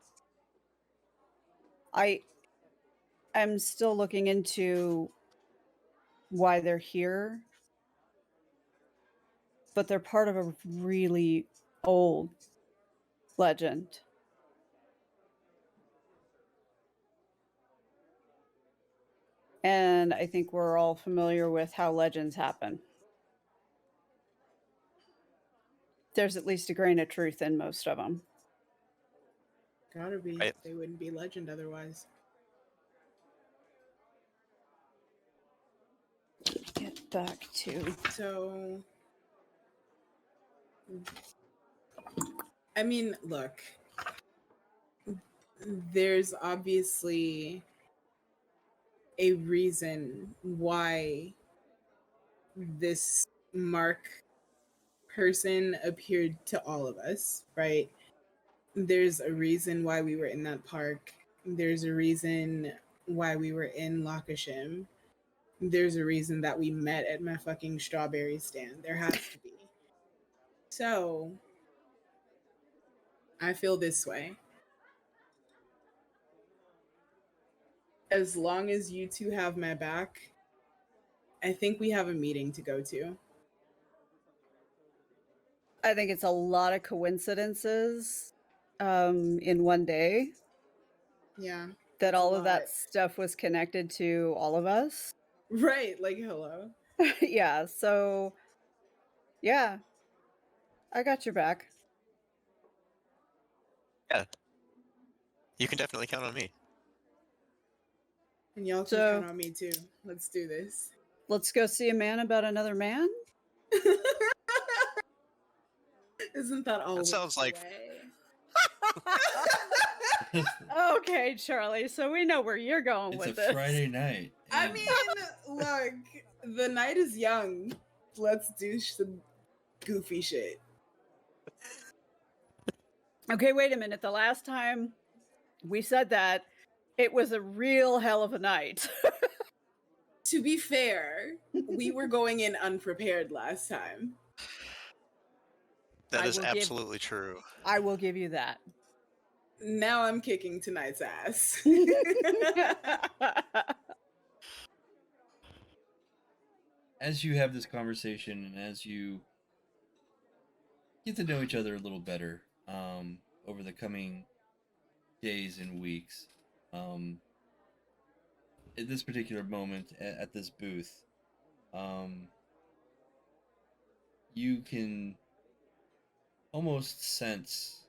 I am still looking into why they're here. but they're part of a really old legend. And I think we're all familiar with how legends happen. There's at least a grain of truth in most of them. Gotta be. Right. They wouldn't be legend otherwise. Get back to. So, I mean, look, there's obviously a reason why this Mark person appeared to all of us, right? There's a reason why we were in that park. There's a reason why we were in Lakashim. There's a reason that we met at my fucking strawberry stand. There has to be. So, I feel this way. As long as you two have my back, I think we have a meeting to go to. I think it's a lot of coincidences in one day Yeah. that a all of lot. that stuff was connected to all of us. Right, like hello. Yeah, so yeah, I got your back. Yeah. You can definitely count on me. And y'all can So- count on me too. Let's do this. Let's go see a man about another man. Isn't that all? That sounds like- Okay, Charlie. So we know where you're going It's with a this. Friday night. I and mean, look, the night is young. Let's do some goofy shit. Okay, wait a minute. The last time we said that, it was a real hell of a night. To be fair, we were going in unprepared last time. That I is will give- absolutely true. I will give you that. Now I'm kicking tonight's ass. as you have this conversation and as you get to know each other a little better over the coming days and weeks, at this particular moment at this booth, you can almost sense,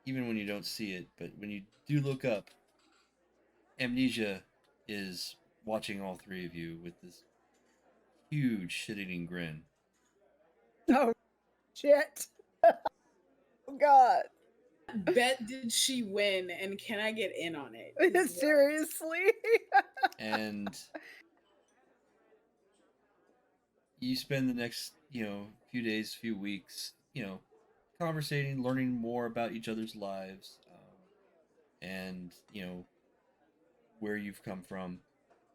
even when you don't see it, but when you do look up, Amnesia is watching all three of you with this huge shit-eating grin. Oh, shit. Oh, God. Bet did she win, and can I get in on it? Seriously? And you spend the next, few days, few weeks, conversating, learning more about each other's lives, and, where you've come from.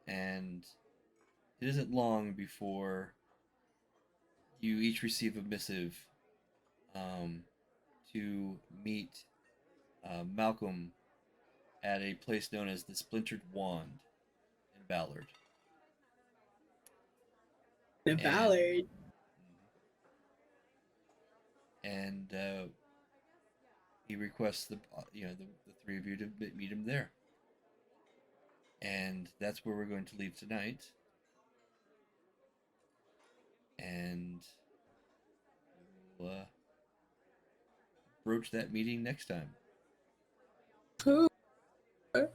And it isn't long before you each receive a missive to meet Malcolm at a place known as the Splintered Wand in Ballard. The And- Ballard. And he requests the three of you to meet him there. And that's where we're going to leave tonight. And we'll broach that meeting next time. Cool. The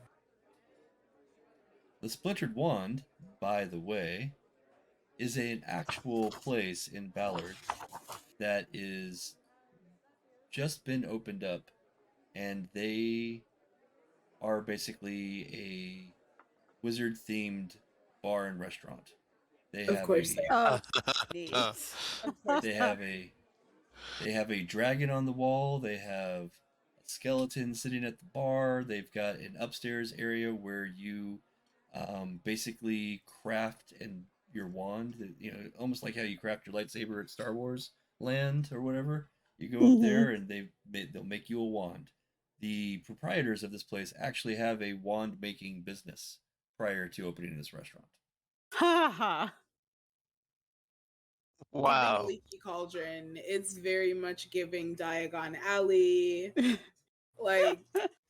Splintered Wand, by the way, is an actual place in Ballard that is just been opened up, and they are basically a wizard-themed bar and restaurant. They Of have course a, they Oh, Uh, they have a dragon on the wall. They have a skeleton sitting at the bar. They've got an upstairs area where you basically craft your wand. Almost like how you craft your lightsaber at Star Wars Land or whatever. You go up there and they'll make you a wand. The proprietors of this place actually have a wand making business prior to opening this restaurant. Ha ha. Wow. Giving Leaky Cauldron. It's very much giving Diagon Alley. Like,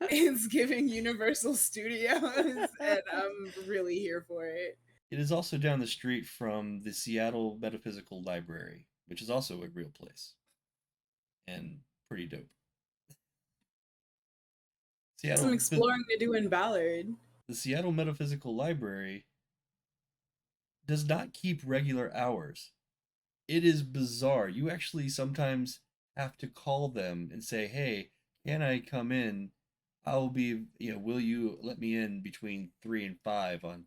it's giving Universal Studios, and I'm really here for it. It is also down the street from the Seattle Metaphysical Library, which is also a real place and pretty dope. Some exploring to do in Ballard. The Seattle Metaphysical Library does not keep regular hours. It is bizarre. You actually sometimes have to call them and say, "Hey, can I come in? I'll be, will you let me in between 3 and 5 on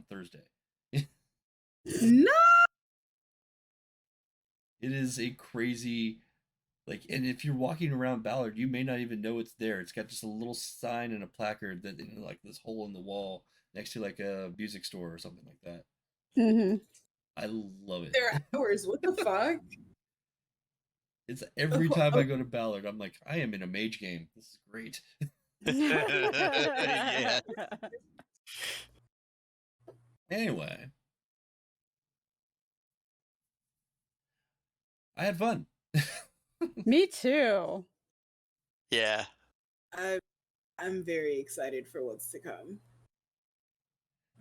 Thursday?" No. It is a crazy, and if you're walking around Ballard, you may not even know it's there. It's got just a little sign and a placard that, like this hole in the wall next to like a music store or something like that. Mm-hmm. I love it. There are hours. What the fuck? It's every time I go to Ballard, I'm like, I am in a Mage game. This is great. Yeah. Anyway, I had fun. Me too. Yeah. I'm very excited for what's to come.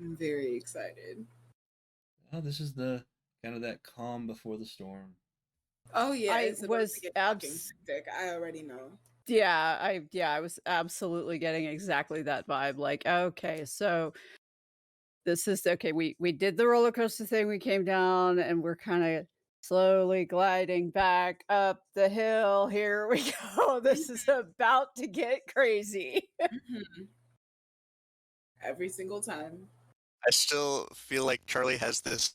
I'm very excited. Oh, this is the kind of that calm before the storm. Oh yeah, I it's about was to get fucking sick. I already know. Yeah, I was absolutely getting exactly that vibe. Like, okay, so this is okay. We did the roller coaster thing. We came down, and we're kind of slowly gliding back up the hill. Here we go. This is about to get crazy. Mhm. Every single time. I still feel like Charlie has this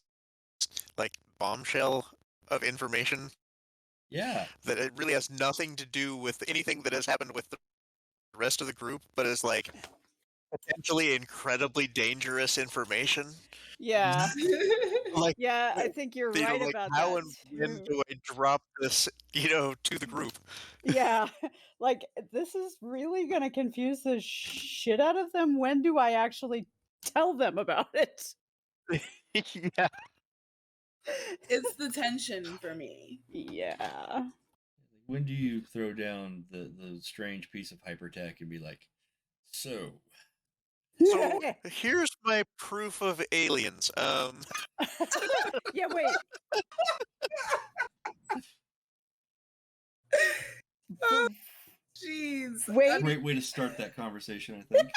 like bombshell of information Yeah. that it really has nothing to do with anything that has happened with the rest of the group, but is like potentially incredibly dangerous information. Yeah. Like, Yeah, I think you're right like, about how that. and when too. do I drop this, to the group? Yeah, like this is really gonna confuse the shit out of them. When do I actually tell them about it? Yeah. It's the tension for me. Yeah. When do you throw down the strange piece of hypertech and be like, so? So here's my proof of aliens. Yeah, wait. Oh, jeez. Wait. Great way to start that conversation, I think.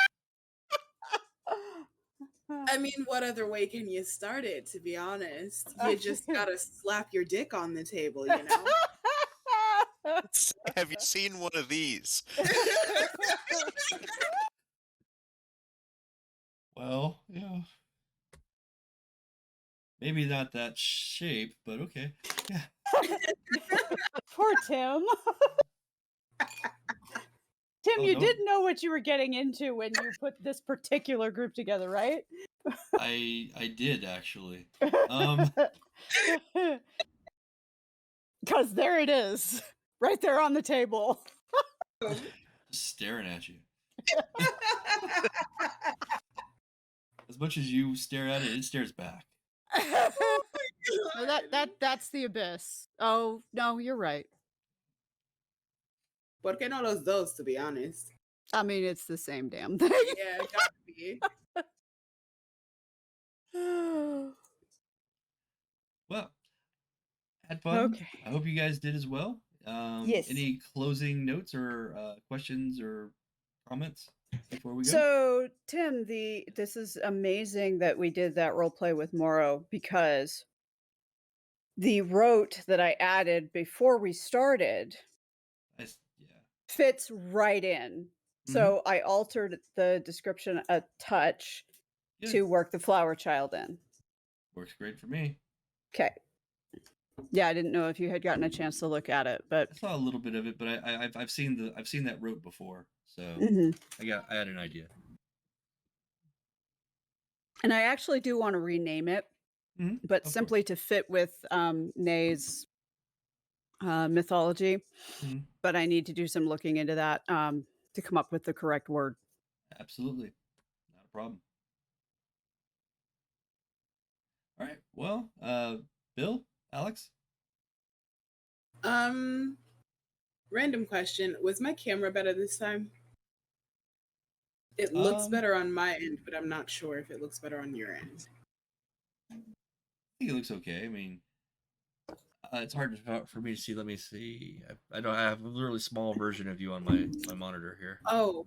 I mean, what other way can you start it, to be honest? You just gotta slap your dick on the table, you know? Have you seen one of these? Well, yeah. Maybe not that shape, but okay. Yeah. Poor Tim. Tim, Oh, you no. didn't know what you were getting into when you put this particular group together, right? I did actually. Because there it is, right there on the table. Just staring at you. As much as you stare at it, it stares back. No, that's the abyss. Oh no, you're right. ¿Por qué no los dos, to be honest? I mean, it's the same damn thing. Yeah, it gotta be. Well, had fun. Okay. I hope you guys did as well. Yes. Any closing notes or questions or comments before we go? So, Tim, this is amazing that we did that role play with Morrow, because the rote that I added before we started Yeah. fits right in. So I altered the description a touch Good. to work the flower child in. Works great for me. Okay. Yeah, I didn't know if you had gotten a chance to look at it, but I saw a little bit of it, but I've seen that rote before, so I had an idea. And I actually do want to rename it, but Of simply to fit with Nay's mythology. But I need to do some looking into that to come up with the correct word. Absolutely. Not a problem. All right. Well, Bill, Alix? Random question. Was my camera better this time? It looks better on my end, but I'm not sure if it looks better on your end. I think it looks okay. I mean, it's hard for me to see. Let me see. I have a really small version of you on my monitor here. Oh,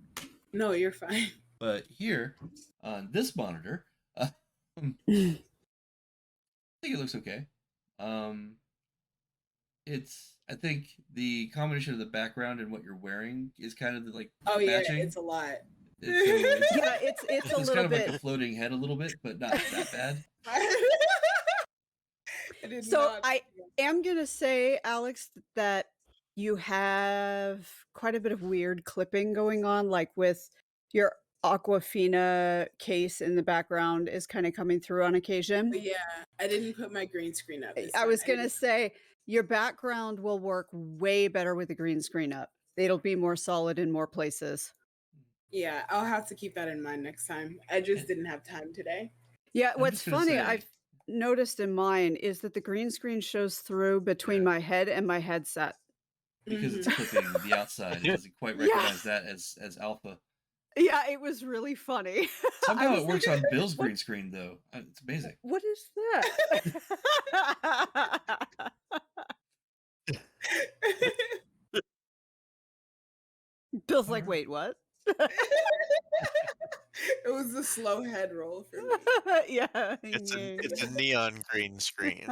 no, you're fine. But here, on this monitor, I think it looks okay. I think the combination of the background and what you're wearing is kind of like matching. Yeah, it's a lot. It's a little kind of bit like a floating head a little bit, but not that bad. I am gonna say, Alix, that you have quite a bit of weird clipping going on, like with your Aquafina case in the background is kind of coming through on occasion. Yeah, I didn't put my green screen up. I was gonna say your background will work way better with the green screen up. It'll be more solid in more places. Yeah, I'll have to keep that in mind next time. I just didn't have time today. Yeah, what's funny, I've noticed in mine is that the green screen shows through between my head and my headset. Because it's clipping the outside. It doesn't quite recognize that as alpha. Yeah, it was really funny. Somehow it works on Bill's green screen, though. It's amazing. What is that? Bill's like, wait, what? It was a slow head roll for me. Yeah. It's a neon green screen.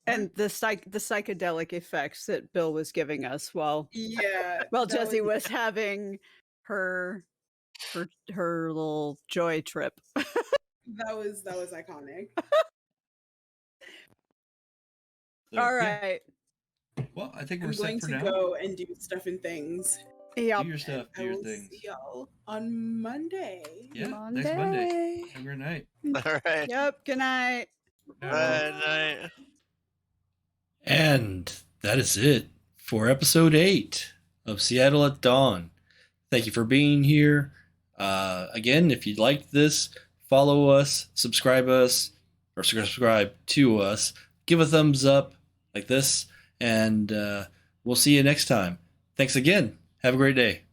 And the psychedelic effects that Bill was giving us while Jessie was having her little joy trip. That was iconic. So, all right. Yeah. Well, I think we're I'm set going for to now. go and do stuff and things. Yep. Do your stuff. Do I your will things. see y'all on Monday. Yeah, Monday. next Monday. Have a great night. All right. Yep. Good night. Good night. And that is it for episode 8 of Seattle at Dawn. Thank you for being here. Again, if you liked this, follow us, subscribe to us, give a thumbs up like this, and we'll see you next time. Thanks again. Have a great day.